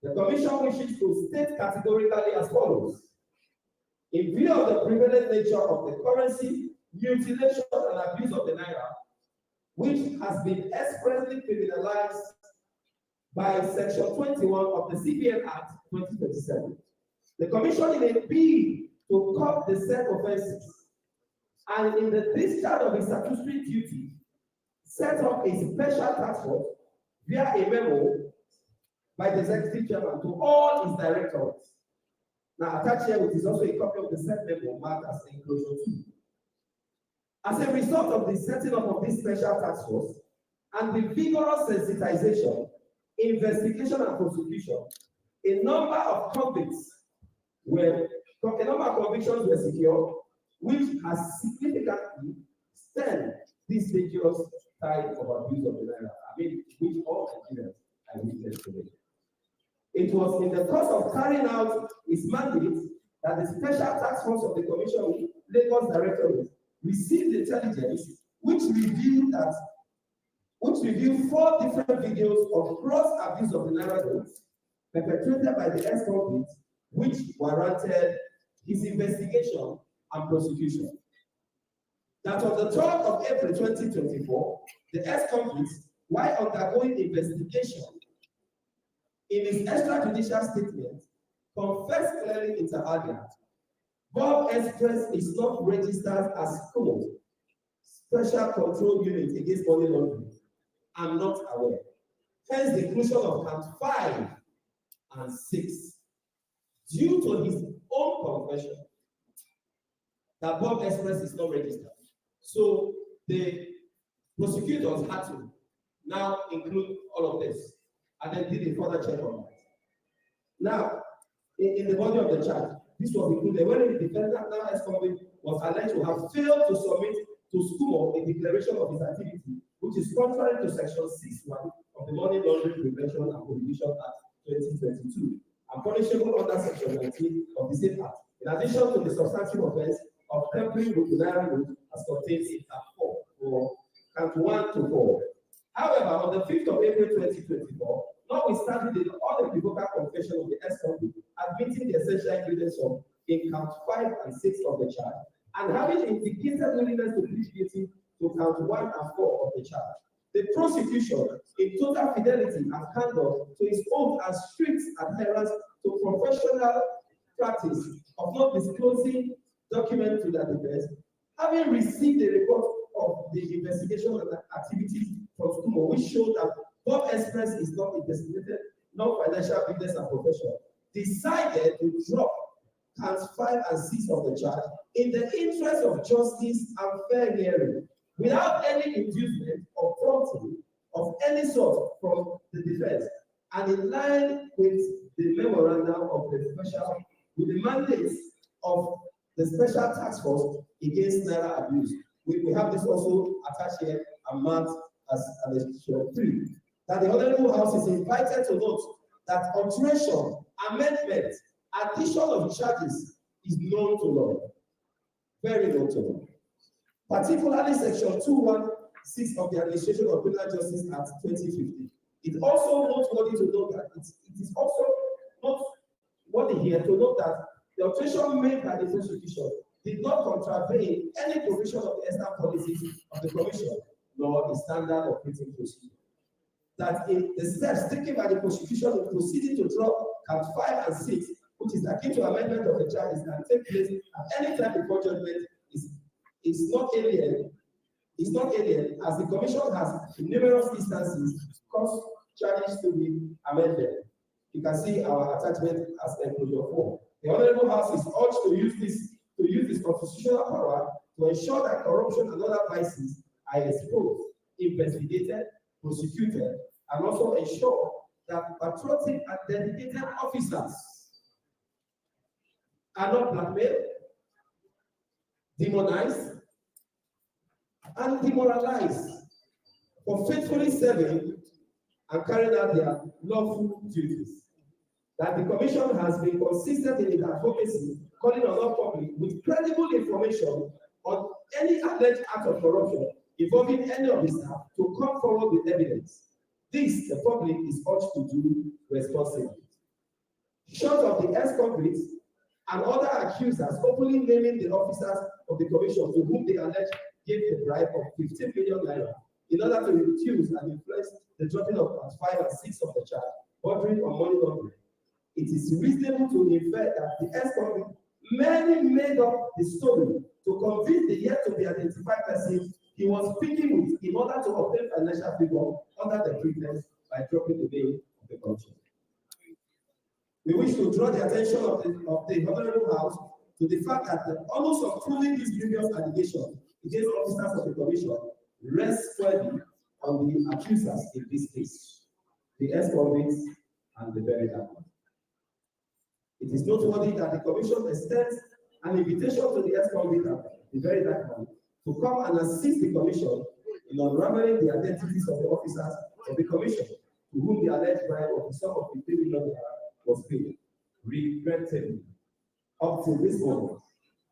the commission wishes to state categorically as follows: in view of the prevalent nature of the currency, mutilation and abuse of the naira, which has been expressly criminalized by Section 21 of the CPN Act 2027, the commission, in a bid to curb the said offences and in the discharge of its statutory duty, set up a special task force via a memo by the executive chairman to all its directors. Now, attached here is also a copy of the said memo marked as Enclosure 2. As a result of the setting up of this special task force and the vigorous sensitization, investigation, and prosecution, a number of convictions were secured, which has significantly stem this dangerous tide of abuse of the naira. I mean, which all Nigerians are witness today. It was in the course of carrying out its mandate that the Special Task Force of the Commission Lagos Directorate received intelligence which revealed 4 different videos of gross abuse of the naira notes perpetrated by the ex-convicts, which warranted his investigation and prosecution. That on the 12th of April 2024, the ex-convicts, while undergoing investigation, in his extrajudicial statement, confessed clearly inter alia, Bob Express is not registered as code Special Control Unit against money laundering. I'm not aware. Hence the inclusion of count 5 and 6. Due to his own confession that Bob Express is not registered. So the prosecutors had to now include all of this and then did a further check on that. Now, in the body of the charge, this was included when the defendant now ex-convict was alleged to have failed to submit to SCUMO a declaration of his activity, which is contrary to Section 6.1 of the Money Laundering Prevention and Prohibition Act 2022, and punishable under Section 19 of the same Act, in addition to the substantive offense of tampering with the naira note as contained in Act 4, or count 1 to 4. However, on the 5th of April 2024, notwithstanding the unequivocal confession of the ex-convict, admitting the essential ingredients of in count 5 and 6 of the charge, and having indicated willingness to plead guilty to count 1 and 4 of the charge, the prosecution, in total fidelity and candor to his own and strict adherence to professional practice of not disclosing documents to the defense, having received a report of the investigation and activities from SCUMO, which showed that Bob Express is not investigated, non-financial business and professional, decided to drop counts 5 and 6 of the charge in the interest of justice and fair hearing, without any inducement or prompting of any sort from the defense, and in line with the memorandum of the special, with the mandates of the Special Task Force against naira abuse. We have this also attached here and marked as an exception 3. That the Honorable House is invited to note that alteration, amendment, addition of charges is known to law, very known to law. Particularly Section 216 of the Administration of Criminal Justice Act 2015. It also noteworthy to note that it is also noteworthy here to note that the alteration made by the prosecution did not contravene any provision of the external policies of the Commission, nor the standard operating procedure. That in the steps taken by the prosecution in proceeding to drop count 5 and 6, which is akin to amendment of the charges, can take place at any time before judgment, is not alien, as the Commission has in numerous instances caused charges to be amended. You can see our attachment as enclosure 4. The Honorable House is urged to use this constitutional power to ensure that corruption and other vices are exposed, investigated, prosecuted, and also ensure that patriotic and dedicated officers are not blackmailed, demonized, and demoralized for faithfully serving and carrying out their lawful duties. That the Commission has been consistent in its advocacy, calling on all public with credible information on any alleged act of corruption involving any of the staff to come forward with evidence. This, the public is urged to do responsibly. Short of the ex-convicts and other accusers openly naming the officers of the Commission to whom they allege gave a bribe of 15 million naira in order to reduce and influence the dropping of counts 5 and 6 of the charge, bordering on money laundering. It is reasonable to infer that the ex-convict merely made up the story to convince the yet to be identified person he was speaking with in order to obtain financial favor under the pretense by dropping the name of the corruption. We wish to draw the attention of the Honorable House to the fact that the onus of proving these previous allegations against officers of the Commission rests squarely on the accusers in this case, the ex-convicts and the very DARKMAN. It is noteworthy that the Commission extends an invitation to the ex-convict and the very DARKMAN to come and assist the commission in unraveling the identities of the officers of the commission to whom the alleged bribe of the sum of 15 million was paid. Regrettably, up to this moment,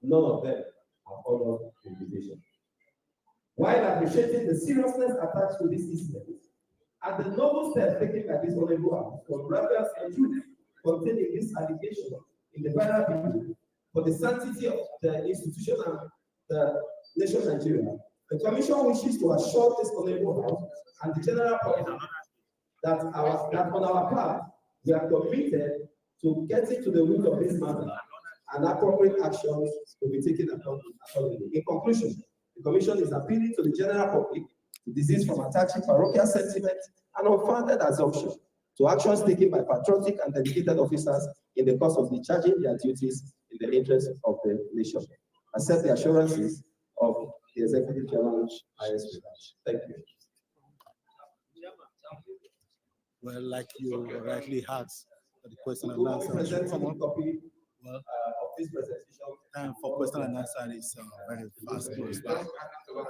none of them have honored the invitation. While appreciating the seriousness attached to this incident, and the noble steps taken by this honorable house to unravel the truth contained in this allegation in the viral video for the sanctity of the institution and the nation Nigeria, the commission wishes to assure this honorable house and the general public that on our part, we are committed to getting to the root of this matter and appropriate actions will be taken accordingly. In conclusion, the commission is appealing to the general public to desist from attaching parochial sentiment and unfounded assumption to actions taken by patriotic and dedicated officers in the course of discharging their duties in the interest of the nation. Accept the assurances of the Executive Chairman, IS. Thank you. Well, like you rightly asked, the question and answer. Well, of this presentation. Time for question and answer is very fast close by.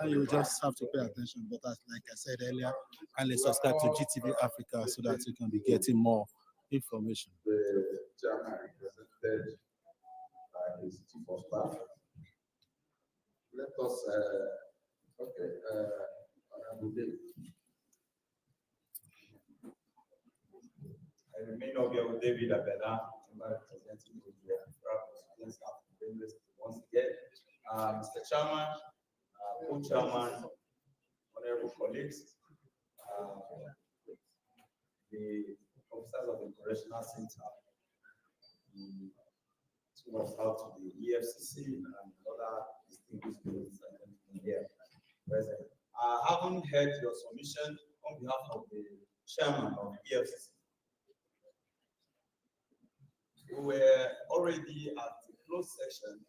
And you just have to pay attention. But as like I said earlier, kindly subscribe to GTV Africa so that you can be getting more information. The chairman represented by his chief of staff. Let us, Honorable David. I remain Honorable David Abela, representing the once again. Mr. Chairman, co-chairman, honorable colleagues, the officers of the Correctional Center, to us out to the EFCC and other distinguished groups here present. I haven't heard your submission on behalf of the chairman of the EFCC. We were already at the closed session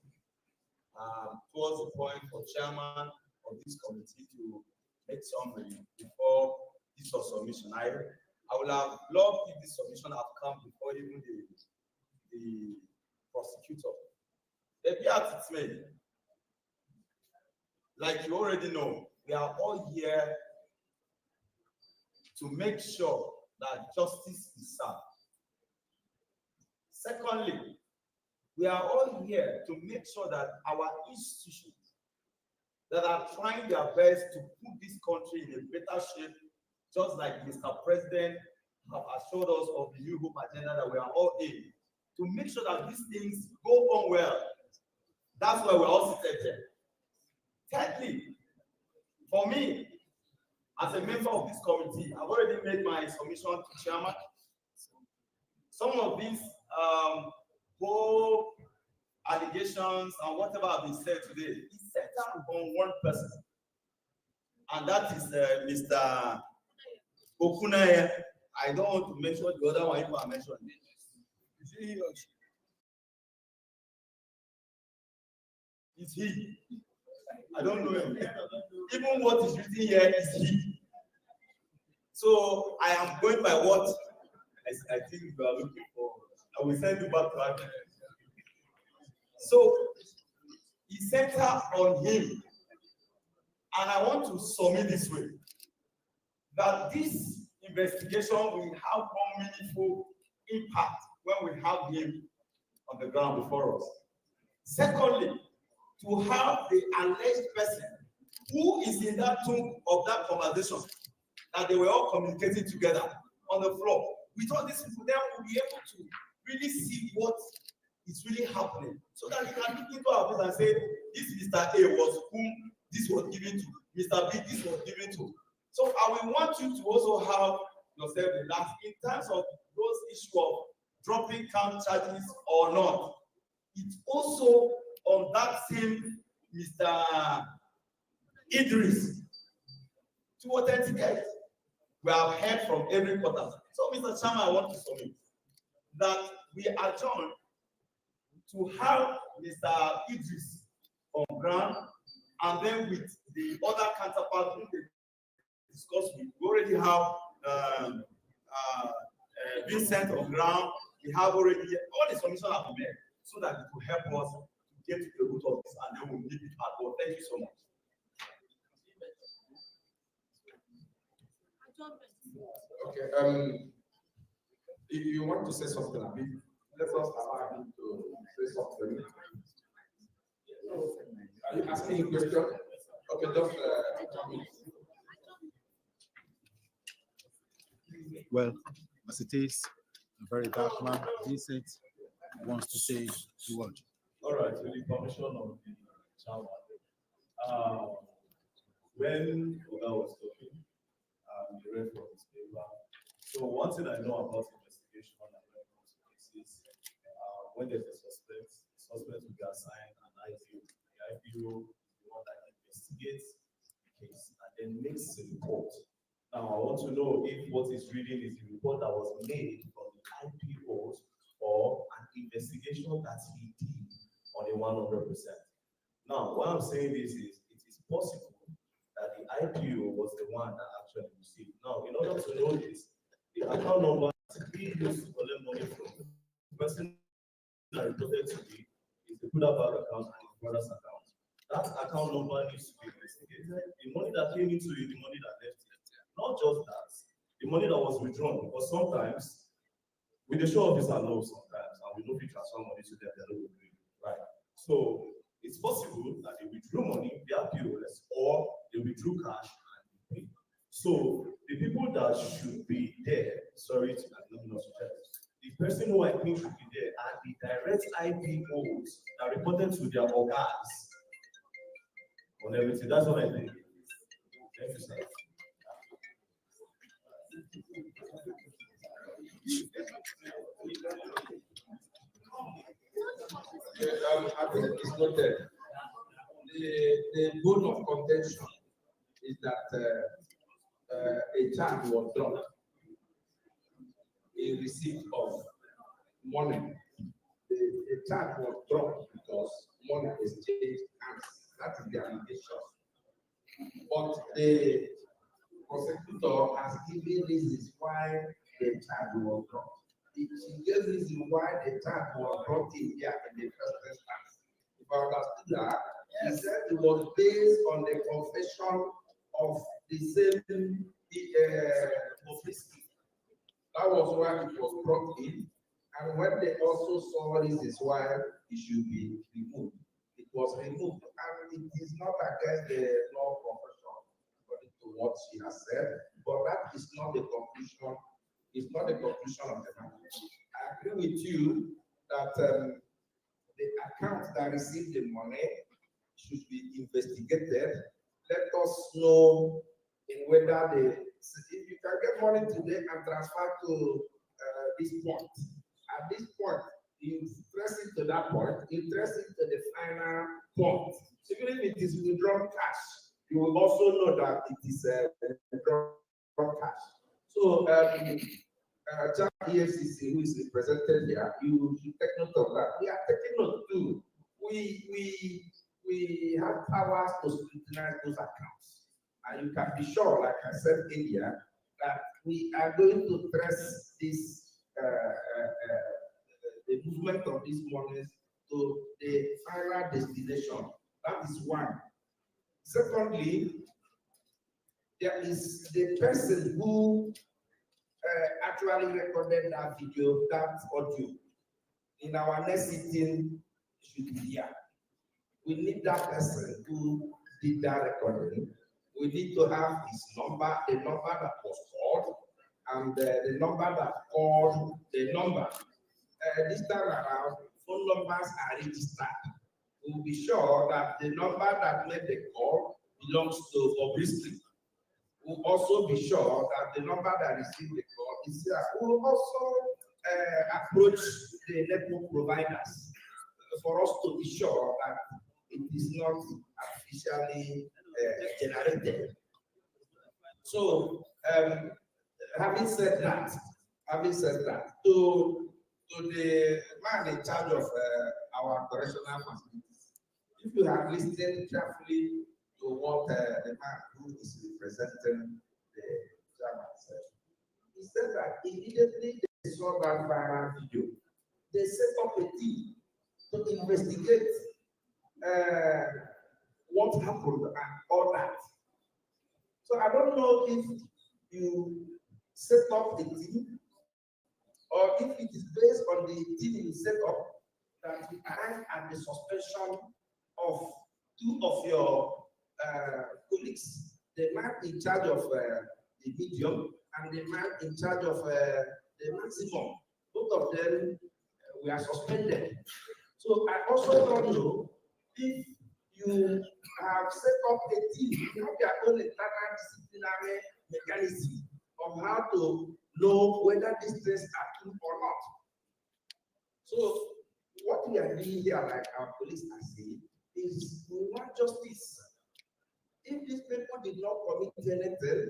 towards the point for chairman of this committee to make summary before this was submission. I would have loved if this submission had come before even the prosecutor. The beat it's made. Like you already know, we are all here to make sure that justice is served. Secondly, we are all here to make sure that our institutions that are trying their best to put this country in a better shape, just like Mr. President have assured us of the New Hope agenda that we are all in, to make sure that these things go on well. That's why we're all seated here. Thirdly, for me, as a member of this committee, I've already made my submission to chairman. Some of these whole allegations and whatever have been said today is centered on one person, and that is Mr. Okunaya. I don't want to mention the other one you are mentioning. Is he or she? Is he? I don't know him. Even what is written here is he. So I am going by what I think you are looking for. I will send you back to Adjournment. So he centered on him. And I want to submit this way, that this investigation will have more meaningful impact when we have him on the ground before us. Secondly, to have the alleged person who is in that tone of that conversation, that they were all communicating together on the floor. With all these people, then we'll be able to really see what is really happening, so that you can look into our face and say, this Mr. A was whom this was given to, Mr. B this was given to. So I will want you to also have yourself relaxed in terms of those issues of dropping count charges or not. It's also on that same Mr. Idris to authenticate. We have heard from every quarter. So, Mr. Chairman, I want to submit that we adjourn to have Mr. Idris on ground, and then with the other counterpart who they discuss with. We already have Vincent on ground. We have already all the submissions have been made, so that it will help us to get to the root of this, and then we'll leave it at all. Thank you so much. Okay, if you want to say something, let us allow him to say something. Are you asking a question? Okay, just well, as it is, a very dark man, Vincent wants to say the word. All right, with the permission of the chairman. When Oga was talking, the read from his paper. So one thing I know about investigation and when it comes to cases, when there's a suspect, the suspect will be assigned an IPO. The IPO is the one that investigates the case and then makes a report. Now I want to know if what he's reading is the report that was made from the IPOs or an investigation that he did on a 100%. Now, why I'm saying this is, it is possible that the IPO was the one that actually received. Now, in order to know this, the account number he used to collect money from the person that reported to me is the Buddha Bank account and his brother's account. That account number needs to be investigated. The money that came into it, the money that left it. Not just that, the money that was withdrawn, because sometimes with the show officer knows sometimes, and we know if we transfer money to them, they're not agree, right? So it's possible that they withdrew money, they are POS, or they withdrew cash and they pay. So the people that should be there, sorry to not the person who I think should be there are the direct IPOs that reported to their organs on everything. That's what I think. Thank you, sir. I think it's noted. The bone of contention is that a charge was dropped in receipt of money. The charge was dropped because money is changed hands. That is the allegation. But the prosecutor has given reasons why the charge was dropped. She gave reason why the charge was brought in here in the first instance. If I understood that, he said it was based on the confession of the same Bobrisky. That was why it was brought in. And when they also saw this is why it should be removed, it was removed. And it is not against the law profession, according to what she has said, but that is not the conclusion. It's not the conclusion of the matter. I agree with you that the account that received the money should be investigated. Let us know in whether if you can get money today and transfer to this point. At this point, you press it to that point, you press it to the final point. So even if it is withdrawn cash, you will also know that it is withdrawn cash. So, EFCC, who is represented here, you should take note of that. We are taking note too. We have powers to scrutinize those accounts. And you can be sure, like I said earlier, that we are going to trace this the movement of these monies to the final destination. That is one. Secondly, there is the person who actually recorded that video, that audio. In our next sitting, should be here. We need that person who did that recording. We need to have his number, the number that was called, and the number that called the number. This time around, phone numbers are registered. We'll be sure that the number that made the call belongs to Bobrisky. We'll also be sure that the number that received the call is here. We'll also approach the network providers for us to be sure that it is not artificially generated. So, having said that, to the man in charge of our correctional facilities, if you have listened carefully to what the man who is representing the chairman said, he said that immediately they saw that viral video, they set up a team to investigate what happened and all that. So I don't know if you set up a team, or if it is based on the team you set up, that you arrive at the suspension of 2 of your colleagues, the man in charge of the medium and the man in charge of the maximum. Both of them were suspended. So I also don't know if you have set up a team, you have your own internal disciplinary mechanism of how to know whether these things are true or not. So what we are doing here, like our police are saying, is we want justice. If these people did not commit anything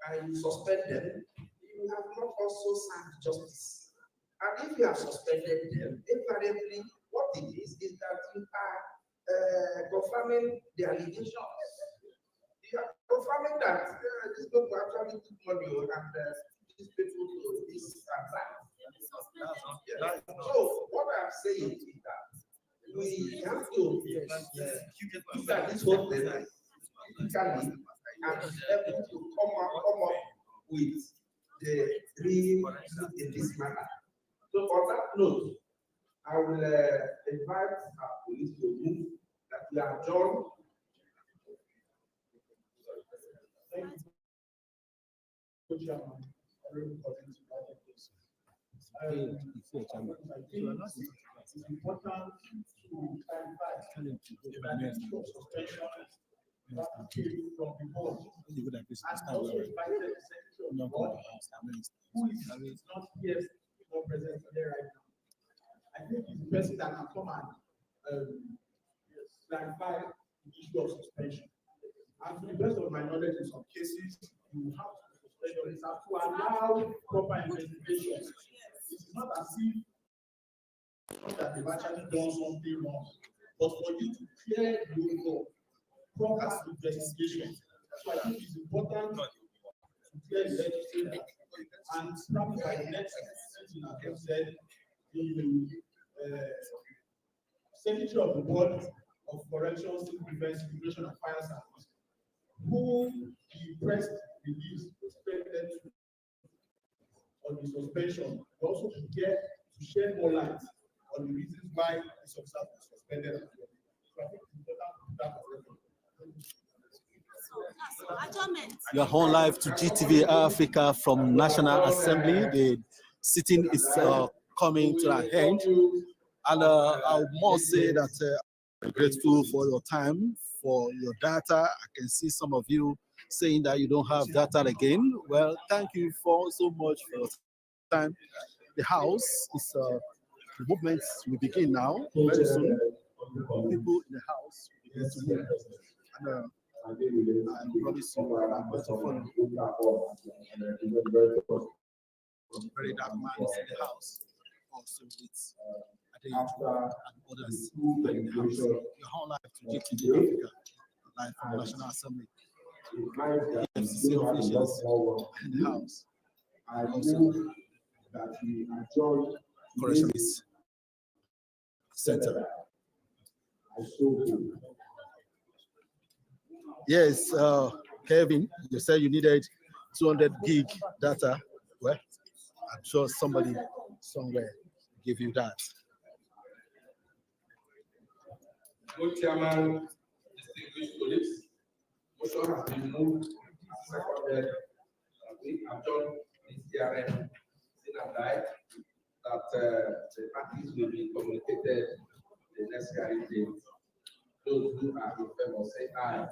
and you suspend them, you have not also served justice. And if you have suspended them, invariably, what it is that you are confirming the allegations. You are confirming that these people actually took money and these people to this and that. So what I'm saying is that we have to look at this whole thing critically and able to come up with the real truth in this matter. So on that note, I will invite our police to move that we are adjourned. Thank you, Chairman. I think it's important to clarify that the suspension from the board, and also invited the Secretary of the Board, who is not here, not present here right now. I think it's the person that can come and clarify the issue of suspension. And to the best of my knowledge, in some cases, you have to suspend or have to allow proper investigation. It's not as if that they've actually done something wrong, but for you to clear the way for proper investigation. So I think it's important to clear the legislature and probably by the next sitting, as I said, the Secretary of the Board of Correctional, Civil Defense, Immigration and Fire Service, who the press release expected on the suspension, also to get to shed more light on the reasons why this officer was suspended. So I think it's important to that. Your whole life to GTV Africa from National Assembly. The sitting is coming to an end. And I must say that I'm grateful for your time, for your data. I can see some of you saying that you don't have data again. Well, thank you so much for your time. The house is, the movements will begin now, very soon. People in the house begin to move. And I promise you, I'm going to follow. Very dark man is in the house. Also with Adjournment and others in the house. Your whole life to GTV Africa, live from National Assembly. EFCC officials in the house. Also, that we adjourn Correctional Center. Yes, Kevin, you said you needed 200 gig data. Well, I'm sure somebody somewhere give you that. Good Chairman, distinguished colleagues, motion has been moved and seconded that we adjourn this DRM sin and die, that the parties will be communicated the necessary date. Those who are in favor say aye.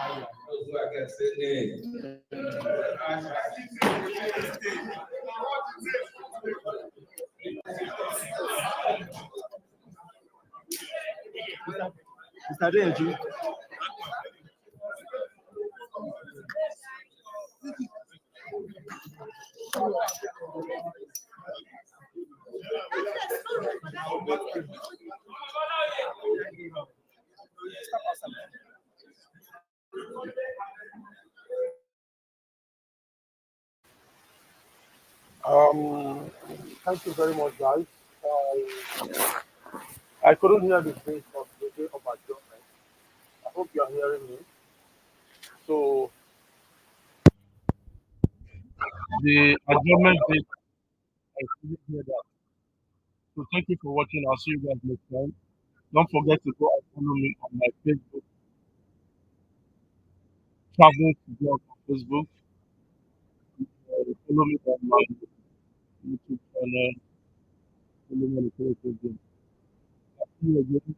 Aye. Those who are against say nay. Mr. Deji. Thank you very much, guys. I couldn't hear the day of adjournment. I hope you are hearing me. So the adjournment date. I couldn't hear that. So thank you for watching. I'll see you guys next time. Don't forget to go and follow me on my Facebook, Travel to Blog on Facebook. Follow me on my YouTube channel. Follow me on the Facebook. I'll see you again.